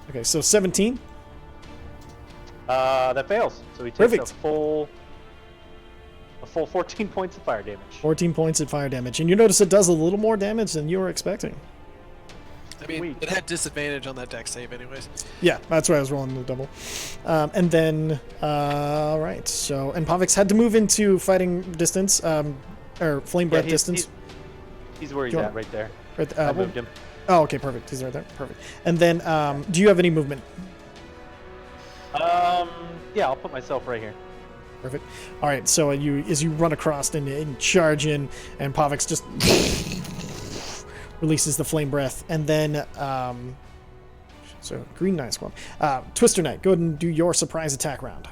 Speaker 1: Okay, so 17.
Speaker 3: That fails. So he takes
Speaker 1: Perfect.
Speaker 3: a full 14 points of fire damage.
Speaker 1: 14 points of fire damage, and you notice it does a little more damage than you were expecting.
Speaker 4: I mean,
Speaker 3: Weak.
Speaker 4: it had disadvantage on that deck save anyways.
Speaker 1: Yeah, that's why I was rolling the double. And then, all right. So, and Pavix had to move into fighting distance, or flame breath distance.
Speaker 3: He's where he's
Speaker 1: Go on.
Speaker 3: at right there.
Speaker 1: Right,
Speaker 3: I moved him.
Speaker 1: Oh, okay, perfect. He's right there. Perfect. And then, do you have any movement?
Speaker 3: Yeah, I'll put myself right here.
Speaker 1: Perfect. All right. So as you run across and charge in, and Pavix just releases the flame breath, and then, so Green Knight Squad, Twister Knight, go ahead and do your surprise attack round.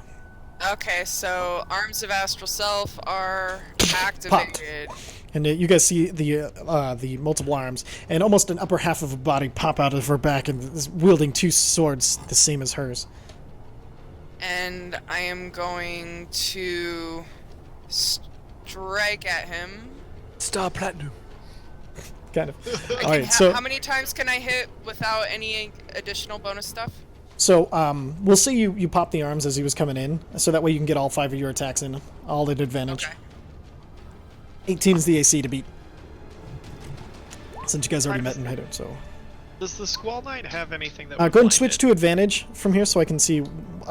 Speaker 5: Okay, so Arms of Astral Self are activated.
Speaker 1: And you guys see the multiple arms and almost an upper half of a body pop out of her back and is wielding two swords the same as hers.
Speaker 5: And I am going to strike at him.
Speaker 4: Star Platinum.
Speaker 1: Kind of.
Speaker 5: I
Speaker 1: All
Speaker 5: can
Speaker 1: right. So
Speaker 5: how many times can I hit without any additional bonus stuff?
Speaker 1: so we'll say you pop the arms as he was coming in, so that way you can get all 5 of your attacks in, all at advantage.
Speaker 5: Okay.
Speaker 1: 18 is the AC to beat. Since you guys already met and hit him, so.
Speaker 2: Does the Squall Knight have anything that
Speaker 1: Go
Speaker 2: would
Speaker 1: ahead and
Speaker 2: blind
Speaker 1: switch
Speaker 2: it?
Speaker 1: to advantage from here so I can see.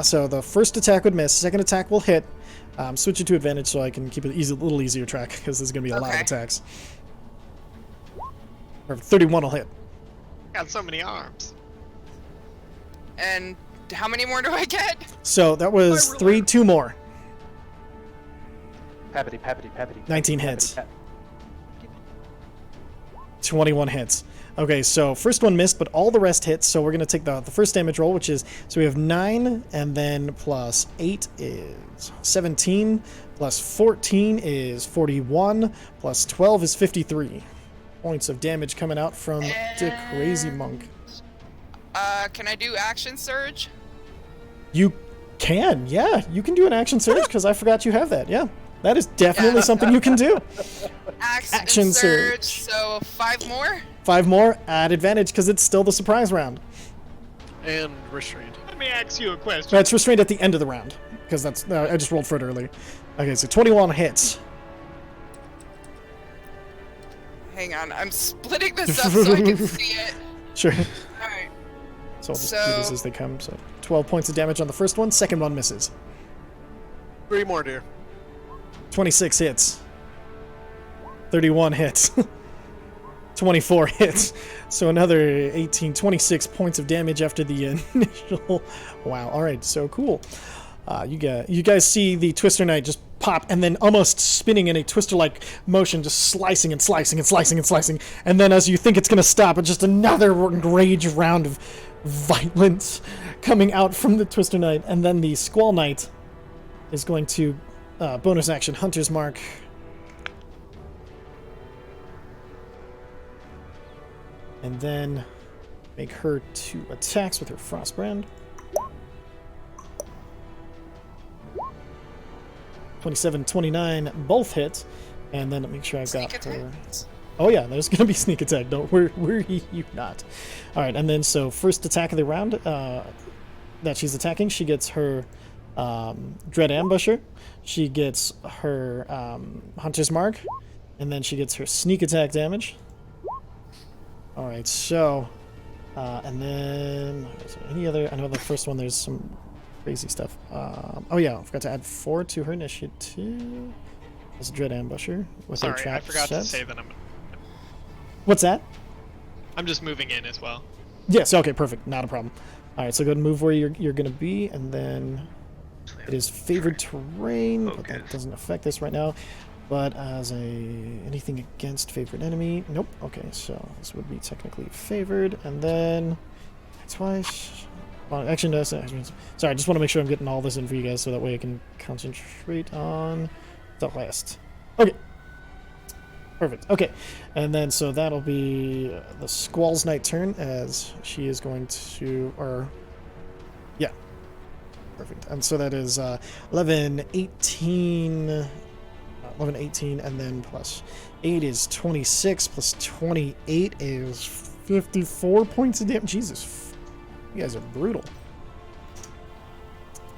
Speaker 1: So the first attack would miss, second attack will hit. Switch it to advantage so I can keep it a little easier track because there's going to be a lot of
Speaker 5: Okay.
Speaker 1: attacks. Perfect. 31 will hit.
Speaker 2: Got so many arms.
Speaker 5: And how many more do I get?
Speaker 1: So that was 3, 2 more.
Speaker 3: Pappity, pappity, pappity.
Speaker 1: 19
Speaker 3: pappity,
Speaker 1: hits.
Speaker 3: pappity.
Speaker 1: 21 hits. Okay, so first one missed, but all the rest hits. So we're going to take the first damage roll, which is, so we have 9, and then plus 8 is 17, plus 14 is 41, plus 12 is 53 points of damage coming out from the crazy monk.
Speaker 5: Can I do Action Surge?
Speaker 1: You can, yeah. You can do an action surge because I forgot you have that. Yeah, that is definitely something you can do. Action surge.
Speaker 5: So 5 more?
Speaker 1: 5 more at advantage because it's still the surprise round.
Speaker 4: And restrained.
Speaker 2: Let me ask you a question.
Speaker 1: That's restrained at the end of the round because that's I just rolled for it earlier. Okay, so 21 hits.
Speaker 5: Hang on, I'm splitting this up so I can see it.
Speaker 1: Sure.
Speaker 5: Alright.
Speaker 1: So I'll just do these as they come. So 12 points of damage on the first one. Second one misses.
Speaker 4: 3 more, dear.
Speaker 1: 26 hits. 31 hits. 24 hits. So another 18, 26 points of damage after the initial. Wow. All right. So cool. You guys see the Twister Knight just pop and then almost spinning in a twister-like motion, just slicing and slicing and slicing and slicing. And then as you think it's going to stop, it's just another rage round of violence coming out from the Twister Knight. And then the Squall Knight is going to bonus action Hunter's Mark. And then make her 2 attacks with her Frostbrand. 27, 29, both hit. And then make sure I've got
Speaker 5: Sneak
Speaker 1: her.
Speaker 5: attack.
Speaker 1: Oh yeah, there's gonna be sneak attack. Don't worry you not. All right, and then so first attack of the round that she's attacking, she gets her Dread Ambusher. She gets her Hunter's Mark, and then she gets her sneak attack damage. All right, so and then is there any other? I know the first one there's some crazy stuff. Oh yeah, I forgot to add 4 to her initiative. As a Dread Ambusher with her
Speaker 2: Sorry,
Speaker 1: trap
Speaker 2: I forgot
Speaker 1: sets.
Speaker 2: to say that
Speaker 1: What's that?
Speaker 2: I'm just moving in as well.
Speaker 1: Yes, okay, perfect. Not a problem. All right, so go ahead and move where you're going to be, and then it is favored terrain, but that doesn't affect this right now. But as anything against favored enemy, nope. Okay, so this would be technically favored, and then twice. Well, actually, no. Sorry, I just want to make sure I'm getting all this in for you guys, so that way I can concentrate on the last. Okay. Perfect. Okay, and then so that'll be the Squall's Knight turn as she is going to, or yeah, perfect. And so that is 11, 18, and then plus 8 is 26, plus 28 is 54 points of damage. Jesus, you guys are brutal.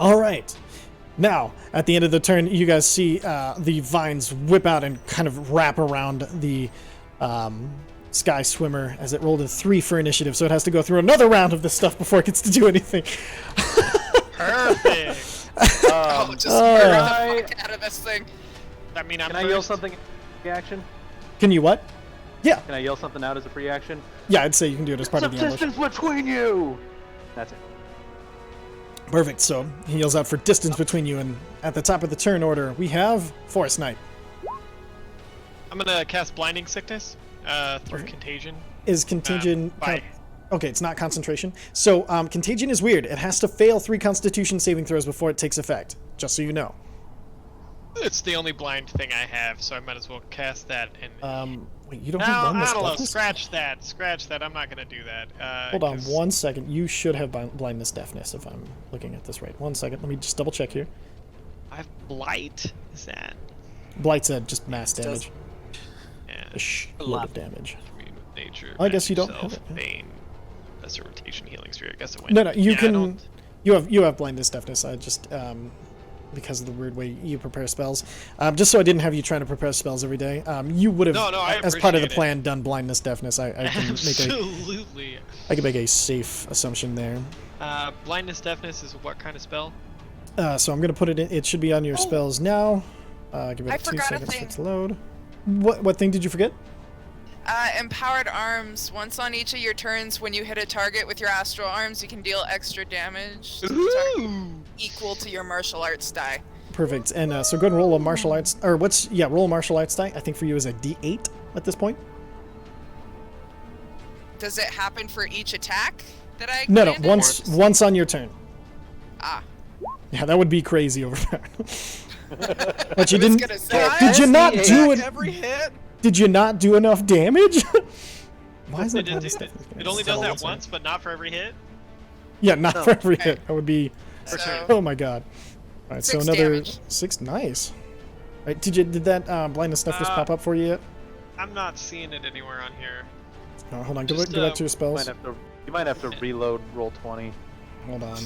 Speaker 1: All right. Now, at the end of the turn, you guys see the vines whip out and kind of wrap around the Skyswimmer as it rolled a 3 for initiative, so it has to go through another round of this stuff before it gets to do anything.
Speaker 2: Perfect.
Speaker 5: Just murder the fuck out of this thing.
Speaker 2: I mean, I'm
Speaker 3: Can I yell
Speaker 2: first.
Speaker 3: something? Free action?
Speaker 1: Can you what? Yeah.
Speaker 3: Can I yell something out as a free action?
Speaker 1: Yeah, I'd say you can do it as part of the ambush.
Speaker 3: Distance between you. That's it.
Speaker 1: Perfect. So he yells out for distance between you, and at the top of the turn order, we have Forest Knight.
Speaker 2: I'm gonna cast Blinding Sickness through
Speaker 1: Okay.
Speaker 2: Contagion.
Speaker 1: Is Contagion...
Speaker 2: Bye.
Speaker 1: Okay, it's not concentration. So, Contagion is weird. It has to fail 3 Constitution saving throws before it takes effect, just so you know.
Speaker 2: It's the only blind thing I have, so I might as well cast that. And
Speaker 1: Wait, you don't
Speaker 2: no,
Speaker 1: have
Speaker 2: I
Speaker 1: blindness
Speaker 2: don't know.
Speaker 1: deafness?
Speaker 2: Scratch that. Scratch that. I'm not gonna do that.
Speaker 1: Hold on
Speaker 2: 'cause
Speaker 1: 1 second. You should have blindness deafness if I'm looking at this right. 1 second. Let me just double check here.
Speaker 2: I have blight. Is that?
Speaker 1: Blight said just mass
Speaker 4: Does-
Speaker 1: damage.
Speaker 2: Yeah.
Speaker 1: A shitload of damage.
Speaker 2: Immune with nature.
Speaker 1: I guess you don't
Speaker 2: yourself,
Speaker 1: have it, yeah.
Speaker 2: Bane. That's a rotation healing spirit. I guess it went.
Speaker 1: No, you
Speaker 2: Yeah, I
Speaker 1: can.
Speaker 2: don't-
Speaker 1: You have blindness deafness. I just because of the weird way you prepare spells. Just so I didn't have you trying to prepare spells every day. You would have,
Speaker 2: No, I
Speaker 1: as part of the
Speaker 2: appreciate it.
Speaker 1: plan, done blindness deafness. I can
Speaker 2: Absolutely.
Speaker 1: I can make a safe assumption there.
Speaker 2: Blindness deafness is what kind of spell?
Speaker 1: So I'm gonna put it in. It should be on your spells now. Give
Speaker 5: I
Speaker 1: it 2
Speaker 5: forgot a
Speaker 1: seconds for
Speaker 5: thing.
Speaker 1: it to load. What thing did you forget?
Speaker 5: Empowered arms. Once on each of your turns, when you hit a target with your astral arms, you can deal extra damage to the target
Speaker 2: Ooh.
Speaker 5: equal to your martial arts die.
Speaker 1: Perfect. And so go ahead and roll a martial arts, or roll a martial arts die. I think for you is a D8 at this point.
Speaker 5: Does it happen for each attack that I
Speaker 1: No,
Speaker 5: landed, or
Speaker 1: once
Speaker 5: just-
Speaker 1: on your turn.
Speaker 5: Ah.
Speaker 1: Yeah, that would be crazy overpowered. But you
Speaker 5: I was
Speaker 1: didn't.
Speaker 5: gonna say,
Speaker 1: Did you not do it?
Speaker 4: Every hit.
Speaker 1: Did you not do enough damage? Why is that
Speaker 2: It,
Speaker 1: blindness
Speaker 2: it,
Speaker 1: deafness?
Speaker 2: it only does that once, but not for every hit.
Speaker 1: Yeah, not
Speaker 4: No.
Speaker 1: for every
Speaker 5: Okay.
Speaker 1: hit. That would be.
Speaker 5: So,
Speaker 1: Oh my god. All right, so
Speaker 5: 6
Speaker 1: another
Speaker 5: damage.
Speaker 1: 6. Nice. All right, did that blindness deafness pop up for you yet?
Speaker 2: I'm not seeing it anywhere on here.
Speaker 1: Oh, hold on. Go
Speaker 2: Just,
Speaker 1: back to your
Speaker 3: You
Speaker 1: spells.
Speaker 3: might have to reload roll 20.
Speaker 1: Hold on.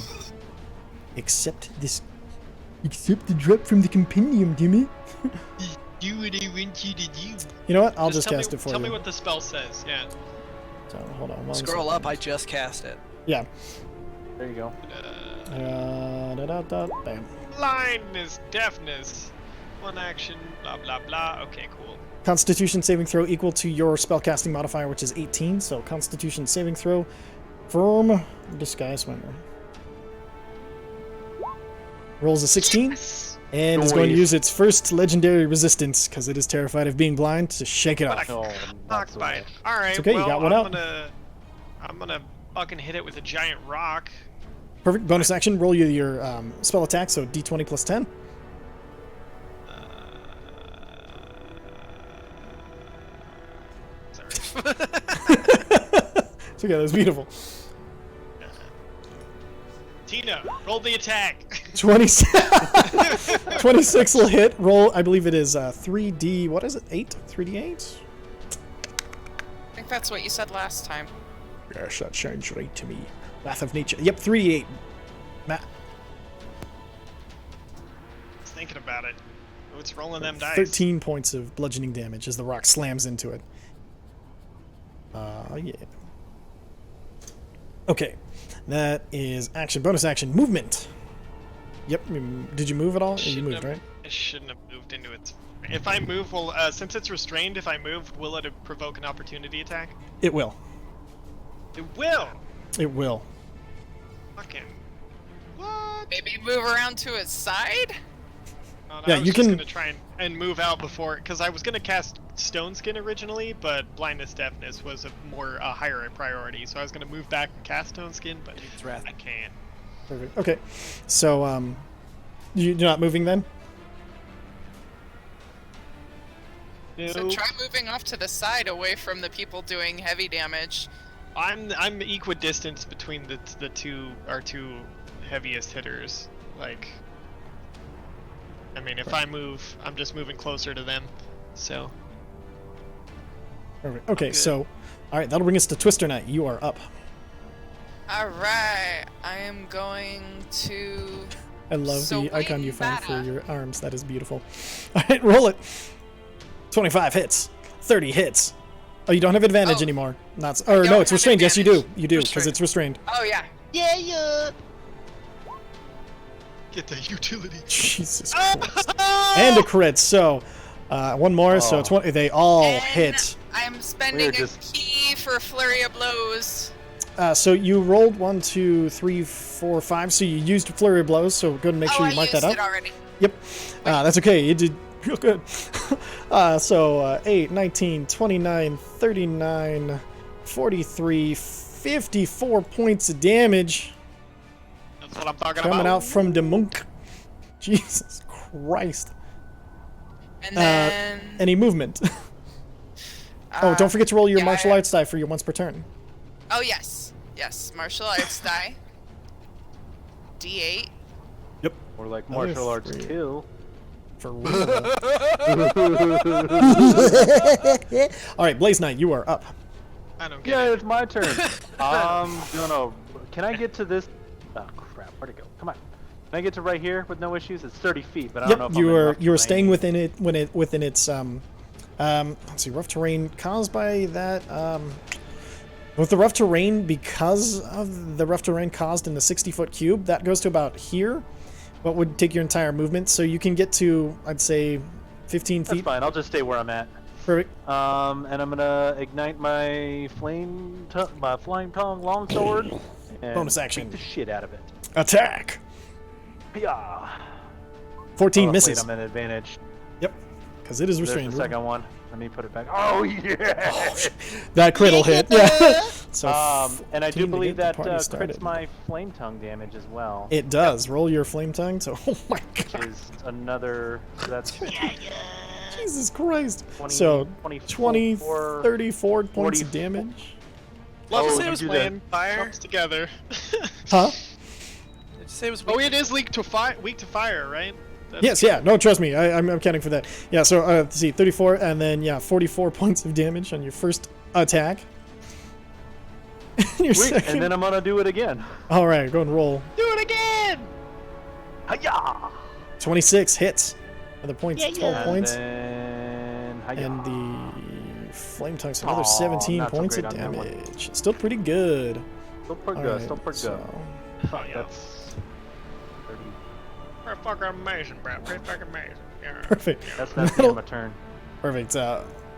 Speaker 1: Accept this. Accept the drop from the compendium, Jimmy.
Speaker 2: Do what I want you to do.
Speaker 1: You know what? I'll just
Speaker 2: tell
Speaker 1: cast
Speaker 2: me,
Speaker 1: it for
Speaker 2: tell
Speaker 1: you.
Speaker 2: me what the spell says. Yeah.
Speaker 1: So hold on.
Speaker 4: Scroll up. I just cast it.
Speaker 1: Yeah.
Speaker 3: There you go.
Speaker 1: Bam.
Speaker 2: Blindness, deafness, 1 action, blah blah blah. Okay, cool.
Speaker 1: Constitution saving throw equal to your spellcasting modifier, which is 18. So Constitution saving throw from the Skyswimmer. Rolls a 16 and is going to
Speaker 3: Noise.
Speaker 1: use its first legendary resistance because it is terrified of being blind to shake it off.
Speaker 3: No,
Speaker 2: Knocked
Speaker 3: not so
Speaker 2: by
Speaker 3: bad.
Speaker 2: it. All right.
Speaker 1: It's okay, you
Speaker 2: well,
Speaker 1: got one out.
Speaker 2: I'm gonna fucking hit it with a giant rock.
Speaker 1: Perfect. Bonus action. Roll you your spell attack. So D20 plus 10.
Speaker 2: Sorry.
Speaker 1: So yeah, that was beautiful.
Speaker 2: Tina, roll the attack.
Speaker 1: 26 will hit. Roll, I believe it is 3D, what is it? 8? 3D8?
Speaker 5: I think that's what you said last time.
Speaker 1: Yes, that sounds right to me. Wrath of Nature. Yep, 3D8. Matt,
Speaker 2: I was thinking about it. Oh, it's rolling them dice.
Speaker 1: 13 points of bludgeoning damage as the rock slams into it. Yeah. Okay. That is action. Bonus action. Movement. Yep. Did you move at all? You moved, right?
Speaker 2: It shouldn't have moved into its. If I move, well, since it's restrained, if I move, will it provoke an opportunity attack?
Speaker 1: It will.
Speaker 2: It will.
Speaker 1: It will.
Speaker 2: Fucking. What?
Speaker 5: Maybe move around to its side?
Speaker 2: Oh, no,
Speaker 1: Yeah,
Speaker 2: I was
Speaker 1: you
Speaker 2: just
Speaker 1: can-
Speaker 2: gonna try and move out before, because I was gonna cast Stone Skin originally, but blindness deafness was a more higher priority, so I was gonna move back and cast Stone Skin, but
Speaker 4: It's wrath.
Speaker 2: I can't.
Speaker 1: Perfect. Okay. So, you're not moving then?
Speaker 5: So
Speaker 2: No,
Speaker 5: try moving off to the side away from the people doing heavy damage.
Speaker 2: I'm equidistant between the two heaviest hitters. Like, I mean, if I move, I'm just moving closer to them. So
Speaker 1: Perfect. Okay,
Speaker 2: good.
Speaker 1: so, alright, that'll bring us to Twister Knight. You are up.
Speaker 5: Alright, I am going to...
Speaker 1: I love
Speaker 5: So
Speaker 1: the icon you
Speaker 5: wing
Speaker 1: found for
Speaker 5: bata.
Speaker 1: your arms. That is beautiful. Alright, roll it. 25 hits. 30 hits. Oh, you don't have advantage
Speaker 5: Oh.
Speaker 1: anymore. Not.
Speaker 5: I
Speaker 1: Or
Speaker 5: don't
Speaker 1: no, it's
Speaker 5: have
Speaker 1: restrained. Yes, you do.
Speaker 5: advantage.
Speaker 1: You do, because
Speaker 4: Restrained.
Speaker 1: it's restrained.
Speaker 5: Oh yeah.
Speaker 2: Get the utility.
Speaker 1: Jesus Christ. And a crit. So, one more. So
Speaker 3: Oh.
Speaker 1: 20. They all
Speaker 5: And
Speaker 1: hit.
Speaker 5: I'm spending a
Speaker 3: just-
Speaker 5: key for flurry of blows.
Speaker 1: So you rolled 1, 2, 3, 4, 5. So you used flurry of blows. So go ahead and make sure
Speaker 5: I
Speaker 1: you mark
Speaker 5: used
Speaker 1: that
Speaker 5: it
Speaker 1: up.
Speaker 5: already.
Speaker 1: Yep. That's okay. You did real good. 8, 19, 29, 39, 43, 54 points of damage
Speaker 2: That's what I'm talking
Speaker 1: coming
Speaker 2: about.
Speaker 1: out from the monk. Jesus Christ.
Speaker 5: And then.
Speaker 1: Any movement? Oh, don't forget to roll your
Speaker 5: yeah,
Speaker 1: martial
Speaker 5: yeah.
Speaker 1: arts die for your once per turn.
Speaker 5: Oh yes, yes. Martial arts die. D8.
Speaker 3: Or like
Speaker 1: Another
Speaker 3: martial arts
Speaker 1: 3.
Speaker 3: kill.
Speaker 1: For real. All right, Blaze Knight, you are up.
Speaker 2: I don't get
Speaker 3: Yeah,
Speaker 2: it.
Speaker 3: it's my turn. No. Can I get to this? Oh crap! Where'd it go? Come on. Can I get to right here with no issues? It's 30 feet, but I don't know
Speaker 1: Yep,
Speaker 3: if
Speaker 1: you
Speaker 3: I'm in
Speaker 1: are
Speaker 3: rough
Speaker 1: staying
Speaker 3: terrain.
Speaker 1: within its let's see, rough terrain caused by that with the rough terrain, because of the rough terrain caused in the 60-foot cube, that goes to about here, what would take your entire movement, so you can get to, I'd say, 15
Speaker 3: That's
Speaker 1: feet.
Speaker 3: fine. I'll just stay where I'm at.
Speaker 1: Perfect.
Speaker 3: And I'm gonna ignite my my flying tongue longsword. And
Speaker 1: Bonus action.
Speaker 3: beat the shit out of it.
Speaker 1: Attack.
Speaker 3: Yeah.
Speaker 1: 14
Speaker 3: Oh,
Speaker 1: misses.
Speaker 3: Wait, I'm at advantage.
Speaker 1: Yep, because it is
Speaker 3: There's
Speaker 1: restrained.
Speaker 3: the second one. Let me put it back. Oh yeah.
Speaker 1: That crit will hit. Yeah. So
Speaker 3: And I
Speaker 1: 14
Speaker 3: do
Speaker 1: to
Speaker 3: believe
Speaker 1: get
Speaker 3: that
Speaker 1: the party
Speaker 3: crits
Speaker 1: started.
Speaker 3: my flame tongue damage as well.
Speaker 1: It does. Roll your flame tongue. So, oh my
Speaker 3: Which
Speaker 1: god.
Speaker 3: is another. So that's
Speaker 1: Jesus Christ.
Speaker 3: 20,
Speaker 1: So 20,
Speaker 3: 24,
Speaker 1: 34 points of
Speaker 3: 40.
Speaker 1: damage.
Speaker 2: Love
Speaker 3: Oh,
Speaker 2: to
Speaker 3: you
Speaker 2: say it was
Speaker 3: do that.
Speaker 2: plan
Speaker 4: Fire?
Speaker 2: comes together.
Speaker 1: Huh?
Speaker 4: Did you say it was
Speaker 2: Oh,
Speaker 4: weak?
Speaker 2: it is weak to fire, right? That's
Speaker 1: Yes, yeah. No, trust me. I'm counting for that. Yeah, so let's see, 34, and then, yeah, 44 points of damage on your first attack. Your
Speaker 3: Sweet,
Speaker 1: second.
Speaker 3: and then I'm gonna do it again.
Speaker 1: All right, go and roll.
Speaker 2: Do it again!
Speaker 3: Hiya!
Speaker 1: 26 hits. Another points, 12
Speaker 3: And
Speaker 1: points.
Speaker 3: then hiya.
Speaker 1: And the flame tongue's another
Speaker 3: Aw,
Speaker 1: 17
Speaker 3: not so
Speaker 1: points of
Speaker 3: great on that one.
Speaker 1: damage. Still pretty good.
Speaker 3: Still pretty
Speaker 1: All
Speaker 3: good.
Speaker 1: right,
Speaker 3: Still pretty
Speaker 1: so,
Speaker 3: good.
Speaker 2: Oh, yeah.
Speaker 3: That's 30.
Speaker 2: Pretty fucking amazing, bro. Pretty fucking amazing. Yeah.
Speaker 1: perfect.
Speaker 3: That's the end of my turn.
Speaker 1: Perfect.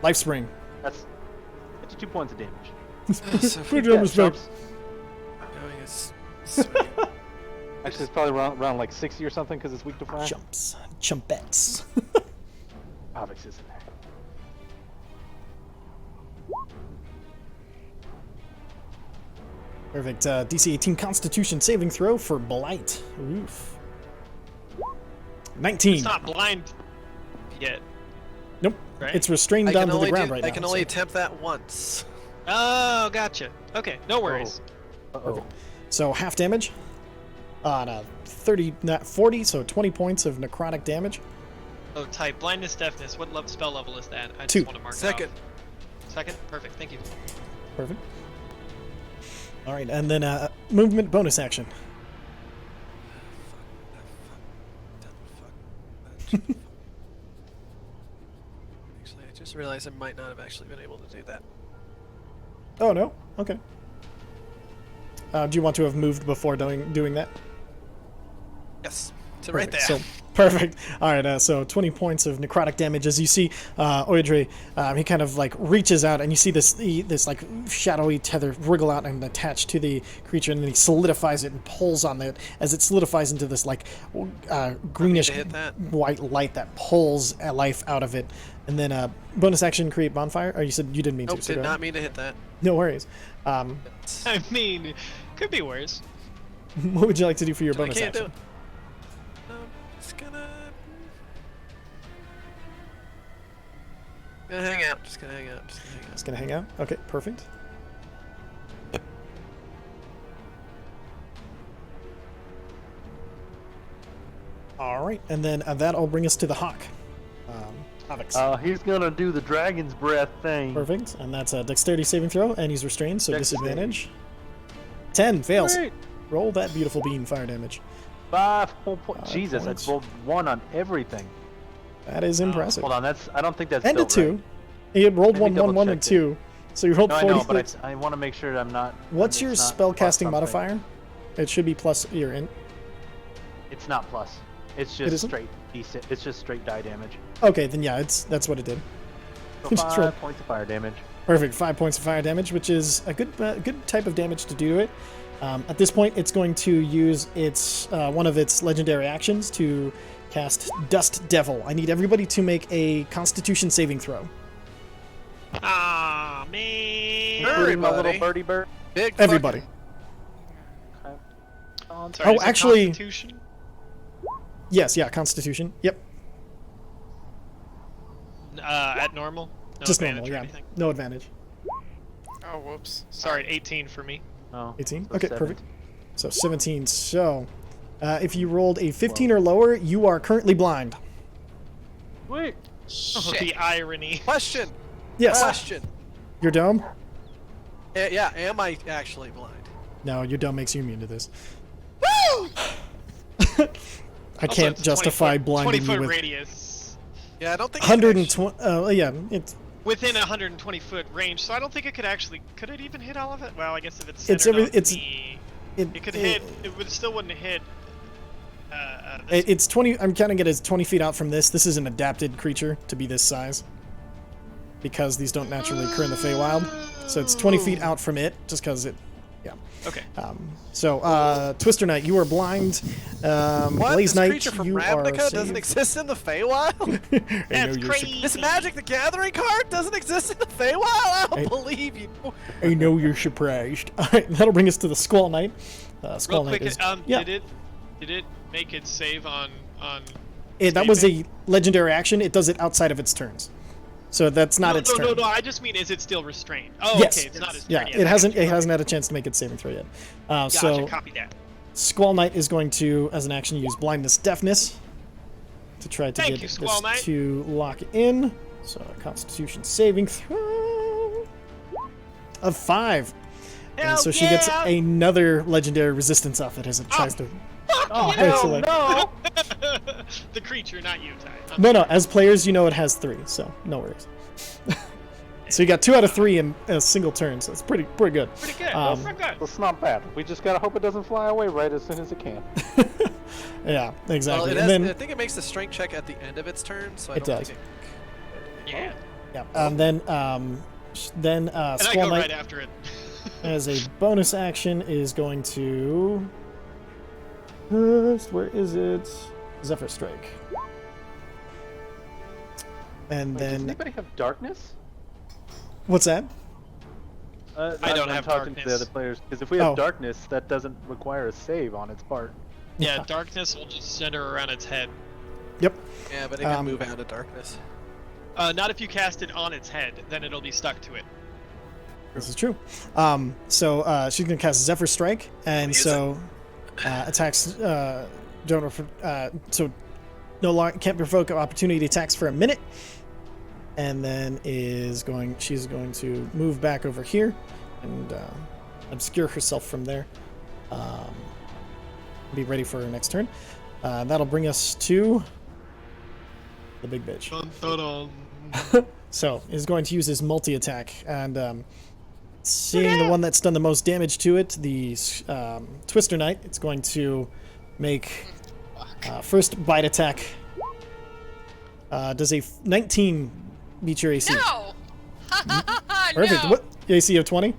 Speaker 1: Life spring.
Speaker 3: That's 52 points of damage.
Speaker 4: So
Speaker 1: Pretty
Speaker 3: Yeah,
Speaker 1: damage
Speaker 3: jumps.
Speaker 4: Going is sweet.
Speaker 3: Actually, it's probably around like 60 or something because it's weak to fire.
Speaker 1: Jumps. Chumpettes.
Speaker 3: Avix is in there.
Speaker 1: Perfect. DC 18 Constitution saving throw for Blight. Oof. 19.
Speaker 2: It's not blind yet.
Speaker 1: Nope.
Speaker 2: Right?
Speaker 1: It's restrained
Speaker 4: I
Speaker 1: down
Speaker 4: can
Speaker 1: to the
Speaker 4: only
Speaker 1: ground
Speaker 4: do,
Speaker 1: right
Speaker 4: I
Speaker 1: now.
Speaker 4: can only attempt that once.
Speaker 2: Oh, gotcha. Okay, no worries.
Speaker 3: Uh-oh.
Speaker 1: So half damage on a 30, not 40, so 20 points of necrotic damage.
Speaker 2: Oh, type blindness, deafness. What spell level is that? I just
Speaker 1: 2.
Speaker 2: want to mark
Speaker 4: Second.
Speaker 2: it off. Second? Perfect, thank you.
Speaker 1: Perfect. All right, and then movement bonus action.
Speaker 4: Actually, I just realized I might not have actually been able to do that.
Speaker 1: Oh no. Okay. Do you want to have moved before doing that?
Speaker 4: Yes, it's right there.
Speaker 1: So perfect. All right. So 20 points of necrotic damage as you see Oidre. He kind of like reaches out, and you see this like shadowy tether wriggle out and attach to the creature, and then he solidifies it and pulls on it as it solidifies into this like greenish
Speaker 4: hit that.
Speaker 1: white light that pulls life out of it. And then bonus action create bonfire. Or you said you didn't mean
Speaker 4: Nope,
Speaker 1: to. So
Speaker 4: did
Speaker 1: go
Speaker 4: not
Speaker 1: ahead.
Speaker 4: mean to hit that.
Speaker 1: No worries.
Speaker 2: I mean, could be worse.
Speaker 1: What would you like to do for your
Speaker 4: I
Speaker 1: bonus
Speaker 4: can't do
Speaker 1: action?
Speaker 4: it. Just gonna hang out. Just gonna hang out. Just gonna hang out.
Speaker 1: It's gonna hang out. Okay, perfect. All right, and then that'll bring us to the hawk. Avix.
Speaker 3: He's gonna do the dragon's breath thing.
Speaker 1: Perfect, and that's a dexterity saving throw, and he's restrained, so
Speaker 3: Dexterity.
Speaker 1: disadvantage. 10 fails.
Speaker 3: Great.
Speaker 1: Roll that beautiful bean fire damage.
Speaker 3: 5 whole points.
Speaker 1: 5
Speaker 3: Jesus,
Speaker 1: points.
Speaker 3: I rolled 1 on everything.
Speaker 1: That is impressive.
Speaker 3: Hold on, I don't think that's
Speaker 1: And a
Speaker 3: still
Speaker 1: 2.
Speaker 3: right.
Speaker 1: He had rolled
Speaker 3: Let me
Speaker 1: 1, 1, 1, and
Speaker 3: double-check
Speaker 1: 2. So you rolled
Speaker 3: No, I
Speaker 1: 40.
Speaker 3: know, but I want to make sure I'm not.
Speaker 1: What's
Speaker 3: it's
Speaker 1: your
Speaker 3: not
Speaker 1: spell
Speaker 3: plus
Speaker 1: casting
Speaker 3: something.
Speaker 1: modifier? It should be plus your int.
Speaker 3: It's not plus. It's
Speaker 1: It
Speaker 3: just
Speaker 1: isn't?
Speaker 3: straight decent. It's just straight die damage.
Speaker 1: Okay, then yeah, that's what it did.
Speaker 3: So
Speaker 1: Just roll.
Speaker 3: 5 points of fire damage.
Speaker 1: Perfect. 5 points of fire damage, which is a good type of damage to do to it. At this point, it's going to use its one of its legendary actions to cast Dust Devil. I need everybody to make a Constitution saving throw.
Speaker 2: Ah, man.
Speaker 3: Including my little
Speaker 4: Everybody.
Speaker 3: birdie bird.
Speaker 4: Big
Speaker 1: Everybody.
Speaker 3: Okay.
Speaker 2: Sorry,
Speaker 1: Oh,
Speaker 2: is it
Speaker 1: actually-
Speaker 2: Constitution?
Speaker 1: Yes, yeah, Constitution. Yep,
Speaker 2: At normal? No
Speaker 1: just
Speaker 2: advantage
Speaker 1: normal.
Speaker 2: or
Speaker 1: Yeah,
Speaker 2: anything?
Speaker 1: no advantage.
Speaker 5: Oh, whoops.
Speaker 2: Sorry, 18 for me.
Speaker 3: Oh,
Speaker 1: 18.
Speaker 3: so
Speaker 1: Okay,
Speaker 3: 7.
Speaker 1: perfect. So 17. So if you rolled a 15 or lower, you are currently blind.
Speaker 3: Wait.
Speaker 2: Oh,
Speaker 5: Shit.
Speaker 2: the irony.
Speaker 4: Question.
Speaker 1: Yes.
Speaker 4: Question.
Speaker 1: Your dome?
Speaker 4: Yeah, am I actually blind?
Speaker 1: No, your dome makes you immune to this.
Speaker 4: Woo!
Speaker 1: I
Speaker 2: Also,
Speaker 1: can't
Speaker 2: it's a
Speaker 1: justify
Speaker 2: 20-foot
Speaker 1: blinding you
Speaker 2: 20-foot
Speaker 1: with
Speaker 2: radius.
Speaker 4: Yeah, I don't think. I can actually-
Speaker 1: 120. Yeah, it's
Speaker 2: Within a 120-foot range, so I don't think it could actually. Could it even hit all of it? Well, I guess if it's
Speaker 1: It's
Speaker 2: centered
Speaker 1: every-
Speaker 2: on
Speaker 1: it's-
Speaker 2: me,
Speaker 1: it,
Speaker 2: it could hit. It would still wouldn't hit.
Speaker 1: It's 20. I'm counting it as 20 feet out from this. This is an adapted creature to be this size, because these don't naturally occur in the Feywild. So it's 20 feet out from it, just because it. Yeah.
Speaker 2: Okay.
Speaker 1: So Twister Knight, you are blind.
Speaker 4: What?
Speaker 1: Blaze
Speaker 4: This
Speaker 1: Knight,
Speaker 4: creature from
Speaker 1: you
Speaker 4: Ravnica
Speaker 1: are
Speaker 4: doesn't
Speaker 1: saved.
Speaker 4: exist in the Feywild?
Speaker 1: I
Speaker 2: That's
Speaker 1: know you're
Speaker 2: crazy.
Speaker 4: This Magic the Gathering card doesn't exist in the Feywild? I don't
Speaker 1: Hey.
Speaker 4: believe you.
Speaker 1: I know you're surprised. All right, that'll bring us to the Squall Knight. Squall
Speaker 2: Real
Speaker 1: Knight
Speaker 2: quick,
Speaker 1: is
Speaker 2: did it make it save on?
Speaker 1: that was
Speaker 2: escaping?
Speaker 1: a legendary action. It does it outside of its turns, so that's not its turn.
Speaker 2: No. I just mean, is it still restrained? Oh,
Speaker 1: Yes.
Speaker 2: okay. It's not as
Speaker 1: Yeah,
Speaker 2: turn yet.
Speaker 1: it hasn't had a chance to make its saving throw yet.
Speaker 2: Gotcha.
Speaker 1: So
Speaker 2: Copy that.
Speaker 1: Squall Knight is going to, as an action, use blindness, deafness to try to
Speaker 2: Thank
Speaker 1: get
Speaker 2: you,
Speaker 1: this
Speaker 2: Squall Knight.
Speaker 1: to lock in. So a Constitution saving throw of 5. And
Speaker 2: Hell
Speaker 1: so she gets
Speaker 2: yeah!
Speaker 1: another legendary resistance off it as it tries to.
Speaker 3: Oh,
Speaker 1: hell
Speaker 3: hell no!
Speaker 2: The creature, not you, Ty.
Speaker 1: No, as players, you know it has 3, so no worries. So you got 2 out of 3 in a single turn, so it's pretty good.
Speaker 2: Pretty good. Pretty good.
Speaker 3: That's not bad. We just gotta hope it doesn't fly away right as soon as it can.
Speaker 1: Yeah, exactly.
Speaker 4: Well, it
Speaker 1: and
Speaker 4: has,
Speaker 1: then
Speaker 4: I think it makes the strength check at the end of its turn, so I
Speaker 1: It
Speaker 4: don't
Speaker 1: does.
Speaker 4: think it.
Speaker 2: Yeah.
Speaker 1: yeah, and then
Speaker 2: And I
Speaker 1: Squall
Speaker 2: go
Speaker 1: Knight
Speaker 2: right after it.
Speaker 1: as a bonus action is going to. Where is it? Zephyr Strike. And
Speaker 3: Wait, does
Speaker 1: then
Speaker 3: anybody have darkness?
Speaker 1: what's that?
Speaker 2: I don't
Speaker 3: I'm
Speaker 2: have
Speaker 3: talking to
Speaker 2: darkness.
Speaker 3: the other players because if we have
Speaker 1: Oh.
Speaker 3: darkness, that doesn't require a save on its part.
Speaker 2: Yeah, darkness will just center around its head.
Speaker 1: Yep.
Speaker 4: Yeah, but it can
Speaker 1: Um,
Speaker 4: move out of darkness.
Speaker 2: Not if you cast it on its head, then it'll be stuck to it.
Speaker 1: This is true. So she's gonna cast Zephyr Strike, and
Speaker 4: Use
Speaker 1: so attacks don't so no longer can't provoke opportunity attacks for a minute, and then she's going to move back over here and obscure herself from there. Be ready for her next turn. That'll bring us to the big bitch.
Speaker 2: Dun, dun, dun.
Speaker 1: So is going to use his multi-attack, and seeing the one that's done the most damage to it, the Twister Knight, it's going to make first bite attack. Does a 19 beat your AC?
Speaker 5: No!
Speaker 1: Perfect.
Speaker 5: No!
Speaker 1: What AC of 20?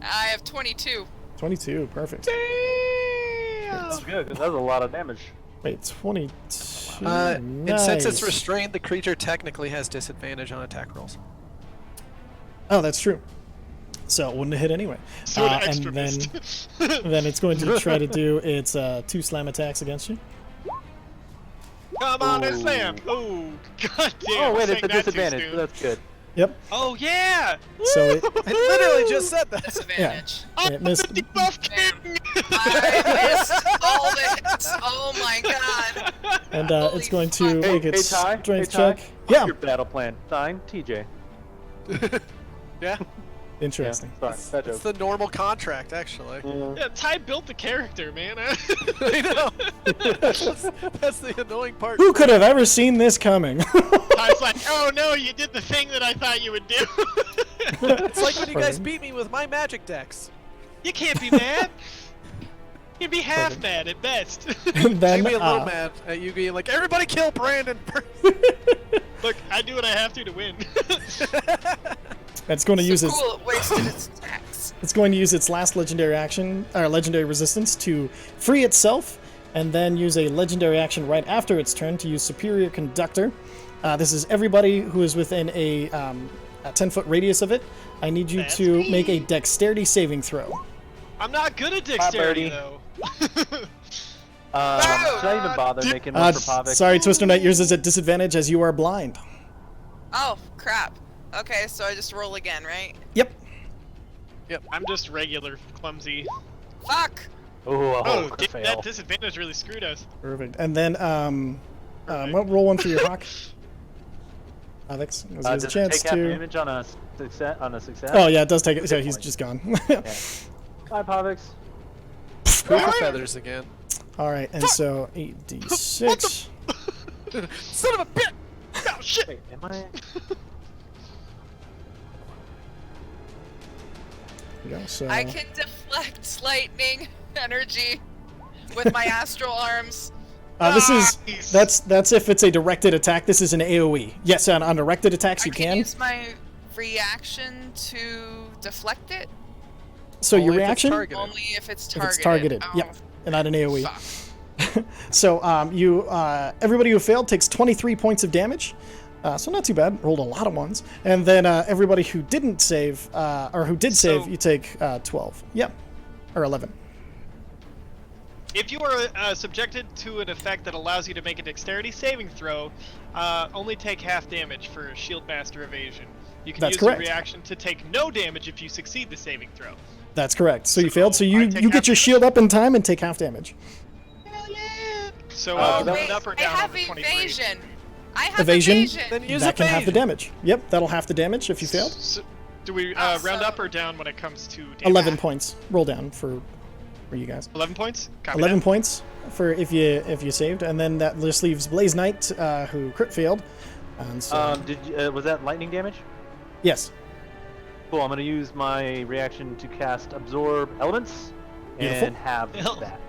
Speaker 5: I have 22.
Speaker 1: 22. Perfect.
Speaker 3: That's good, 'cause that's a lot of damage.
Speaker 1: Wait, 22.
Speaker 4: And since it's
Speaker 1: Nice.
Speaker 4: restrained, the creature technically has disadvantage on attack rolls.
Speaker 1: Oh, that's true. So it wouldn't have hit anyway.
Speaker 2: So an
Speaker 1: And
Speaker 2: extra
Speaker 1: then,
Speaker 2: mist.
Speaker 1: then it's going to try to do its 2 slam attacks against you.
Speaker 2: Come on,
Speaker 3: Ooh.
Speaker 2: slam! Oh, god damn!
Speaker 3: Oh wait,
Speaker 2: saying
Speaker 3: it's a
Speaker 2: that too
Speaker 3: disadvantage.
Speaker 2: soon.
Speaker 3: So that's good.
Speaker 1: Yep.
Speaker 2: Oh yeah!
Speaker 1: So it,
Speaker 4: I literally just said that.
Speaker 5: Disadvantage.
Speaker 1: it
Speaker 2: I'm
Speaker 1: missed.
Speaker 2: the debuff king!
Speaker 5: I missed all this. Oh my god.
Speaker 1: And
Speaker 5: Holy
Speaker 1: it's going to
Speaker 5: fuck.
Speaker 1: make its
Speaker 3: Ty,
Speaker 1: strength
Speaker 3: Ty,
Speaker 1: check.
Speaker 3: what's
Speaker 1: Yeah.
Speaker 3: your battle plan? Sign, TJ.
Speaker 4: Yeah.
Speaker 1: Interesting.
Speaker 3: Yeah, sorry, bad
Speaker 4: It's
Speaker 3: joke.
Speaker 4: the normal contract, actually.
Speaker 2: Yeah, Ty built the character, man.
Speaker 4: I know. That's the annoying part.
Speaker 1: Who could have ever seen this coming?
Speaker 2: Ty's like, oh no, you did the thing that I thought you would do.
Speaker 4: It's like when you guys
Speaker 1: Perfect.
Speaker 4: beat me with my magic decks.
Speaker 2: You can't be mad. You'd be half mad at best.
Speaker 1: And then,
Speaker 4: Maybe a little mad at you being like, everybody kill Brandon.
Speaker 2: Look, I do what I have to win.
Speaker 1: it's going to use its
Speaker 5: Cool, it wasted its attacks.
Speaker 1: it's going to use its last legendary action or legendary resistance to free itself, and then use a legendary action right after its turn to use Superior Conductor. This is everybody who is within a 10-foot radius of it. I need you
Speaker 2: That's
Speaker 1: to
Speaker 2: me.
Speaker 1: make a dexterity saving throw.
Speaker 2: I'm not good at dexterity,
Speaker 3: birdie.
Speaker 2: though.
Speaker 3: Should I even bother making one for Pavik?
Speaker 1: Sorry, Twister Knight, yours is at disadvantage as you are blind.
Speaker 6: Oh, crap. Okay, so I just roll again, right?
Speaker 1: Yep.
Speaker 2: I'm just regular clumsy.
Speaker 6: Fuck!
Speaker 2: Oh,
Speaker 3: crit
Speaker 2: that
Speaker 3: fail.
Speaker 2: disadvantage really screwed us.
Speaker 1: Perfect. And then, roll one for your hawk. Alex, there's
Speaker 3: Does
Speaker 1: a
Speaker 3: it
Speaker 1: chance
Speaker 3: take half
Speaker 1: to.
Speaker 3: damage on a success?
Speaker 1: Oh yeah, it does take it. So
Speaker 3: Good
Speaker 1: he's
Speaker 3: point.
Speaker 1: just gone.
Speaker 3: Bye, Pavix.
Speaker 4: Pooper feathers again.
Speaker 1: All right, and so 8d6.
Speaker 4: Son of a bitch!
Speaker 2: Oh shit!
Speaker 3: Wait, am I?
Speaker 1: There you go, so
Speaker 6: I can deflect lightning energy with my astral arms.
Speaker 1: this is
Speaker 2: Nice.
Speaker 1: that's if it's a directed attack. This is an AOE. Yes, on directed attacks you
Speaker 6: I can
Speaker 1: can.
Speaker 6: use my reaction to deflect it,
Speaker 1: So your
Speaker 4: Only if it's
Speaker 1: reaction,
Speaker 4: targeted.
Speaker 6: only if it's
Speaker 1: if
Speaker 6: targeted.
Speaker 1: it's targeted,
Speaker 6: Oh,
Speaker 1: yep, and not an AOE.
Speaker 6: fuck.
Speaker 1: So everybody who failed takes 23 points of damage. So not too bad. Rolled a lot of ones. And then everybody who didn't save, or who did save,
Speaker 2: So-
Speaker 1: you take 12. Yep. Or 11.
Speaker 2: If you are subjected to an effect that allows you to make a dexterity saving throw, only take half damage for Shield Master Evasion. You can
Speaker 1: That's
Speaker 2: use
Speaker 1: correct.
Speaker 2: your reaction to take no damage if you succeed the saving throw.
Speaker 1: That's correct. So you failed. So
Speaker 2: I
Speaker 1: you
Speaker 2: take
Speaker 1: you
Speaker 2: half
Speaker 1: get your
Speaker 2: damage?
Speaker 1: shield up in time and take half damage.
Speaker 2: Hell yeah! So
Speaker 3: Oh,
Speaker 2: round
Speaker 6: Wait,
Speaker 2: up or
Speaker 6: I
Speaker 2: down
Speaker 6: have
Speaker 2: on the 23.
Speaker 6: evasion. I have
Speaker 1: Evasion?
Speaker 6: evasion.
Speaker 4: Then use
Speaker 1: That can half the
Speaker 4: evasion.
Speaker 1: damage. Yep, that'll half the damage if you failed.
Speaker 2: So, do we
Speaker 6: Oh,
Speaker 2: round
Speaker 6: so-
Speaker 2: up or down when it comes to damage?
Speaker 1: 11 points. Roll down for you guys.
Speaker 2: 11 points? Copy
Speaker 1: 11
Speaker 2: that.
Speaker 1: points for if you saved, and then that just leaves Blaze Knight, who crit failed. And so
Speaker 3: Was that lightning damage?
Speaker 1: yes,
Speaker 3: Cool. I'm gonna use my reaction to cast Absorb Elements
Speaker 1: Beautiful.
Speaker 3: and have
Speaker 2: Hell.
Speaker 3: that.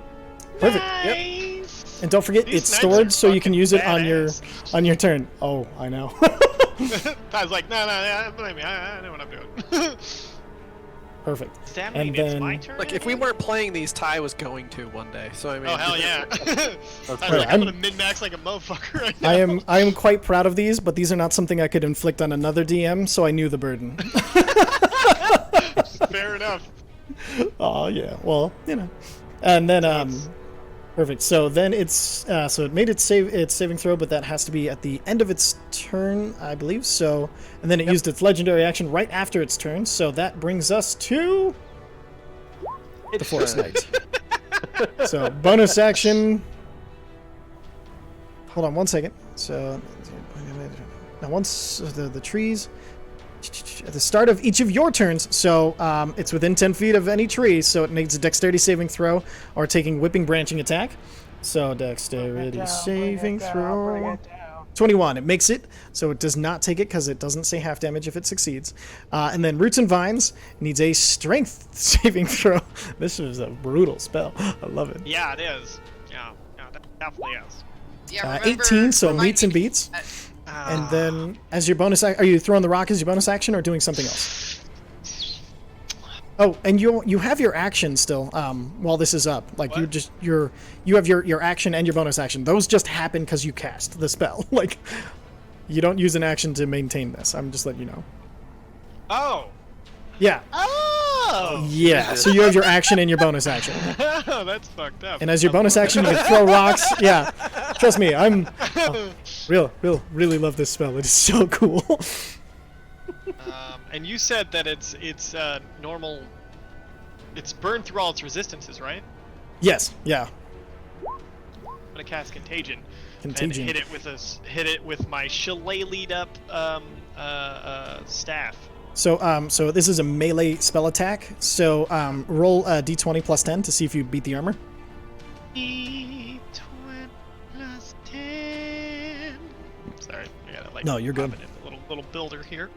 Speaker 1: perfect. Yep.
Speaker 2: Nice!
Speaker 1: And don't forget,
Speaker 2: These
Speaker 1: it's
Speaker 2: knights are
Speaker 1: stored so you can
Speaker 2: fucking
Speaker 1: use it on
Speaker 2: badass.
Speaker 1: your turn. Oh, I know.
Speaker 2: I was like, no, blame me. I know what I'm doing.
Speaker 1: Perfect.
Speaker 2: Does that
Speaker 1: And
Speaker 2: mean it's
Speaker 1: then-
Speaker 2: my turn?
Speaker 4: Like, if we weren't playing these, Ty was going to one day. So, I mean.
Speaker 2: Oh, hell yeah. I was
Speaker 3: Right,
Speaker 2: like, I'm
Speaker 1: I'm-
Speaker 2: gonna min-max like a motherfucker right now.
Speaker 1: I am quite proud of these, but these are not something I could inflict on another DM, so I knew the burden.
Speaker 2: Fair enough.
Speaker 1: Oh yeah, well, you know. And then perfect. So then it's so it made its saving throw, but that has to be at the end of its turn, I believe. So and then it used its legendary action right after its turn. So that brings us to the Forest Knight. So bonus action. Hold on one second. So now once the trees at the start of each of your turns, so it's within 10 feet of any tree, so it needs a dexterity saving throw or taking whipping branching attack. So dexterity saving throw. 21. It makes it, so it does not take it because it doesn't say half damage if it succeeds. And then Roots and Vines needs a strength saving throw. This is a brutal spell. I love it.
Speaker 2: Yeah, it is. Yeah, definitely is.
Speaker 6: Yeah, remember
Speaker 1: 18, so
Speaker 6: reminding
Speaker 1: meets and
Speaker 6: me
Speaker 1: beats.
Speaker 6: that-
Speaker 1: And then as your bonus, are you throwing the rock as your bonus action or doing something else? Oh, and you have your action still while this is up. Like you have your action and your bonus action. Those just happen because you cast the spell. Like you don't use an action to maintain this. I'm just letting you know.
Speaker 2: Oh.
Speaker 1: Yeah.
Speaker 2: Oh.
Speaker 1: Yeah. So you have your action and your bonus action.
Speaker 2: That's fucked up.
Speaker 1: And as your bonus action, you can throw rocks. Yeah. Trust me, I'm really love this spell. It is so cool.
Speaker 2: And you said that it's normal. It's burned through all its resistances, right?
Speaker 1: Yes. Yeah.
Speaker 2: I'm gonna cast Contagion.
Speaker 1: Contagion.
Speaker 2: And hit it with my shillelied up staff.
Speaker 1: So this is a melee spell attack. So roll a d20 plus 10 to see if you beat the armor.
Speaker 2: D20 plus 10. Sorry, I gotta like.
Speaker 1: No, you're good.
Speaker 2: pop it in a little builder here.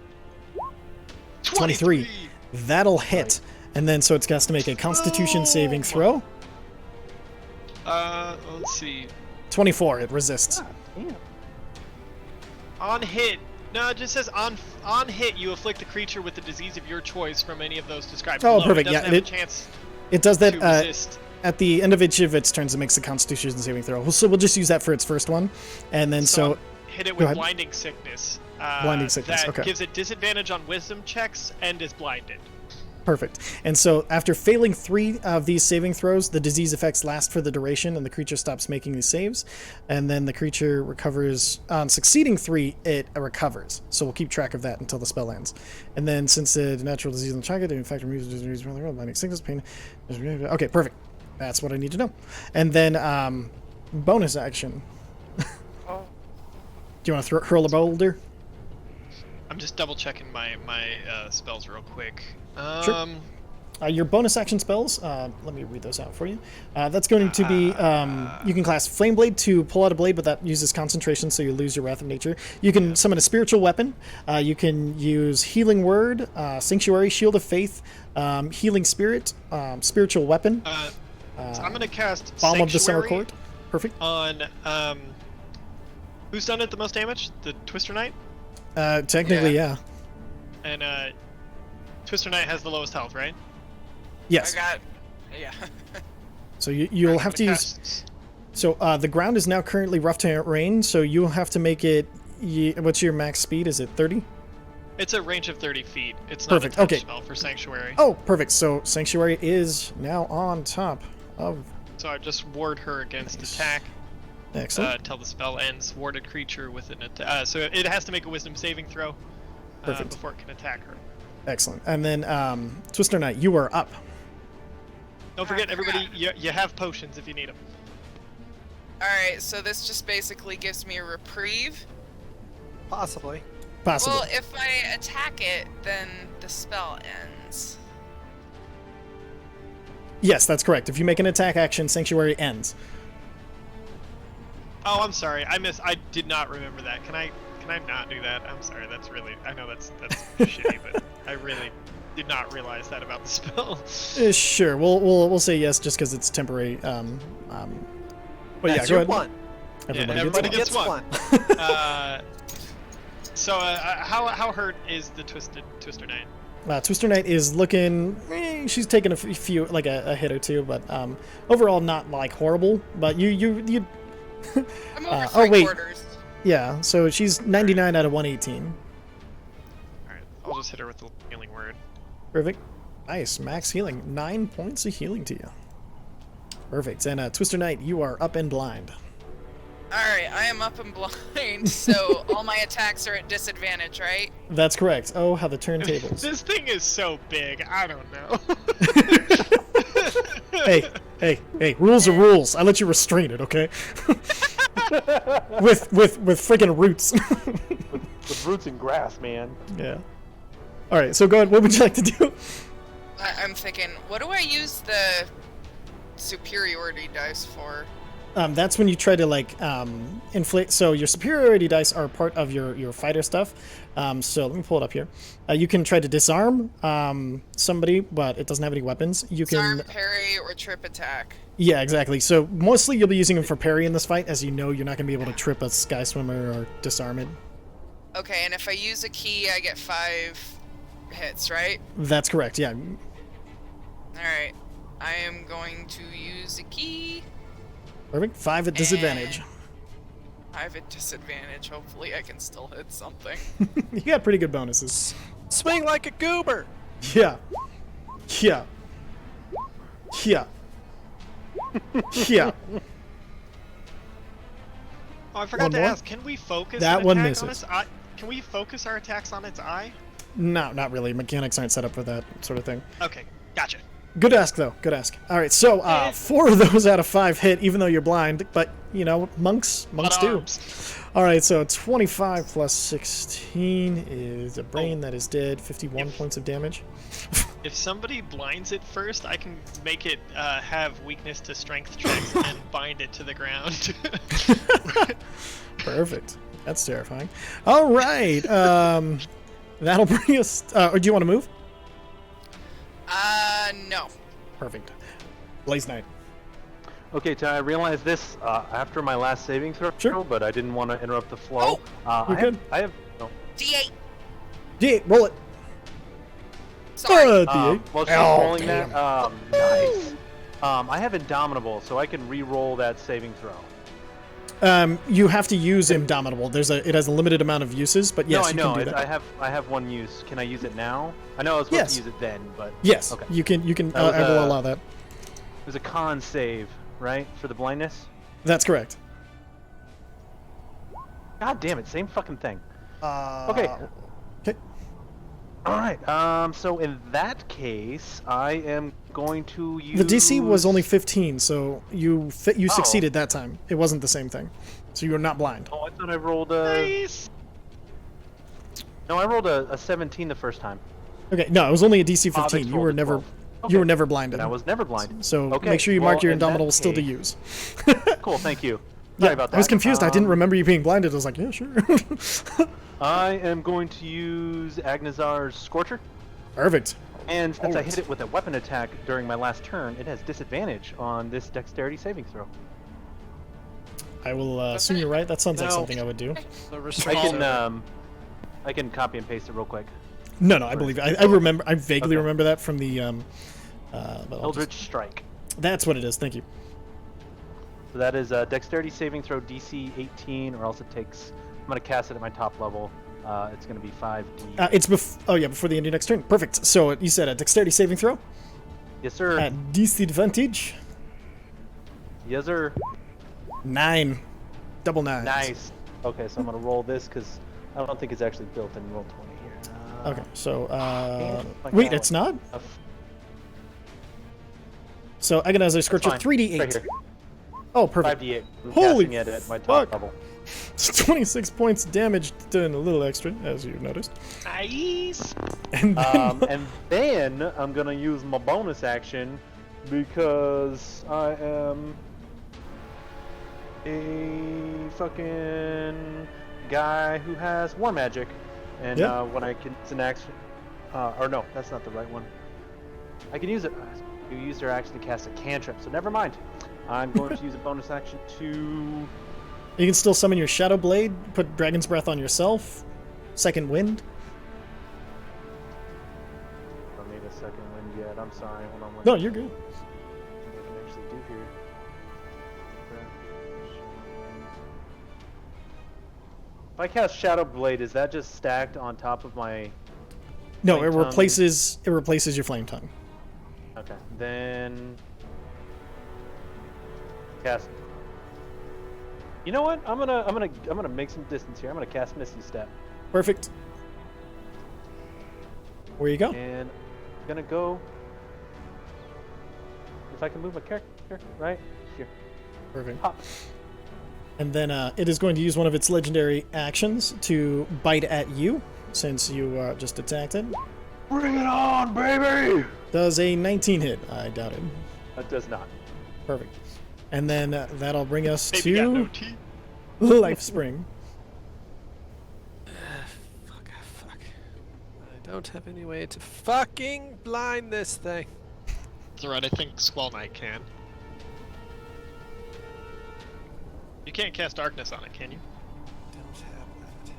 Speaker 1: 23. That'll hit. And then so it has to make a Constitution saving throw.
Speaker 2: Let's see.
Speaker 1: 24. It resists.
Speaker 3: Damn.
Speaker 2: On hit. No, it just says on hit you afflict the creature with the disease of your choice from any of those described
Speaker 1: Oh,
Speaker 2: below.
Speaker 1: perfect,
Speaker 2: It doesn't
Speaker 1: yeah,
Speaker 2: have
Speaker 1: it-
Speaker 2: a chance
Speaker 1: It does that
Speaker 2: to resist.
Speaker 1: at the end of each of its turns. It makes a Constitution saving throw. So we'll just use that for its first one, and then so
Speaker 2: hit it
Speaker 1: go
Speaker 2: with
Speaker 1: ahead.
Speaker 2: blinding sickness.
Speaker 1: Blinding sickness,
Speaker 2: That
Speaker 1: okay.
Speaker 2: gives it disadvantage on wisdom checks and is blinded.
Speaker 1: perfect. And so after failing 3 of these saving throws, the disease effects last for the duration, and the creature stops making these saves. And then the creature recovers on succeeding 3. It recovers. So we'll keep track of that until the spell ends. And then since the natural disease in the target, in fact, removes the disease around the world, blinding sickness, pain. Okay, perfect. That's what I need to know. And then bonus action.
Speaker 6: Oh.
Speaker 1: Do you want to hurl a boulder?
Speaker 2: I'm just double checking my spells real quick.
Speaker 1: Sure. Your bonus action spells, let me read those out for you. That's going to be, you can cast Flame Blade to pull out a blade, but that uses concentration, so you lose your Wrath of Nature. You can summon a spiritual weapon. You can use Healing Word, Sanctuary, Shield of Faith, Healing Spirit, Spiritual Weapon,
Speaker 2: So I'm gonna cast
Speaker 1: Balm of the Summer
Speaker 2: Sanctuary
Speaker 1: Court. Perfect.
Speaker 2: on who's done it the most damage? The Twister Knight?
Speaker 1: Technically, yeah.
Speaker 2: And Twister Knight has the lowest health, right?
Speaker 1: Yes.
Speaker 6: I got. Yeah.
Speaker 1: So you'll have to use... So the ground is now currently rough terrain, so you'll have to make it... What's your max speed? Is it 30?
Speaker 2: It's a range of 30 feet. It's not
Speaker 1: Perfect,
Speaker 2: a touch
Speaker 1: okay.
Speaker 2: spell for Sanctuary.
Speaker 1: Oh, perfect. So Sanctuary is now on top of...
Speaker 2: So I just ward her against
Speaker 1: Nice.
Speaker 2: attack
Speaker 1: Excellent.
Speaker 2: till the spell ends. Warded creature with an attack. So it has to make a Wisdom saving throw
Speaker 1: Perfect.
Speaker 2: before it can attack her.
Speaker 1: Excellent. And then Twister Knight, you are up.
Speaker 2: Don't forget, everybody, you have potions if you need them.
Speaker 6: Alright, so this just basically gives me a reprieve.
Speaker 4: Possibly.
Speaker 1: Possible.
Speaker 6: Well, if I attack it, then the spell ends.
Speaker 1: Yes, that's correct. If you make an attack action, Sanctuary ends.
Speaker 2: Oh, I'm sorry. I did not remember that. Can I not do that? I'm sorry. That's really. I know that's shitty, but I really did not realize that about the spell.
Speaker 1: Sure, we'll say yes just because it's temporary. But
Speaker 4: That's
Speaker 1: yeah, go
Speaker 4: your
Speaker 1: ahead.
Speaker 4: one.
Speaker 1: Everybody
Speaker 2: everybody
Speaker 1: gets
Speaker 2: gets one. How hurt is the Twister Knight?
Speaker 1: one. Twister Knight is looking. She's taken a few, like a hit or two, but overall not like horrible. But you.
Speaker 6: I'm over
Speaker 1: oh, wait.
Speaker 6: quarters.
Speaker 1: Yeah, so she's 99 out of 118.
Speaker 2: All right, I'll just hit her with the healing word.
Speaker 1: Perfect. Nice, max healing. 9 points of healing to you. Perfect. And Twister Knight, you are up and blind.
Speaker 6: Alright, I am up and blind, so all my attacks are at disadvantage, right?
Speaker 1: That's correct. Oh, how the turntables.
Speaker 2: This thing is so big. I don't know.
Speaker 1: Hey, rules are rules. I let you restrain it, okay? with freaking roots.
Speaker 3: With roots and grass, man.
Speaker 1: Yeah. All right, so go ahead. What would you like to do?
Speaker 6: I'm thinking, what do I use the superiority dice for?
Speaker 1: That's when you try to like inflate. So your superiority dice are part of your fighter stuff. So let me pull it up here. You can try to disarm somebody, but it doesn't have any weapons. You can.
Speaker 6: Disarm, parry, or trip attack.
Speaker 1: Yeah, exactly. So mostly you'll be using them for parry in this fight, as you know you're not going to be able to trip a Skyswimmer or disarm it.
Speaker 6: Okay, and if I use a key, I get 5 hits, right?
Speaker 1: That's correct. Yeah.
Speaker 6: Alright, I am going to use a key.
Speaker 1: Perfect. 5 at disadvantage.
Speaker 6: 5 at disadvantage. Hopefully I can still hit something.
Speaker 1: You got pretty good bonuses.
Speaker 4: Swing like a goober.
Speaker 1: Yeah. Yeah. Yeah. Yeah.
Speaker 2: Oh, I forgot
Speaker 1: One
Speaker 2: to
Speaker 1: more?
Speaker 2: ask. Can we focus
Speaker 1: That
Speaker 2: an
Speaker 1: one
Speaker 2: attack
Speaker 1: misses.
Speaker 2: on its eye? Can we focus our attacks on its eye?
Speaker 1: No, not really. Mechanics aren't set up for that sort of thing.
Speaker 2: Okay, gotcha.
Speaker 1: Good ask, though. Good ask. All right, so 4 of those out of 5 hit, even though you're blind. But, you know, monks do.
Speaker 2: Arms.
Speaker 1: All right, so 25 plus 16 is a brain that is dead. 51 points of damage.
Speaker 2: If somebody blinds it first, I can make it have weakness to strength checks and bind it to the ground.
Speaker 1: Perfect. That's terrifying. All right. That'll bring us... or do you want to move?
Speaker 6: No.
Speaker 1: Perfect. Blaze Knight.
Speaker 3: Okay, I realized this after my last saving throw,
Speaker 1: Sure.
Speaker 3: but I didn't want to interrupt the flow.
Speaker 1: You're good.
Speaker 3: I have no.
Speaker 6: D8.
Speaker 1: D8, roll it.
Speaker 6: Sorry.
Speaker 1: D8.
Speaker 3: Well, she's
Speaker 1: Oh,
Speaker 3: rolling
Speaker 1: damn.
Speaker 3: that. Nice. I have Indomitable, so I can re-roll that saving throw.
Speaker 1: You have to use Indomitable. It has a limited amount of uses, but yes,
Speaker 3: no, I
Speaker 1: you
Speaker 3: know.
Speaker 1: can do that.
Speaker 3: I have one use. Can I use it now? I know I was supposed
Speaker 1: Yes.
Speaker 3: to use it then, but
Speaker 1: Yes,
Speaker 3: Okay.
Speaker 1: you can.
Speaker 3: That was
Speaker 1: I will allow that.
Speaker 3: It was a con save, right, for the blindness.
Speaker 1: That's correct.
Speaker 3: God damn it! Same fucking thing.
Speaker 1: Okay.
Speaker 3: All right. So in that case, I am going to use.
Speaker 1: The DC was only 15, so you
Speaker 3: Oh.
Speaker 1: succeeded that time. It wasn't the same thing, so you are not blind.
Speaker 3: Oh, I thought I rolled a.
Speaker 2: Nice.
Speaker 3: No, I rolled a 17 the first time.
Speaker 1: Okay, no, it was only a DC
Speaker 3: Oh,
Speaker 1: 15.
Speaker 3: they
Speaker 1: You were
Speaker 3: rolled a
Speaker 1: never,
Speaker 3: 12.
Speaker 1: you
Speaker 3: Okay.
Speaker 1: were never blinded.
Speaker 3: And I was never blind.
Speaker 1: So
Speaker 3: Okay,
Speaker 1: make sure you
Speaker 3: well,
Speaker 1: mark your
Speaker 3: in that
Speaker 1: Indomitable still to
Speaker 3: case-
Speaker 1: use.
Speaker 3: Cool, thank you.
Speaker 1: Yeah,
Speaker 3: Sorry about that.
Speaker 1: I was confused. I didn't remember you being blinded. I was like, yeah, sure.
Speaker 3: I am going to use Agnazar's Scorcher.
Speaker 1: Perfect.
Speaker 3: And since I
Speaker 1: Alright.
Speaker 3: hit it with a weapon attack during my last turn, it has disadvantage on this dexterity saving throw.
Speaker 1: I will assume you're right. That sounds like
Speaker 4: No.
Speaker 1: something I would do.
Speaker 4: The
Speaker 3: I
Speaker 4: restrictions
Speaker 3: can
Speaker 4: are-
Speaker 3: I can copy and paste it real quick.
Speaker 1: No, I believe it. I remember. I vaguely
Speaker 3: Okay.
Speaker 1: remember that from the. But I'll just-
Speaker 3: Eldritch Strike.
Speaker 1: That's what it is. Thank you.
Speaker 3: So that is a dexterity saving throw DC 18, or else it takes. I'm gonna cast it at my top level. It's gonna be 5d.
Speaker 1: It's before the end of next turn. Perfect. So you said a dexterity saving throw
Speaker 3: Yes, sir.
Speaker 1: at disadvantage.
Speaker 3: Yes, sir.
Speaker 1: 9. Double 9.
Speaker 3: Nice. Okay, so I'm gonna roll this because I don't think it's actually built in roll 20 here.
Speaker 1: Okay. So
Speaker 3: damn, my
Speaker 1: wait,
Speaker 3: God.
Speaker 1: it's not.
Speaker 3: Uh,
Speaker 1: So Agonizing Scorcher
Speaker 3: fine.
Speaker 1: 3d8.
Speaker 3: Right here.
Speaker 1: Oh, perfect.
Speaker 3: 5d8. I'm
Speaker 1: Holy
Speaker 3: casting it at my top
Speaker 1: fuck.
Speaker 3: level.
Speaker 1: It's 26 points damage, doing a little extra, as you've noticed.
Speaker 2: Nice.
Speaker 1: And then,
Speaker 3: And then I'm gonna use my bonus action because I am a fucking guy who has war magic, and
Speaker 1: Yeah.
Speaker 3: when I can, it's an action. Or no, that's not the right one. I can use it. You use their action to cast a cantrip, so never mind. I'm going to use a bonus action to.
Speaker 1: you can still summon your Shadow Blade, put Dragon's Breath on yourself, Second Wind.
Speaker 3: I don't need a second wind yet. I'm sorry. Hold on.
Speaker 1: No, you're good.
Speaker 3: What I can actually do here. If I cast Shadow Blade, is that just stacked on top of my?
Speaker 1: No,
Speaker 3: Flame
Speaker 1: it
Speaker 3: tongue.
Speaker 1: replaces your Flame Tongue.
Speaker 3: Okay, then cast. You know what? I'm gonna make some distance here. I'm gonna cast Misty Step,
Speaker 1: Perfect. Where you go?
Speaker 3: and I'm gonna go. If I can move my character right here,
Speaker 1: Perfect.
Speaker 3: pop.
Speaker 1: And then it is going to use one of its legendary actions to bite at you, since you just attacked it.
Speaker 3: Bring it on, baby!
Speaker 1: Does a 19 hit? I doubt it.
Speaker 3: That does not.
Speaker 1: Perfect. And then that'll bring us
Speaker 2: Baby got no
Speaker 1: to
Speaker 2: teeth.
Speaker 1: Life Spring.
Speaker 4: Fuck. I don't have any way to fucking blind this thing.
Speaker 2: That's alright, I think Squall Knight can. You can't cast Darkness on it, can you?
Speaker 4: Don't have that.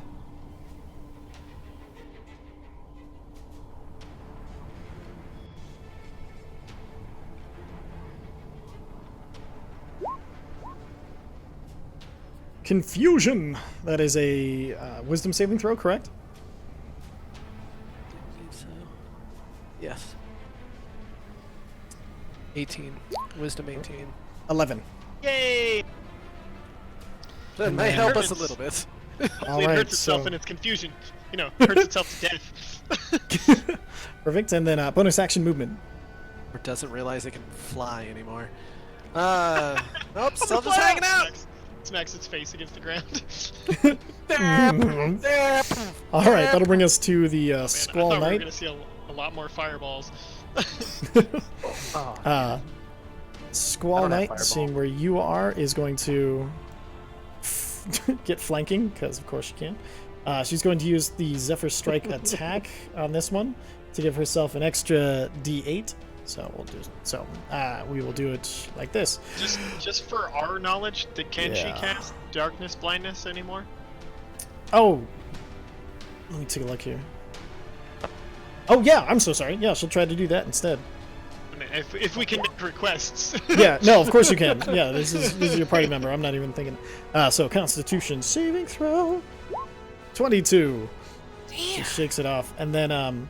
Speaker 1: Confusion. That is a Wisdom saving throw, correct?
Speaker 4: I believe so. Yes. 18. Wisdom 18.
Speaker 1: 11.
Speaker 2: Yay!
Speaker 4: That
Speaker 1: And
Speaker 4: may
Speaker 1: then-
Speaker 4: help us a
Speaker 2: Hurts.
Speaker 4: little bit.
Speaker 1: All
Speaker 2: it
Speaker 1: right,
Speaker 2: hurts itself
Speaker 1: so
Speaker 2: in its confusion. Hurts itself to death.
Speaker 1: perfect. And then bonus action movement.
Speaker 4: Or doesn't realize it can fly anymore. Nope, still just hanging out.
Speaker 2: Smacks its face against the ground.
Speaker 1: All right, that'll bring us to the
Speaker 2: Man,
Speaker 1: Squall
Speaker 2: I thought we were
Speaker 1: Knight.
Speaker 2: gonna see a lot more fireballs.
Speaker 3: Oh,
Speaker 1: Squall
Speaker 3: I don't have
Speaker 1: Knight,
Speaker 3: fireball.
Speaker 1: seeing where you are, is going to get flanking, because of course she can. She's going to use the Zephyr Strike attack on this one to give herself an extra D8. So we'll do we will do it like this.
Speaker 2: Just for our knowledge, can she
Speaker 1: Yeah.
Speaker 2: cast darkness blindness anymore?
Speaker 1: Oh, let me take a look here. Oh yeah, I'm so sorry. Yeah, she'll try to do that instead.
Speaker 2: I mean, if we can make requests.
Speaker 1: Yeah, no, of course you can. Yeah, this is your party member. I'm not even thinking. So Constitution saving throw, 22. She shakes it off, and then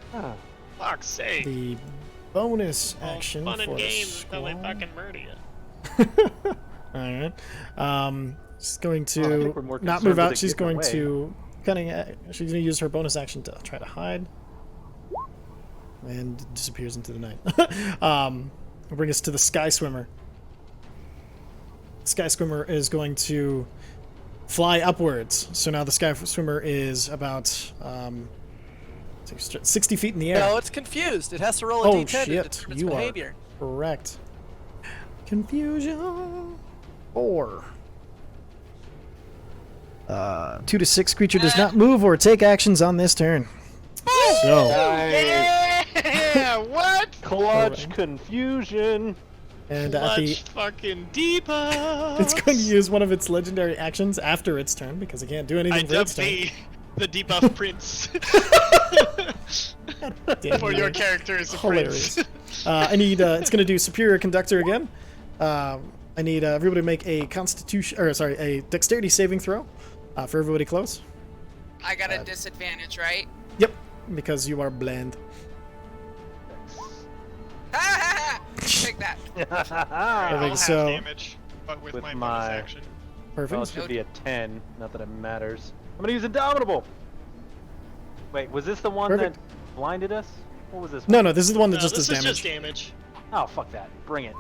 Speaker 2: Fuck's sake.
Speaker 1: the bonus
Speaker 2: All
Speaker 1: action
Speaker 2: fun
Speaker 1: for
Speaker 2: and
Speaker 1: the
Speaker 2: games until they
Speaker 1: Squall.
Speaker 2: fucking murder you.
Speaker 1: All right. She's going
Speaker 3: Well, I
Speaker 1: to
Speaker 3: think we're more
Speaker 1: not
Speaker 3: concerned
Speaker 1: move
Speaker 3: with
Speaker 1: out.
Speaker 3: a
Speaker 1: She's
Speaker 3: different
Speaker 1: going
Speaker 3: way.
Speaker 1: to she's going to use her bonus action to try to hide, and disappears into the night. Will bring us to the Skyswimmer. Skyswimmer is going to fly upwards. So now the Skyswimmer is about 60 feet in the air.
Speaker 4: No, it's confused. It has to roll a
Speaker 1: Oh,
Speaker 4: D10 to
Speaker 1: shit.
Speaker 4: determine its
Speaker 1: You are
Speaker 4: behavior.
Speaker 1: correct. Confusion. 4. 2 to 6 creature does not move or take actions on this turn. So,
Speaker 2: Yeah, what?
Speaker 3: Clutch
Speaker 1: Alright.
Speaker 3: confusion.
Speaker 1: and at the
Speaker 2: Clutch fucking debuff.
Speaker 1: it's going to use one of its legendary actions after its turn because it can't do
Speaker 2: I
Speaker 1: anything for
Speaker 2: dubbed
Speaker 1: its turn.
Speaker 2: the debuff prince.
Speaker 1: Damn
Speaker 2: For
Speaker 1: you.
Speaker 2: your character is a
Speaker 1: Hilarious.
Speaker 2: prince.
Speaker 1: I need it's going to do Superior Conductor again. I need everybody to make a a Dexterity saving throw for everybody close.
Speaker 6: I got a disadvantage, right?
Speaker 1: Yep, because you are bland.
Speaker 6: Take that.
Speaker 2: I'll have
Speaker 1: so-
Speaker 2: damage, but with,
Speaker 3: With
Speaker 2: my
Speaker 3: my-
Speaker 2: bonus action.
Speaker 3: Well, it
Speaker 1: Perfect.
Speaker 3: should be a 10. Not that it matters. I'm gonna use Indomitable. Wait, was this the one
Speaker 1: Perfect.
Speaker 3: that blinded us? What was this?
Speaker 1: No,
Speaker 3: one?
Speaker 1: no, this is the one that
Speaker 2: No,
Speaker 1: just
Speaker 2: this
Speaker 1: does
Speaker 2: is
Speaker 1: damage.
Speaker 2: just damage.
Speaker 3: Oh, fuck that. Bring it.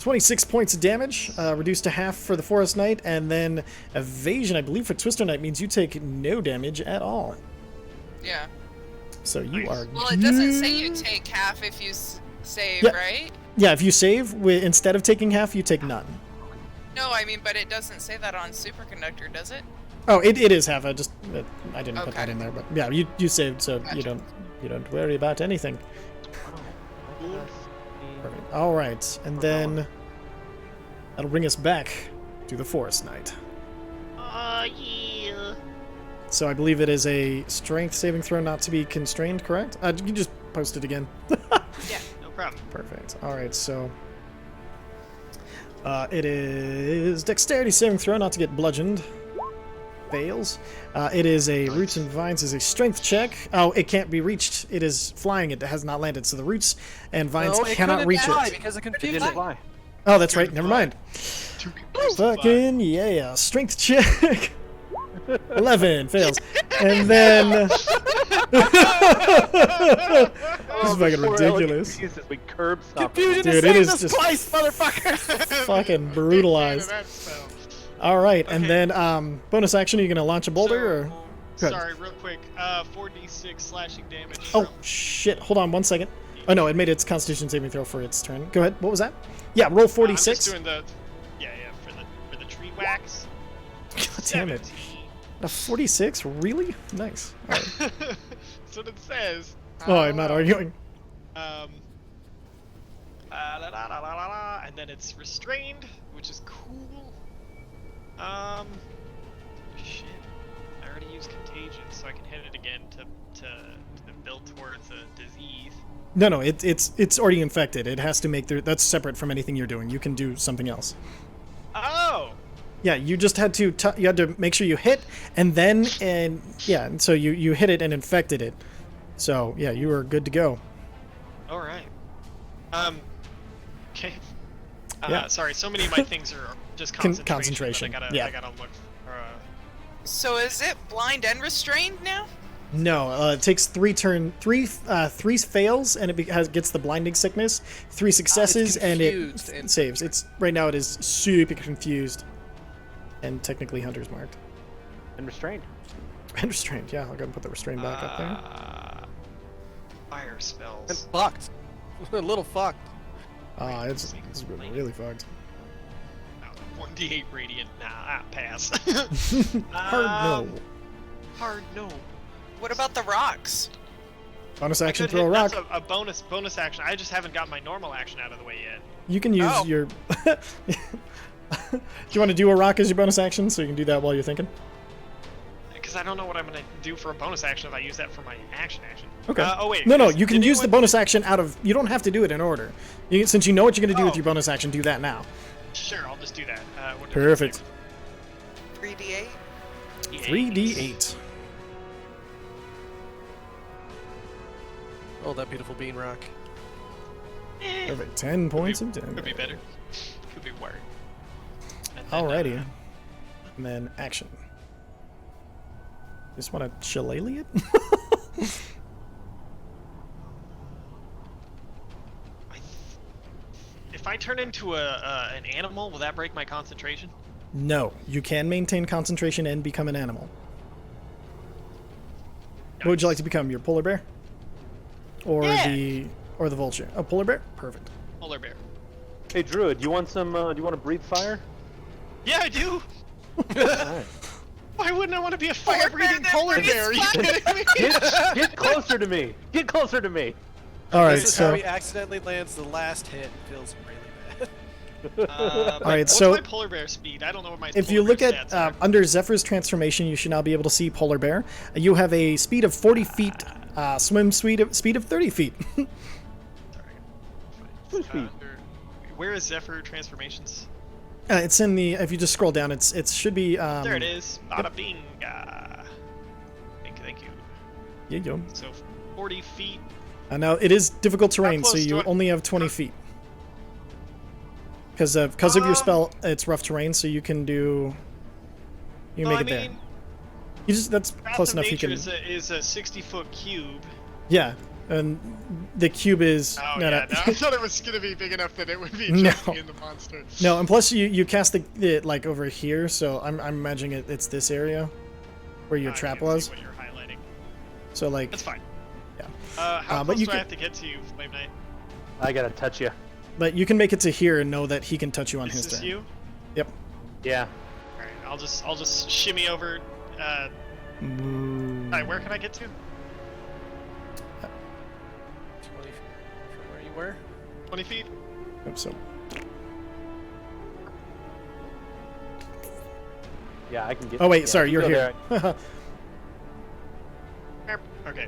Speaker 1: 26 points of damage, reduced to half for the Forest Knight, and then evasion, I believe, for Twister Knight means you take no damage at all.
Speaker 6: Yeah.
Speaker 1: So you
Speaker 2: Nice.
Speaker 1: are.
Speaker 6: Well, it doesn't say you
Speaker 1: good.
Speaker 6: take half if you save,
Speaker 1: Yeah.
Speaker 6: right?
Speaker 1: Yeah, if you save, instead of taking half, you take none.
Speaker 6: No, I mean, but it doesn't say that on Superconductor, does it?
Speaker 1: Oh, it is half. I didn't put that
Speaker 6: Okay.
Speaker 1: in there, but yeah, you saved, so you
Speaker 6: Gotcha.
Speaker 1: don't worry about anything. Perfect. All right, and then that'll bring us back to the Forest Knight.
Speaker 2: Yeah.
Speaker 1: So I believe it is a Strength saving throw, not to be constrained. Correct? You can just post it again.
Speaker 2: Yeah, no problem.
Speaker 1: Perfect. All right, so it is Dexterity saving throw, not to get bludgeoned. Fails. It is a Roots and Vines is a Strength check. Oh, it can't be reached. It is flying. It has not landed. So the Roots and Vines
Speaker 4: No, it
Speaker 1: cannot
Speaker 4: couldn't
Speaker 1: reach
Speaker 4: die
Speaker 1: it.
Speaker 4: because of
Speaker 3: It didn't
Speaker 4: confusion.
Speaker 3: fly.
Speaker 1: Oh, that's right. Never mind.
Speaker 2: Too confused to fly.
Speaker 1: Fucking yeah. Strength check. 11 fails. And then this is fucking ridiculous.
Speaker 3: We curb stop.
Speaker 4: Confusion
Speaker 1: Dude,
Speaker 4: has
Speaker 1: it
Speaker 4: saved
Speaker 1: is
Speaker 4: us
Speaker 1: just-
Speaker 4: twice, motherfucker!
Speaker 1: Fucking brutalized.
Speaker 2: That spell.
Speaker 1: All right, and
Speaker 2: Okay.
Speaker 1: then bonus action. Are you gonna launch a boulder or? Good.
Speaker 2: Sorry, real quick. 4d6 slashing damage.
Speaker 1: Oh
Speaker 2: from-
Speaker 1: shit! Hold on 1 second. Oh no, it made its Constitution saving throw for its turn. Go ahead. What was that? Yeah, roll
Speaker 2: I'm
Speaker 1: 46.
Speaker 2: just doing the. Yeah, for the tree wax.
Speaker 1: God damn it!
Speaker 2: 17.
Speaker 1: A 46? Really? Nice. All right.
Speaker 2: That's what it says.
Speaker 1: Oh, I'm not arguing.
Speaker 2: La, la, la, la, la, la, and then it's restrained, which is cool. Shit. I already used contagion, so I can hit it again to build towards a disease.
Speaker 1: No, it's already infected. It has to make that's separate from anything you're doing. You can do something else.
Speaker 2: Oh!
Speaker 1: Yeah, you just had to you had to make sure you hit, and then and so you hit it and infected it. So yeah, you were good to go.
Speaker 2: All right. Okay.
Speaker 1: Yeah.
Speaker 2: Sorry, so many of my things are just concentration.
Speaker 1: concentration,
Speaker 2: But
Speaker 1: yeah.
Speaker 2: I gotta look for.
Speaker 6: So is it blind and restrained now?
Speaker 1: No, it takes three fails and gets the blinding sickness. 3 successes and it
Speaker 4: confused and-
Speaker 1: saves. It's right now it is super confused, and technically hunter's marked
Speaker 3: And restrained.
Speaker 1: and restrained. Yeah, I'll go and put the restraint back up there.
Speaker 2: Fire
Speaker 4: And
Speaker 2: spells.
Speaker 4: fucked. A little fucked.
Speaker 1: It's really fucked.
Speaker 2: 1d8 radiant. Nah, pass.
Speaker 1: Hard no.
Speaker 2: Hard no.
Speaker 6: What about the rocks?
Speaker 1: Bonus
Speaker 2: I
Speaker 1: action,
Speaker 2: could
Speaker 1: throw a
Speaker 2: hit-
Speaker 1: rock.
Speaker 2: That's a bonus action. I just haven't got my normal action out of the way yet.
Speaker 1: You can use
Speaker 6: Oh.
Speaker 1: your. Do you want to do a rock as your bonus action, so you can do that while you're thinking?
Speaker 2: Because I don't know what I'm gonna do for a bonus action if I use that for my action.
Speaker 1: Okay.
Speaker 2: Oh wait.
Speaker 1: No,
Speaker 2: is-
Speaker 1: you can
Speaker 2: did
Speaker 1: use the
Speaker 2: anyone-
Speaker 1: bonus action out of. You don't have to do it in order. Since you know what you're going to do with
Speaker 2: Oh.
Speaker 1: your bonus action, do that now.
Speaker 2: Sure, I'll just do that. What did I
Speaker 1: Perfect.
Speaker 6: 3d8?
Speaker 2: do?
Speaker 1: 3d8.
Speaker 4: Oh, that beautiful bean rock.
Speaker 1: Perfect. 10 points of
Speaker 2: Could be
Speaker 1: damage.
Speaker 2: better. Could be worse. And then,
Speaker 1: Alrighty. And then action. Just want to shillelagh it?
Speaker 2: If I turn into an animal, will that break my concentration?
Speaker 1: No. You can maintain concentration and become an animal. What would you like to become? Your polar bear? Or the vulture? A polar bear? Perfect.
Speaker 2: Polar bear.
Speaker 3: Hey, Druid, you want some? Do you want to breathe fire?
Speaker 2: Yeah, I do.
Speaker 3: Alright.
Speaker 2: Why wouldn't I want to be a
Speaker 6: Fire
Speaker 2: fire-breathing
Speaker 6: bear
Speaker 2: polar
Speaker 6: that
Speaker 2: bear? Are you
Speaker 6: breathes
Speaker 2: kidding me?
Speaker 3: Get closer to me. Get closer to me.
Speaker 1: Alright,
Speaker 4: This is how
Speaker 1: so.
Speaker 4: he accidentally lands the last hit. Feels really bad.
Speaker 1: Alright,
Speaker 2: what's
Speaker 1: so
Speaker 2: my polar bear speed? I don't know what my
Speaker 1: If
Speaker 2: polar
Speaker 1: you look
Speaker 2: bear
Speaker 1: at
Speaker 2: stats are.
Speaker 1: under Zephyr's transformation, you should now be able to see polar bear. You have a speed of 40 feet, swim speed of 30 feet.
Speaker 2: Where is Zephyr transformations?
Speaker 1: It's in the. If you just scroll down, it should be.
Speaker 2: There it is. Bada bing. Thank you.
Speaker 1: Yeah, yo.
Speaker 2: So 40 feet.
Speaker 1: Now it is difficult terrain, so
Speaker 2: close
Speaker 1: you
Speaker 2: to it?
Speaker 1: only have 20 feet. Because of your spell, it's rough terrain, so you can do. You can make it there. You just that's
Speaker 2: Path
Speaker 1: close
Speaker 2: of
Speaker 1: enough. You
Speaker 2: Nature
Speaker 1: can.
Speaker 2: is a 60-foot cube.
Speaker 1: Yeah, and the cube is.
Speaker 2: Oh
Speaker 1: no,
Speaker 2: yeah,
Speaker 1: no.
Speaker 2: no, I thought it was gonna be big enough that it would be
Speaker 1: No.
Speaker 2: in the monster.
Speaker 1: No, and plus you cast it like over here, so I'm imagining it's this area where your
Speaker 2: I
Speaker 1: trap
Speaker 2: can't see
Speaker 1: was.
Speaker 2: What you're highlighting.
Speaker 1: So like,
Speaker 2: That's fine.
Speaker 1: Yeah.
Speaker 2: How
Speaker 1: but
Speaker 2: close
Speaker 1: you
Speaker 2: do I
Speaker 1: can-
Speaker 2: have to get to you, Flame Knight?
Speaker 3: I gotta touch you.
Speaker 1: but you can make it to here and know that he can touch you on
Speaker 2: Is
Speaker 1: his
Speaker 2: this
Speaker 1: turn.
Speaker 2: you?
Speaker 1: Yep.
Speaker 3: Yeah.
Speaker 2: All right, I'll just shimmy over. Alright, where can I get to?
Speaker 4: 20 from where you were.
Speaker 2: 20 feet.
Speaker 1: Yep, so
Speaker 3: Yeah, I can get.
Speaker 1: oh wait,
Speaker 3: yeah,
Speaker 1: sorry,
Speaker 3: I
Speaker 1: you're
Speaker 3: can go
Speaker 1: here.
Speaker 3: there.
Speaker 2: Okay.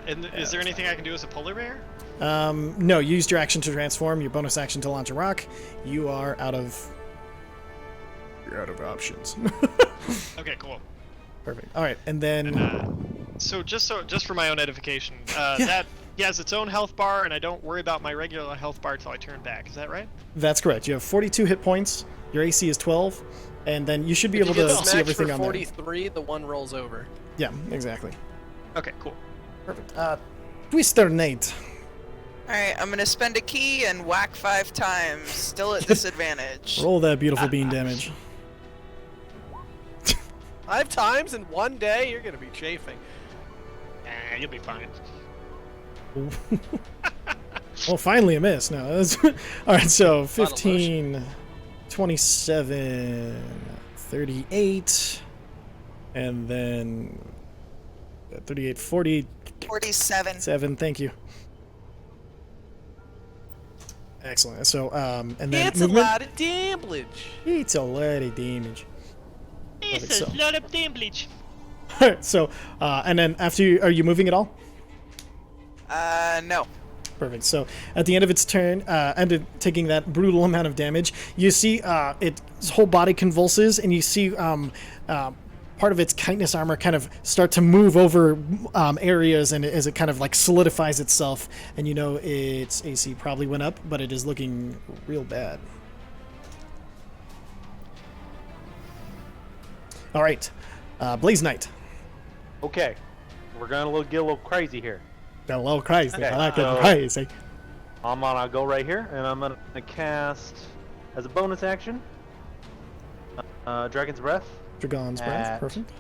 Speaker 2: And is there anything I can do as a polar bear?
Speaker 1: No, you used your action to transform, your bonus action to launch a rock. You're out of options.
Speaker 2: Okay, cool.
Speaker 1: Perfect. All right, and then
Speaker 2: So just for my own edification, that he has its own health bar, and I don't worry about my regular health bar till I turn back. Is that right?
Speaker 1: that's correct. You have 42 hit points. Your AC is 12, and then you should be
Speaker 4: If
Speaker 1: able
Speaker 4: you
Speaker 1: to
Speaker 4: get
Speaker 1: see
Speaker 4: smacked
Speaker 1: everything
Speaker 4: for
Speaker 1: on there.
Speaker 4: 43, the one rolls over.
Speaker 1: Yeah, exactly.
Speaker 2: Okay, cool.
Speaker 1: Perfect. Twister Nate.
Speaker 6: Alright, I'm gonna spend a key and whack 5 times, still at disadvantage.
Speaker 1: Roll that beautiful bean damage.
Speaker 4: 5 times in one day? You're gonna be chafing.
Speaker 2: Nah, you'll be fine.
Speaker 1: Well, finally a miss. No, that's all right. So
Speaker 4: Final
Speaker 1: 15, 27, 38, and then 38, 47.
Speaker 6: 47.
Speaker 1: Thank you. Excellent. So, and then
Speaker 4: It's a
Speaker 1: movement.
Speaker 4: lot of damage.
Speaker 1: It's a lot of damage.
Speaker 2: It's
Speaker 1: so.
Speaker 2: a lot of damage.
Speaker 1: All right. So, and then after you, are you moving at all?
Speaker 6: No.
Speaker 1: Perfect. So at the end of its turn, and taking that brutal amount of damage, you see its whole body convulses, and you see part of its chitinous armor kind of start to move over areas, and as it kind of like solidifies itself, and you know its AC probably went up, but it is looking real bad. All right, Blaze Knight.
Speaker 3: Okay. we're gonna get a little crazy here.
Speaker 1: Got a little crazy.
Speaker 3: Okay,
Speaker 1: I like it
Speaker 3: so-
Speaker 1: crazy.
Speaker 3: I'm gonna go right here, and I'm gonna cast as a bonus action, Dragon's Breath,
Speaker 1: Dragon's Breath.
Speaker 3: at-
Speaker 1: Perfect.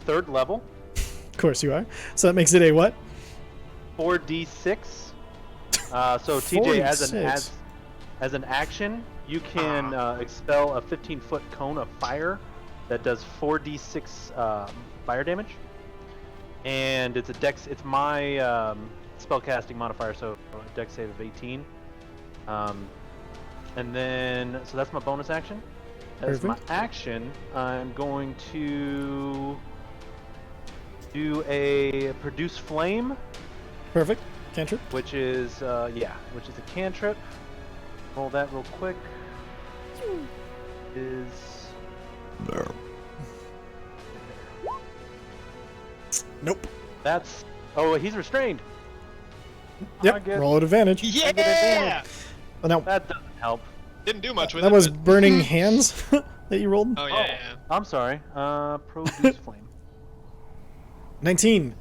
Speaker 3: 3rd level,
Speaker 1: Of course you are. So that makes it a what?
Speaker 3: 4d6. So TJ, as
Speaker 1: 46.
Speaker 3: an action, you can expel a 15-foot cone of fire that does 4d6 fire damage, and it's a dex. It's my spellcasting modifier, so a dex save of 18. And then, so that's my bonus action. As my
Speaker 1: Perfect.
Speaker 3: action, I'm going to do a produce flame,
Speaker 1: Perfect. Cantrip.
Speaker 3: which is a cantrip. Roll that real quick. Is
Speaker 1: Nope.
Speaker 3: that's he's restrained. I
Speaker 1: Yep.
Speaker 3: get-
Speaker 1: Roll at advantage.
Speaker 2: Yeah.
Speaker 3: advantage.
Speaker 1: Well, now
Speaker 3: That doesn't help.
Speaker 2: Didn't do much with
Speaker 1: that
Speaker 2: it.
Speaker 1: was
Speaker 2: but-
Speaker 1: burning hands that you rolled.
Speaker 2: Oh yeah.
Speaker 3: I'm sorry. Produce flame.
Speaker 1: 19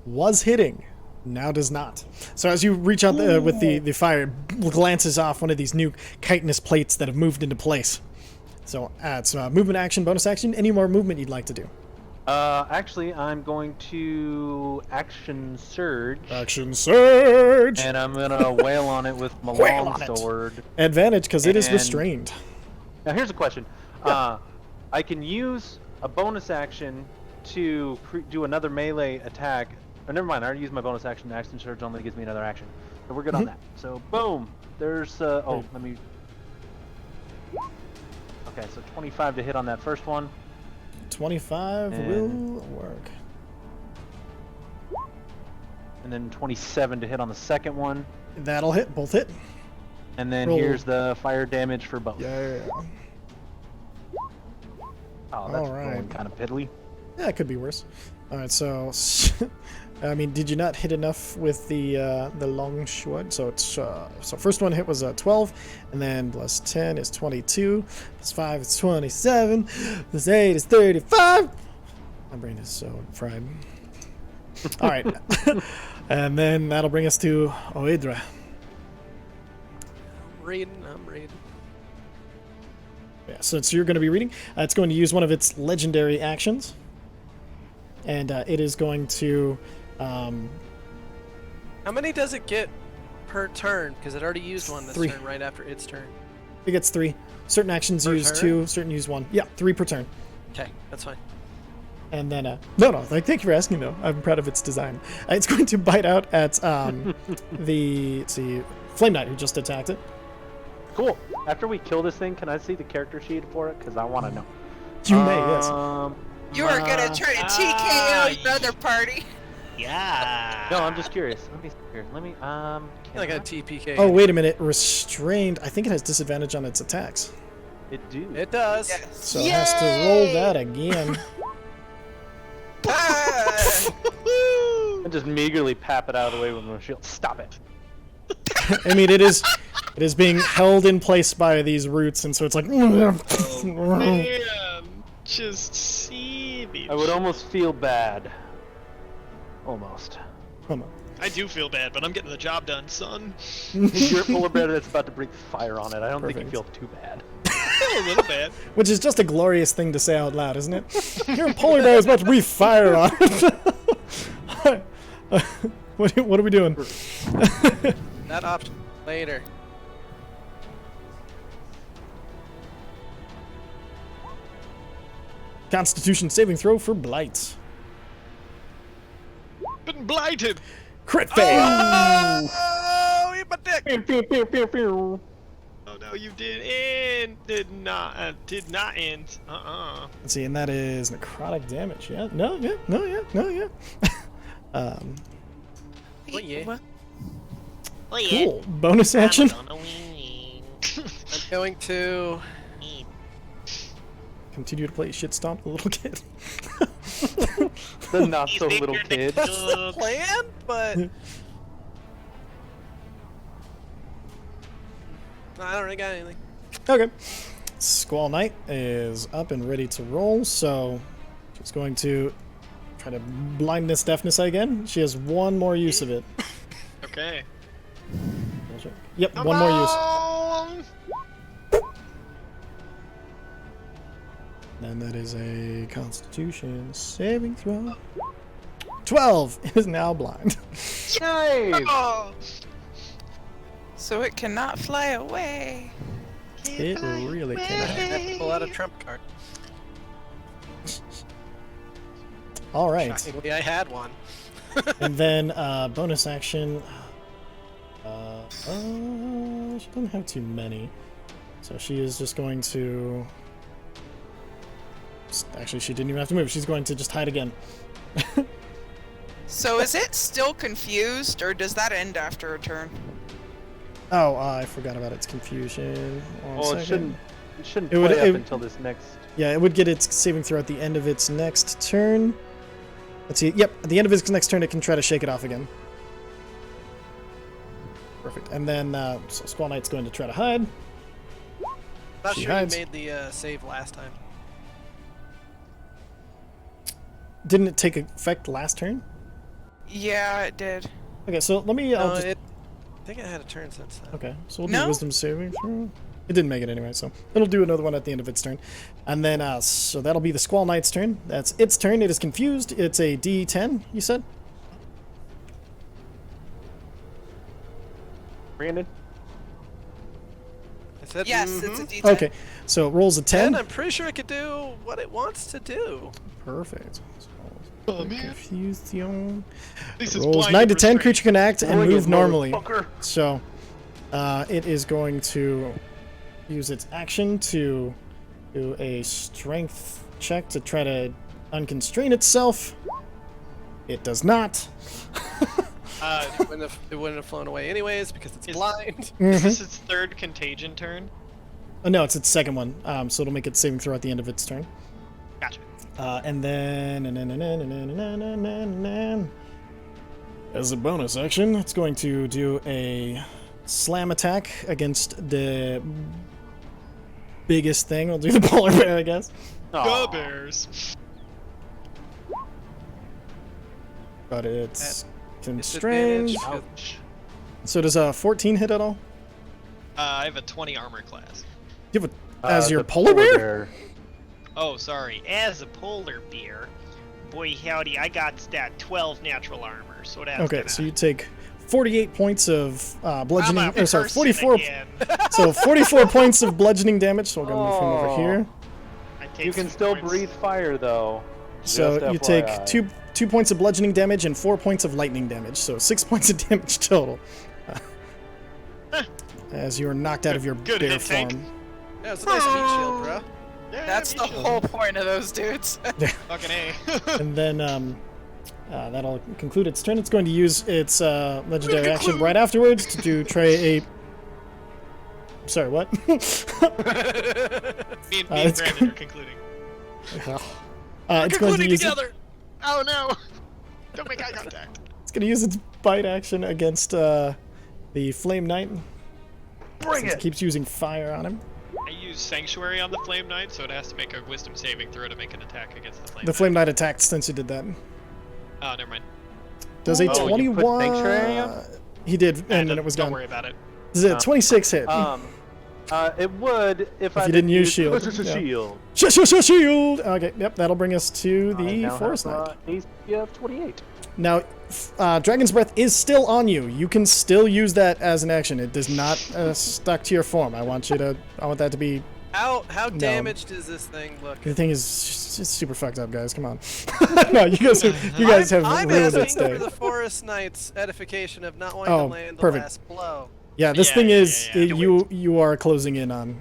Speaker 1: was hitting, now does not. So as you reach out with the fire, it glances off one of these new chitinous plates that have moved into place. So it's movement action, bonus action. Any more movement you'd like to do?
Speaker 3: Actually, I'm going to action surge,
Speaker 1: Action surge.
Speaker 3: and I'm gonna wail on it with my
Speaker 1: Wail
Speaker 3: long
Speaker 1: on it.
Speaker 3: sword.
Speaker 1: Advantage because it is
Speaker 3: And-
Speaker 1: restrained.
Speaker 3: Now here's a question. I can use a bonus action to do another melee attack. Oh, never mind. I already used my bonus action. Action surge only gives me another action, so we're good on that. So boom. There's let me. Okay, so 25 to hit on that first one,
Speaker 1: 25
Speaker 3: And-
Speaker 1: will work.
Speaker 3: and then 27 to hit on the second one,
Speaker 1: That'll hit. Both hit.
Speaker 3: and then
Speaker 1: Roll.
Speaker 3: here's the fire damage for both.
Speaker 1: Yeah.
Speaker 3: Oh, that's
Speaker 1: Alright.
Speaker 3: going kind of piddly.
Speaker 1: Yeah, it could be worse. All right, so I mean, did you not hit enough with the long sword? So it's so first one hit was 12, and then plus 10 is 22, plus 5 is 27, plus 8 is 35. My brain is so fried. All right, and then that'll bring us to Oedra.
Speaker 4: I'm reading.
Speaker 1: Yeah, so you're going to be reading. It's going to use one of its legendary actions, and it is going to.
Speaker 4: How many does it get per turn? Because it already used one this
Speaker 1: 3.
Speaker 4: turn right after its turn.
Speaker 1: It gets 3. Certain actions
Speaker 4: Per
Speaker 1: use
Speaker 4: turn?
Speaker 1: 2, certain use 1. Yeah, 3 per turn.
Speaker 4: Okay, that's fine.
Speaker 1: And then, no, like, thank you for asking, though. I'm proud of its design. It's going to bite out at let's see, Flame Knight, who just attacked it.
Speaker 3: Cool. After we kill this thing, can I see the character sheet for it? Because I want to know.
Speaker 1: You may, yes.
Speaker 6: You are gonna try to TKO your other party.
Speaker 7: Yeah.
Speaker 3: No, I'm just curious. Let me see here. Let me
Speaker 4: I got a TPK.
Speaker 1: Oh, wait a minute. Restrained. I think it has disadvantage on its attacks.
Speaker 3: It do.
Speaker 4: It does.
Speaker 6: Yes.
Speaker 1: So it has to roll that again.
Speaker 3: I just meagerly pap it out of the way with my shield. Stop it.
Speaker 1: I mean, it is being held in place by these roots, and so it's like.
Speaker 2: Man, just see these.
Speaker 3: I would almost feel bad. Almost.
Speaker 1: Hold on.
Speaker 2: I do feel bad, but I'm getting the job done, son.
Speaker 3: You're a polar bear that's about to breathe fire on it. I don't think
Speaker 1: Perfect.
Speaker 3: you feel too bad.
Speaker 2: A little bad.
Speaker 1: Which is just a glorious thing to say out loud, isn't it? Your polar bear is about to breathe fire on it. What are we doing?
Speaker 4: That option later.
Speaker 1: Constitution saving throw for blight.
Speaker 2: Been blighted.
Speaker 1: Crit fail.
Speaker 4: Oh, eat my dick!
Speaker 2: Oh no, you did not end.
Speaker 1: Let's see, and that is necrotic damage. Yeah. No. Yeah.
Speaker 4: Oh yeah.
Speaker 7: Oh yeah.
Speaker 1: Cool. Bonus action.
Speaker 7: I'm gonna win.
Speaker 4: I'm going to.
Speaker 1: Continue to play shit stomp the little kid.
Speaker 3: The not so little kid.
Speaker 4: That's the plan, but I don't really got anything.
Speaker 1: Okay. Squall Knight is up and ready to roll, so she's going to try to blindness deafness again. She has one more use of it.
Speaker 2: Okay.
Speaker 1: Yep, one more use. And that is a Constitution saving throw. 12 is now blind.
Speaker 3: Nice.
Speaker 5: Oh. So it cannot fly away.
Speaker 1: It really
Speaker 4: I
Speaker 1: cannot.
Speaker 4: have to pull out a trump card.
Speaker 1: All right.
Speaker 4: Shockingly, I had one.
Speaker 1: And then bonus action. She doesn't have too many. So she is just going to... Actually, she didn't even have to move. She's going to just hide again.
Speaker 5: So is it still confused, or does that end after a turn?
Speaker 1: Oh, I forgot about its confusion.
Speaker 3: Well, it shouldn't
Speaker 1: It would-
Speaker 3: play up
Speaker 1: it-
Speaker 3: until this next.
Speaker 1: Yeah, it would get its saving throw at the end of its next turn. Let's see. Yep, at the end of its next turn, it can try to shake it off again. Perfect. And then so Squall Knight's going to try to hide.
Speaker 4: Not
Speaker 1: She
Speaker 4: sure
Speaker 1: hides.
Speaker 4: you made the save last time.
Speaker 1: Didn't it take effect last turn?
Speaker 5: Yeah, it did.
Speaker 1: Okay, so let me. I'll
Speaker 4: No,
Speaker 1: just,
Speaker 4: I think it had a turn since then.
Speaker 1: okay, so we'll do
Speaker 5: No?
Speaker 1: Wisdom saving throw. It didn't make it anyway, so it'll do another one at the end of its turn. And then, so that'll be the Squall Knight's turn. That's its turn. It is confused. It's a D10, you said?
Speaker 3: Brandon?
Speaker 4: I said,
Speaker 5: Yes,
Speaker 4: mhm.
Speaker 5: it's a D10.
Speaker 1: Okay, so it rolls a 10.
Speaker 4: And I'm pretty sure it could do what it wants to do.
Speaker 1: Perfect.
Speaker 2: Oh man.
Speaker 1: Confusion.
Speaker 2: This is
Speaker 1: Rolls
Speaker 2: blind
Speaker 1: 9
Speaker 2: and
Speaker 1: to 10,
Speaker 2: restrained.
Speaker 1: creature can act and
Speaker 3: Bring it,
Speaker 1: move normally.
Speaker 3: motherfucker.
Speaker 1: So, it is going to use its action to do a strength check to try to unconstrain itself. It does not.
Speaker 4: It wouldn't have flown away anyways because it's
Speaker 2: Is-
Speaker 4: blind.
Speaker 2: Is this its third contagion turn?
Speaker 1: Oh, no, it's its second one. So it'll make its saving throw at the end of its turn.
Speaker 2: Gotcha.
Speaker 1: And then, as a bonus action, it's going to do a slam attack against the biggest thing. We'll do the polar bear, I guess.
Speaker 2: Go Bears.
Speaker 1: But it's
Speaker 4: Disadvantage.
Speaker 1: constrained.
Speaker 2: Ouch.
Speaker 1: So does a 14 hit at all?
Speaker 2: I have a 20 armor class.
Speaker 1: You have as your
Speaker 3: The
Speaker 1: polar bear?
Speaker 2: Oh, sorry. As a polar bear, boy howdy, I got that 12 natural armor. So that's
Speaker 1: Okay,
Speaker 2: gonna...
Speaker 1: so you take 48 points of bludgeoning.
Speaker 2: I'm a
Speaker 1: Sorry,
Speaker 2: person
Speaker 1: 44.
Speaker 2: again.
Speaker 1: So 44 points of bludgeoning damage. So we're gonna move him over
Speaker 3: Oh.
Speaker 1: here.
Speaker 2: I take
Speaker 3: You can
Speaker 2: 2
Speaker 3: still
Speaker 2: points.
Speaker 3: breathe fire though.
Speaker 1: So
Speaker 3: Just
Speaker 1: you take
Speaker 3: FYI.
Speaker 1: two points of bludgeoning damage and 4 points of lightning damage. So 6 points of damage total. As you are knocked out of your
Speaker 2: Good
Speaker 1: bear
Speaker 2: hit, Tank.
Speaker 1: form.
Speaker 4: Yeah, it's a nice meat shield, bro.
Speaker 2: Yeah,
Speaker 5: That's
Speaker 2: me
Speaker 5: the
Speaker 2: too.
Speaker 5: whole point of those dudes.
Speaker 2: Fucking A.
Speaker 1: And then that'll conclude its turn. It's going to use its legendary action right afterwards to try a. Sorry, what?
Speaker 2: Me and
Speaker 1: it's
Speaker 2: Brandon are concluding.
Speaker 1: It's going to
Speaker 2: Concluding
Speaker 1: use
Speaker 2: together! Oh no! Don't make eye contact.
Speaker 1: it's going to use its bite action against the Flame Knight.
Speaker 3: Bring
Speaker 1: Since
Speaker 3: it.
Speaker 1: it keeps using fire on him.
Speaker 2: I use Sanctuary on the Flame Knight, so it has to make a Wisdom saving throw to make an attack against the Flame
Speaker 1: The Flame Knight attacked since you did that.
Speaker 2: Knight. Oh, never mind.
Speaker 1: Does a
Speaker 3: Oh, you put
Speaker 1: 21?
Speaker 3: Sanctuary on?
Speaker 1: He did, and then
Speaker 2: don't-
Speaker 1: it was
Speaker 2: don't
Speaker 1: gone.
Speaker 2: worry about it.
Speaker 1: Does a 26 hit?
Speaker 3: It would if I
Speaker 1: you didn't use
Speaker 3: use
Speaker 1: shield,
Speaker 3: Push a
Speaker 1: yeah.
Speaker 3: shield.
Speaker 1: Shield! Okay, yep, that'll bring us to
Speaker 3: I
Speaker 1: the
Speaker 3: now
Speaker 1: Forest
Speaker 3: have,
Speaker 1: Knight.
Speaker 3: AC of 28.
Speaker 1: Now, Dragon's Breath is still on you. You can still use that as an action. It does not stuck to your form. I want that to be.
Speaker 4: How damaged is this thing look?
Speaker 1: The thing is just super fucked up, guys. Come on. No, you guys have
Speaker 4: I'm
Speaker 1: ruined its
Speaker 4: asking
Speaker 1: day.
Speaker 4: for the Forest Knight's edification of not wanting
Speaker 1: Oh,
Speaker 4: to land the
Speaker 1: perfect.
Speaker 4: last blow.
Speaker 1: Yeah, this
Speaker 2: Yeah,
Speaker 1: thing
Speaker 2: yeah,
Speaker 1: is
Speaker 2: yeah, yeah.
Speaker 1: you are closing in on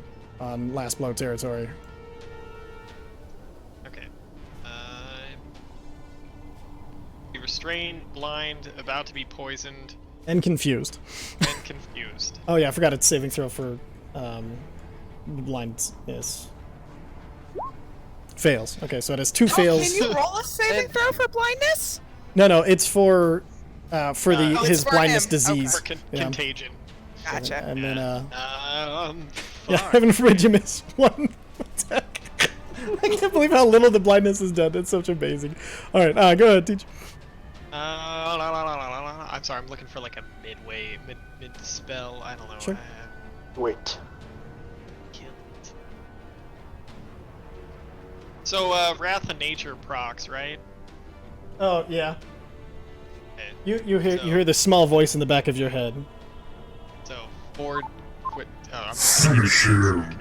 Speaker 1: last blow territory.
Speaker 2: Okay. Be restrained, blind, about to be poisoned,
Speaker 1: And confused.
Speaker 2: and confused.
Speaker 1: Oh yeah, I forgot its saving throw for blindness. Fails. Okay, so it has 2 fails.
Speaker 5: Can you roll a saving throw for blindness?
Speaker 1: No, it's for
Speaker 5: Oh,
Speaker 1: his
Speaker 5: it's for
Speaker 1: blindness
Speaker 5: him.
Speaker 1: disease.
Speaker 2: For
Speaker 1: Yeah.
Speaker 2: contagion.
Speaker 5: Gotcha.
Speaker 1: And then
Speaker 2: Yeah,
Speaker 1: yeah,
Speaker 2: fuck.
Speaker 1: heaven forbid you miss one attack. I can't believe how little the blindness has done. It's such amazing. All right, go ahead, teach.
Speaker 2: I'm sorry. I'm looking for like a mid spell. I don't know.
Speaker 1: Sure.
Speaker 3: Wait.
Speaker 2: Kill it. So Wrath of Nature procs, right?
Speaker 1: Oh yeah.
Speaker 2: Okay.
Speaker 1: You hear the small voice in the back of your head.
Speaker 2: So Ford quit. Oh, I'm
Speaker 8: Finish him.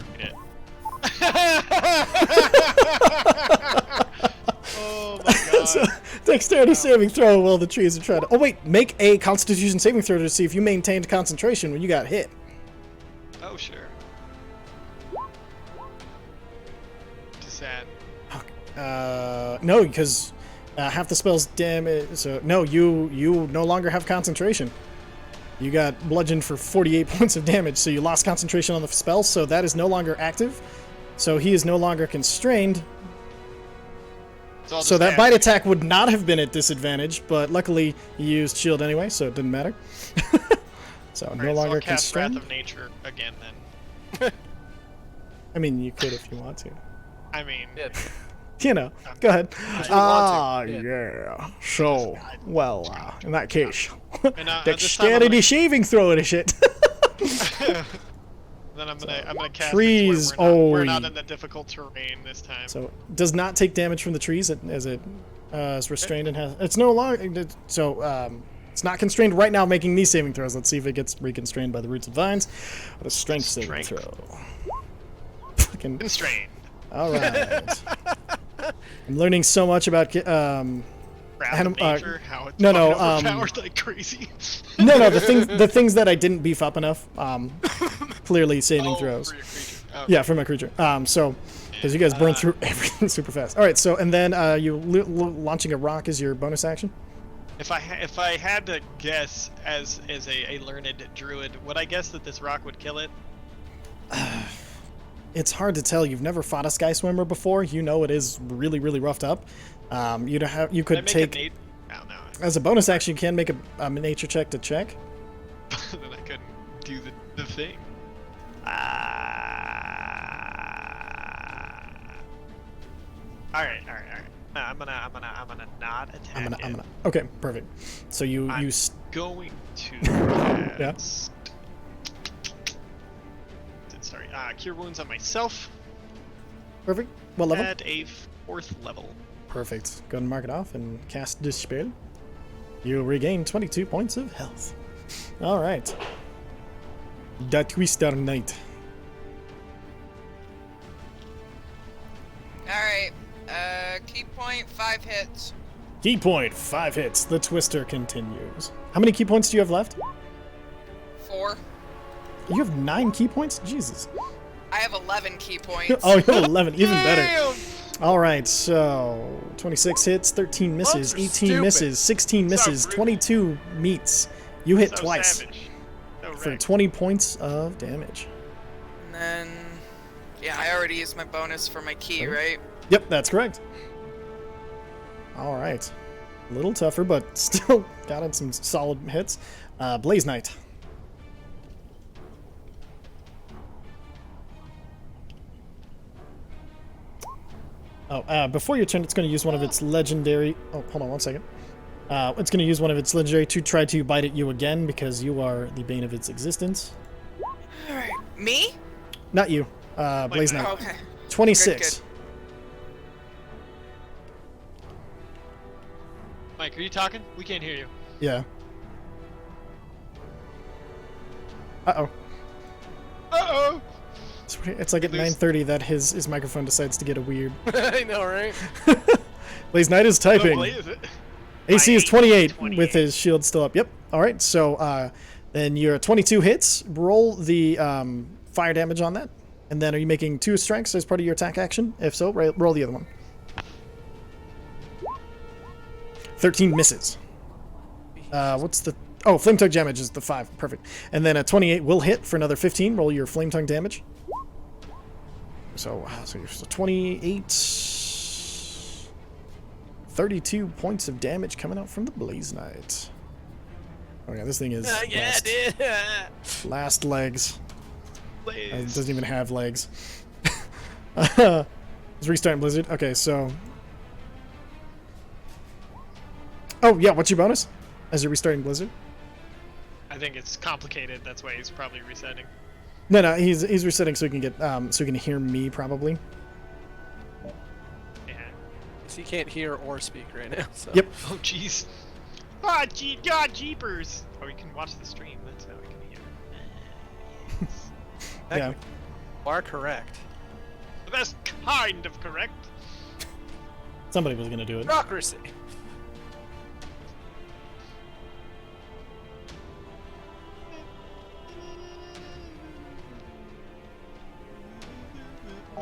Speaker 2: Oh my god.
Speaker 1: So, dexterity saving throw while the trees are trying to. Oh wait, make a Constitution saving throw to see if you maintained concentration when you got hit.
Speaker 2: Oh sure. Just sad.
Speaker 1: No, because half the spell's damage. So no, you no longer have concentration. You got bludgeoned for 48 points of damage, so you lost concentration on the spell, so that is no longer active. So he is no longer constrained. So that bite attack would not have been at disadvantage, but luckily you used shield anyway, so it didn't matter. So no
Speaker 2: Alright,
Speaker 1: longer
Speaker 2: so I'll cast
Speaker 1: constrained.
Speaker 2: Wrath of Nature again then.
Speaker 1: I mean, you could if you want to.
Speaker 2: I mean,
Speaker 1: You know, go ahead.
Speaker 4: want to.
Speaker 1: Yeah. So, well, in that case,
Speaker 2: and, this time
Speaker 1: dexterity saving throw and shit.
Speaker 2: then I'm gonna cast
Speaker 1: trees.
Speaker 2: it to where we're
Speaker 1: Oh,
Speaker 2: not in the difficult terrain this time.
Speaker 1: So does not take damage from the trees as it is restrained and has. It's no longer. So it's not constrained right now, making these saving throws. Let's see if it gets reconstrained by the roots of vines. What a strength saving throw. Fucking
Speaker 2: Constrained.
Speaker 1: all right. I'm learning so much about
Speaker 2: Wrath of Nature, how it's
Speaker 1: no,
Speaker 2: fucking
Speaker 1: no,
Speaker 2: overpowered like crazy.
Speaker 1: no, the things that I didn't beef up enough. Clearly saving throws.
Speaker 2: For your creature. Okay.
Speaker 1: Yeah, for my creature. So, because you guys burn through everything super fast. All right, so and then you launching a rock is your bonus action.
Speaker 2: If I had to guess as a learned druid, would I guess that this rock would kill it?
Speaker 1: It's hard to tell. You've never fought a Skyswimmer before. You know it is really, really roughed up. You could take as a bonus action. You can make a nature check to check.
Speaker 2: Then I couldn't do the thing. All right. I'm gonna not attack.
Speaker 1: I'm gonna. Okay, perfect. So you
Speaker 2: going to
Speaker 1: Yeah.
Speaker 2: cast. Sorry, cure wounds on myself
Speaker 1: perfect. What level?
Speaker 2: at a 4th level.
Speaker 1: Perfect. Go ahead and mark it off and cast Dispel. You regain 22 points of health. All right. The Twister Knight.
Speaker 6: Alright. Key point, 5 hits.
Speaker 1: Key point, 5 hits. The Twister continues. How many key points do you have left?
Speaker 6: 4.
Speaker 1: You have 9 key points? Jesus.
Speaker 6: I have 11 key points.
Speaker 1: Oh, you have 11. Even better. All right, so 26 hits, 13 misses,
Speaker 4: Monks are
Speaker 1: 18
Speaker 4: stupid.
Speaker 1: misses, 16 misses,
Speaker 2: rude.
Speaker 1: 22 meets. You hit
Speaker 2: So
Speaker 1: twice
Speaker 2: savage. So
Speaker 1: for
Speaker 2: wrecked.
Speaker 1: 20 points of damage.
Speaker 6: And then... Yeah, I already used my bonus for my key, right?
Speaker 1: Yep, that's correct. All right. A little tougher, but still got in some solid hits. Blaze Knight. Oh, before your turn, it's going to use one of its legendary... Oh, hold on one second. It's going to use one of its legendary to try to bite at you again because you are the bane of its existence.
Speaker 6: Alright. Me?
Speaker 1: Not you. Blaze Knight.
Speaker 6: Okay.
Speaker 1: 26.
Speaker 6: Good,
Speaker 2: Mike, are you talking? We can't hear you.
Speaker 1: Yeah. Uh-oh.
Speaker 2: Uh-oh!
Speaker 1: It's like at 9:30 that his microphone decides to get a weird...
Speaker 4: I know, right?
Speaker 1: Blaze Knight is
Speaker 2: What
Speaker 1: typing.
Speaker 2: play is it?
Speaker 1: AC is 28 with
Speaker 2: 28.
Speaker 1: his shield still up. Yep. All right. So then your 22 hits. Roll the fire damage on that. And then are you making 2 strikes as part of your attack action? If so, roll the other one. 13 misses. What's the... Oh, Flame Tongue damage is the 5. Perfect. And then a 28 will hit for another 15. Roll your Flame Tongue damage. So 28... 32 points of damage coming out from the Blaze Knight. Oh yeah, this thing is last legs. It doesn't even have legs. It's restarting Blizzard. Okay, so. Oh yeah, what's your bonus? As you're restarting Blizzard?
Speaker 2: I think it's complicated. That's why he's probably resetting.
Speaker 1: No, he's resetting so he can get so he can hear me probably.
Speaker 2: Yeah.
Speaker 4: So you can't hear or speak right now. So.
Speaker 1: Yep.
Speaker 2: Oh jeez. Ah, God jeepers. Oh, you can watch the stream. That's how we can hear.
Speaker 1: Yeah.
Speaker 4: You are correct.
Speaker 2: The best kind of correct.
Speaker 1: Somebody was gonna do it.
Speaker 4: Democracy.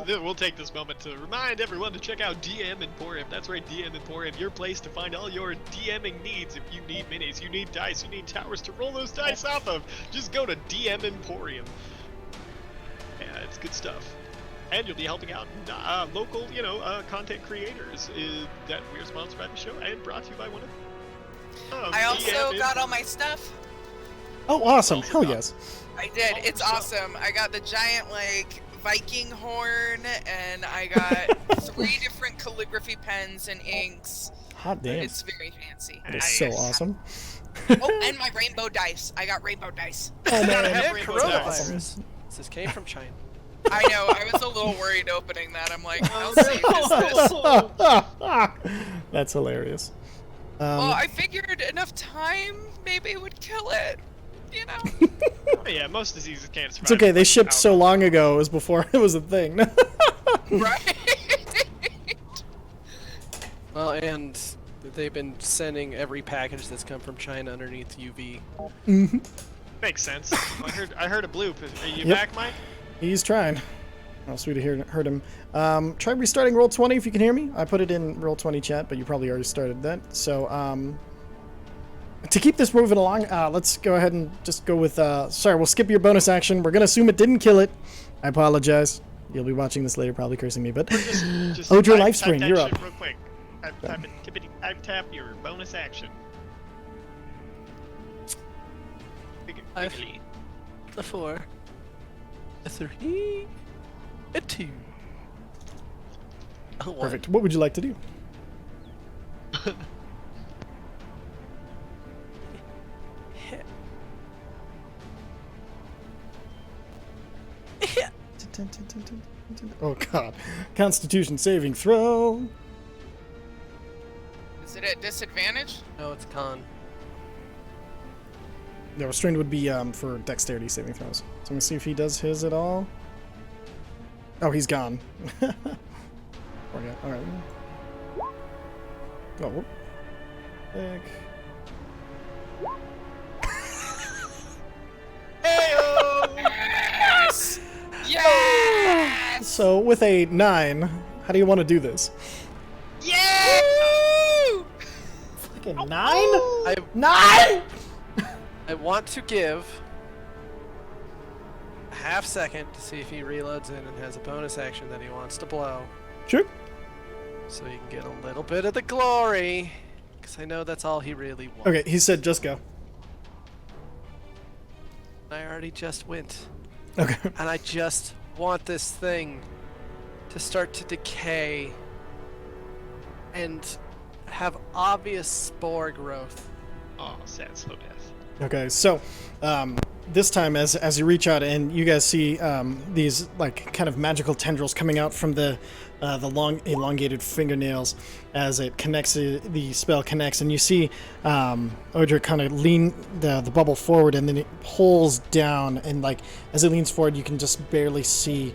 Speaker 2: We'll take this moment to remind everyone to check out DM Emporium. That's right, DM Emporium, your place to find all your DMing needs. If you need minis, you need dice, you need towers to roll those dice off of, just go to DM Emporium. Yeah, it's good stuff. And you'll be helping out local, content creators that we're sponsored by the show and brought to you by one of them.
Speaker 6: I also got all my stuff.
Speaker 1: Oh, awesome!
Speaker 2: Also
Speaker 1: Hell
Speaker 2: got-
Speaker 1: yes.
Speaker 6: I did.
Speaker 2: Oh,
Speaker 6: It's
Speaker 2: so-
Speaker 6: awesome. I got the giant Viking horn, and I got 3 different calligraphy pens and inks.
Speaker 1: Hot damn.
Speaker 6: It's very fancy.
Speaker 1: That is so
Speaker 2: Nice.
Speaker 1: awesome.
Speaker 6: Oh, and my rainbow dice. I got rainbow dice.
Speaker 1: Oh
Speaker 2: Gotta
Speaker 1: man.
Speaker 2: have
Speaker 4: And
Speaker 2: rainbow dice.
Speaker 4: coronavirus. This came from China.
Speaker 6: I know. I was a little worried opening that. I'm like, how safe is this?
Speaker 1: That's hilarious.
Speaker 6: Well, I figured enough time maybe would kill it.
Speaker 2: Oh, yeah, most diseases can't survive.
Speaker 1: It's okay. They shipped
Speaker 2: out.
Speaker 1: so long ago. It was before it was a thing.
Speaker 6: Right?
Speaker 4: Well, and they've been sending every package that's come from China underneath UV.
Speaker 2: Makes sense. I heard a bloop. Are you
Speaker 1: Yep.
Speaker 2: back, Mike?
Speaker 1: He's trying. Oh, sweet to heard him. Try restarting Roll20 if you can hear me. I put it in Roll20 chat, but you probably already started that. So, to keep this moving along, let's go ahead and just go with, sorry, we'll skip your bonus action. We're going to assume it didn't kill it. I apologize. You'll be watching this later, probably cursing me, but...
Speaker 2: Just
Speaker 1: Odra
Speaker 2: type
Speaker 1: Lifespring,
Speaker 2: that
Speaker 1: you're
Speaker 2: shit
Speaker 1: up.
Speaker 2: Real quick. Tap your bonus action. Quickly.
Speaker 4: A 4. A 3. A 2. A 1.
Speaker 1: Perfect. What would you like to do? Oh god. Constitution saving throw.
Speaker 6: Is it at disadvantage?
Speaker 4: No, it's con.
Speaker 1: No, restrained would be for dexterity saving throws. So I'm gonna see if he does his at all. Oh, he's gone. Okay, all right. Oh, whoop. Back.
Speaker 6: Yes! Yes!
Speaker 1: So with a 9, how do you want to do this?
Speaker 6: Yeah!
Speaker 1: Like a 9?
Speaker 4: I
Speaker 1: 9?
Speaker 4: I want to give a half second to see if he reloads in and has a bonus action that he wants to blow,
Speaker 1: Sure.
Speaker 4: so he can get a little bit of the glory. Because I know that's all he really wants.
Speaker 1: Okay, he said just go.
Speaker 4: I already just went.
Speaker 1: Okay.
Speaker 4: And I just want this thing to start to decay and have obvious spore growth.
Speaker 2: Oh, sad slow death.
Speaker 1: Okay, so this time as you reach out and you guys see these like kind of magical tendrils coming out from the long elongated fingernails as it connects, the spell connects, and you see Odra kind of lean the bubble forward, and then it pulls down, and like as it leans forward you can just barely see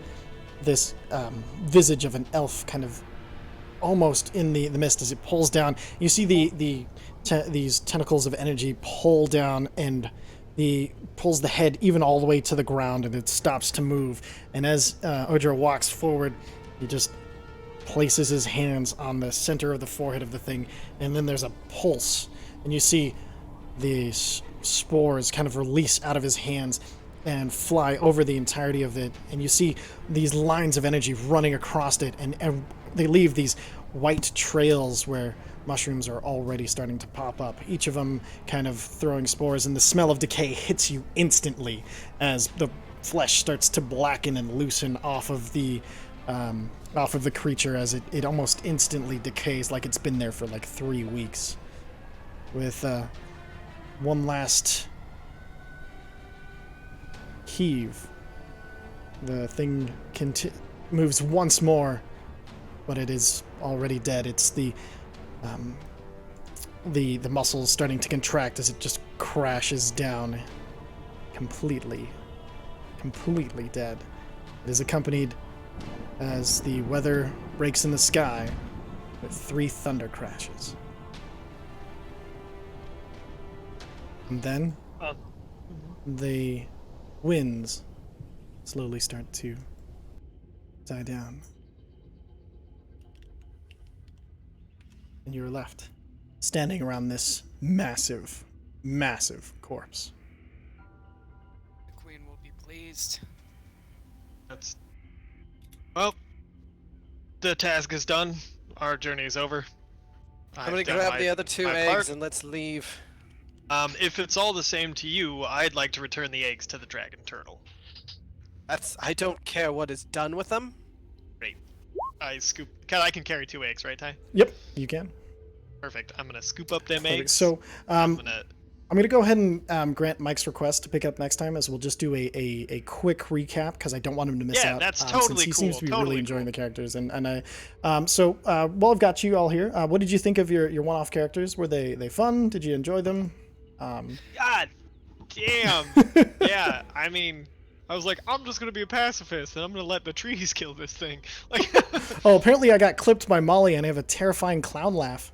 Speaker 1: this visage of an elf kind of almost in the mist as it pulls down. You see these tentacles of energy pull down, and pulls the head even all the way to the ground, and it stops to move. And as Odra walks forward, he just places his hands on the center of the forehead of the thing, and then there's a pulse, and you see these spores kind of release out of his hands and fly over the entirety of it, and you see these lines of energy running across it, and they leave these white trails where mushrooms are already starting to pop up, each of them kind of throwing spores, and the smell of decay hits you instantly as the flesh starts to blacken and loosen off of the off of the creature as it almost instantly decays, like it's been there for like 3 weeks. With one last heave, the thing moves once more, but it is already dead. It's the muscles starting to contract as it just crashes down, completely dead. It is accompanied as the weather breaks in the sky with 3 thunder crashes. And then the winds slowly start to die down. And you're left standing around this massive corpse.
Speaker 5: The queen will be pleased.
Speaker 2: Well, the task is done. Our journey is over.
Speaker 4: I'm gonna grab the other 2 eggs and let's leave.
Speaker 2: If it's all the same to you, I'd like to return the eggs to the dragon turtle.
Speaker 4: I don't care what is done with them.
Speaker 2: Great. I can carry 2 eggs, right, Ty?
Speaker 1: Yep, you can.
Speaker 2: Perfect. I'm gonna scoop up them
Speaker 1: Perfect.
Speaker 2: eggs.
Speaker 1: So,
Speaker 2: I'm
Speaker 1: gonna go ahead and grant Mike's request to pick up next time, as we'll just do a quick recap because I don't want him to miss out.
Speaker 2: Yeah, that's totally
Speaker 1: since he
Speaker 2: cool.
Speaker 1: seems to be
Speaker 2: Totally
Speaker 1: really enjoying
Speaker 2: cool.
Speaker 1: the characters, and I. While I've got you all here, what did you think of your one-off characters? Were they fun? Did you enjoy them?
Speaker 2: God damn. Yeah, I mean, I was like, I'm just gonna be a pacifist and I'm gonna let the trees kill this thing. Like,
Speaker 1: Oh, apparently I got clipped by Molly and I have a terrifying clown laugh.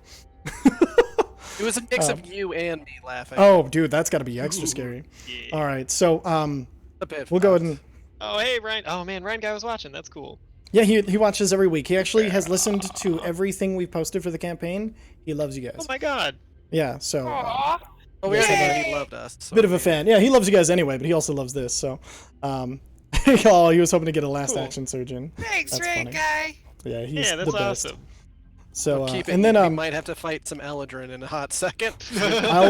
Speaker 4: It was a mix of you and me laughing.
Speaker 1: Oh, dude, that's got to be extra scary.
Speaker 2: yeah.
Speaker 1: All right, so
Speaker 4: A bit
Speaker 1: we'll go ahead and
Speaker 2: Oh, hey, Ryan. Oh man, Ryan guy was watching. That's cool.
Speaker 1: yeah, he watches every week. He actually has listened to everything we've posted for the campaign. He loves you guys.
Speaker 2: Oh my god.
Speaker 1: Yeah, so
Speaker 6: Aw.
Speaker 4: Oh, we already know he loved us. So
Speaker 1: bit of a fan. Yeah, he loves you guys anyway, but he also loves this. So, oh, he was hoping to get a last
Speaker 2: Cool.
Speaker 1: action surgeon.
Speaker 6: Thanks,
Speaker 1: That's
Speaker 6: Ray
Speaker 1: funny.
Speaker 6: guy.
Speaker 1: Yeah, he's
Speaker 2: Yeah, that's
Speaker 1: the best.
Speaker 2: awesome.
Speaker 1: So,
Speaker 4: keep it.
Speaker 1: and then
Speaker 4: we might have to fight some Eladrin in a hot second.
Speaker 1: I'll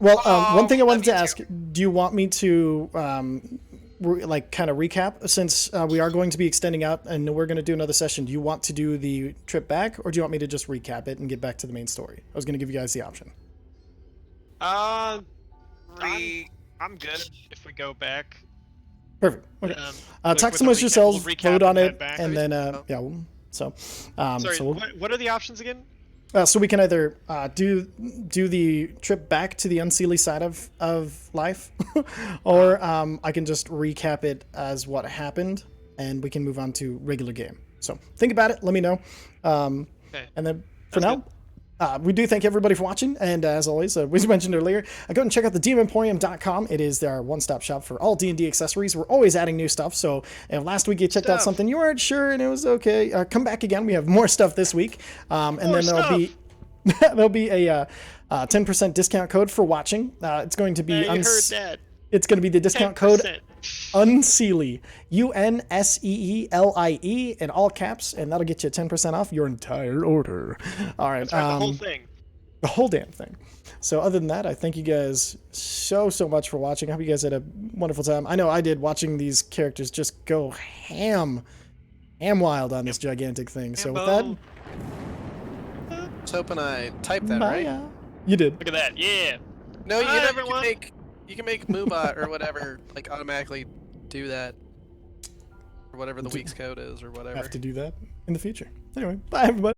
Speaker 1: well, one thing I wanted
Speaker 6: me
Speaker 1: to ask: do you want me to kind of recap, since we are going to be extending out and we're going to do another session? Do you want to do the trip back, or do you want me to just recap it and get back to the main story? I was going to give you guys the option.
Speaker 2: I'm good if we go back.
Speaker 1: Perfect. Okay.
Speaker 2: Like
Speaker 1: Text
Speaker 2: with
Speaker 1: them
Speaker 2: the
Speaker 1: as
Speaker 2: recap,
Speaker 1: yourselves,
Speaker 2: we'll recap
Speaker 1: vote on
Speaker 2: and head
Speaker 1: it,
Speaker 2: back.
Speaker 1: and then
Speaker 2: Sorry, what are the options again?
Speaker 1: so we can either do the trip back to the Unseelie side of life, or I can just recap it as what happened, and we can move on to regular game. So think about it. Let me know.
Speaker 2: Okay.
Speaker 1: And then for
Speaker 2: Sounds
Speaker 1: now, we do thank everybody for watching, and as always, we mentioned earlier, go and check out the DMemporium.com. It is our one-stop shop for all D&D accessories. We're always adding new stuff, so if last week you checked out something you weren't sure and it was okay, come back again. We have more stuff this week, and then there'll be a 10% discount code for watching. It's going to be
Speaker 2: I heard that.
Speaker 1: It's going to be the discount code
Speaker 2: 10%.
Speaker 1: Unseelie, UNSEELIE in all caps, and that'll get you 10% off your entire order. All right,
Speaker 2: That's right, the whole thing.
Speaker 1: the whole damn thing. So other than that, I thank you guys so much for watching. I hope you guys had a wonderful time. I know I did, watching these characters just go ham wild on this gigantic thing. So with that,
Speaker 4: Just hoping I typed that
Speaker 1: bye.
Speaker 4: right.
Speaker 1: You did.
Speaker 2: Look at that. Yeah.
Speaker 4: No, you
Speaker 2: Bye,
Speaker 4: know,
Speaker 2: everyone.
Speaker 4: you can make Moobot or whatever like automatically do that, or whatever the week's code is, or whatever.
Speaker 1: Have to do that in the future. Anyway, bye everybody.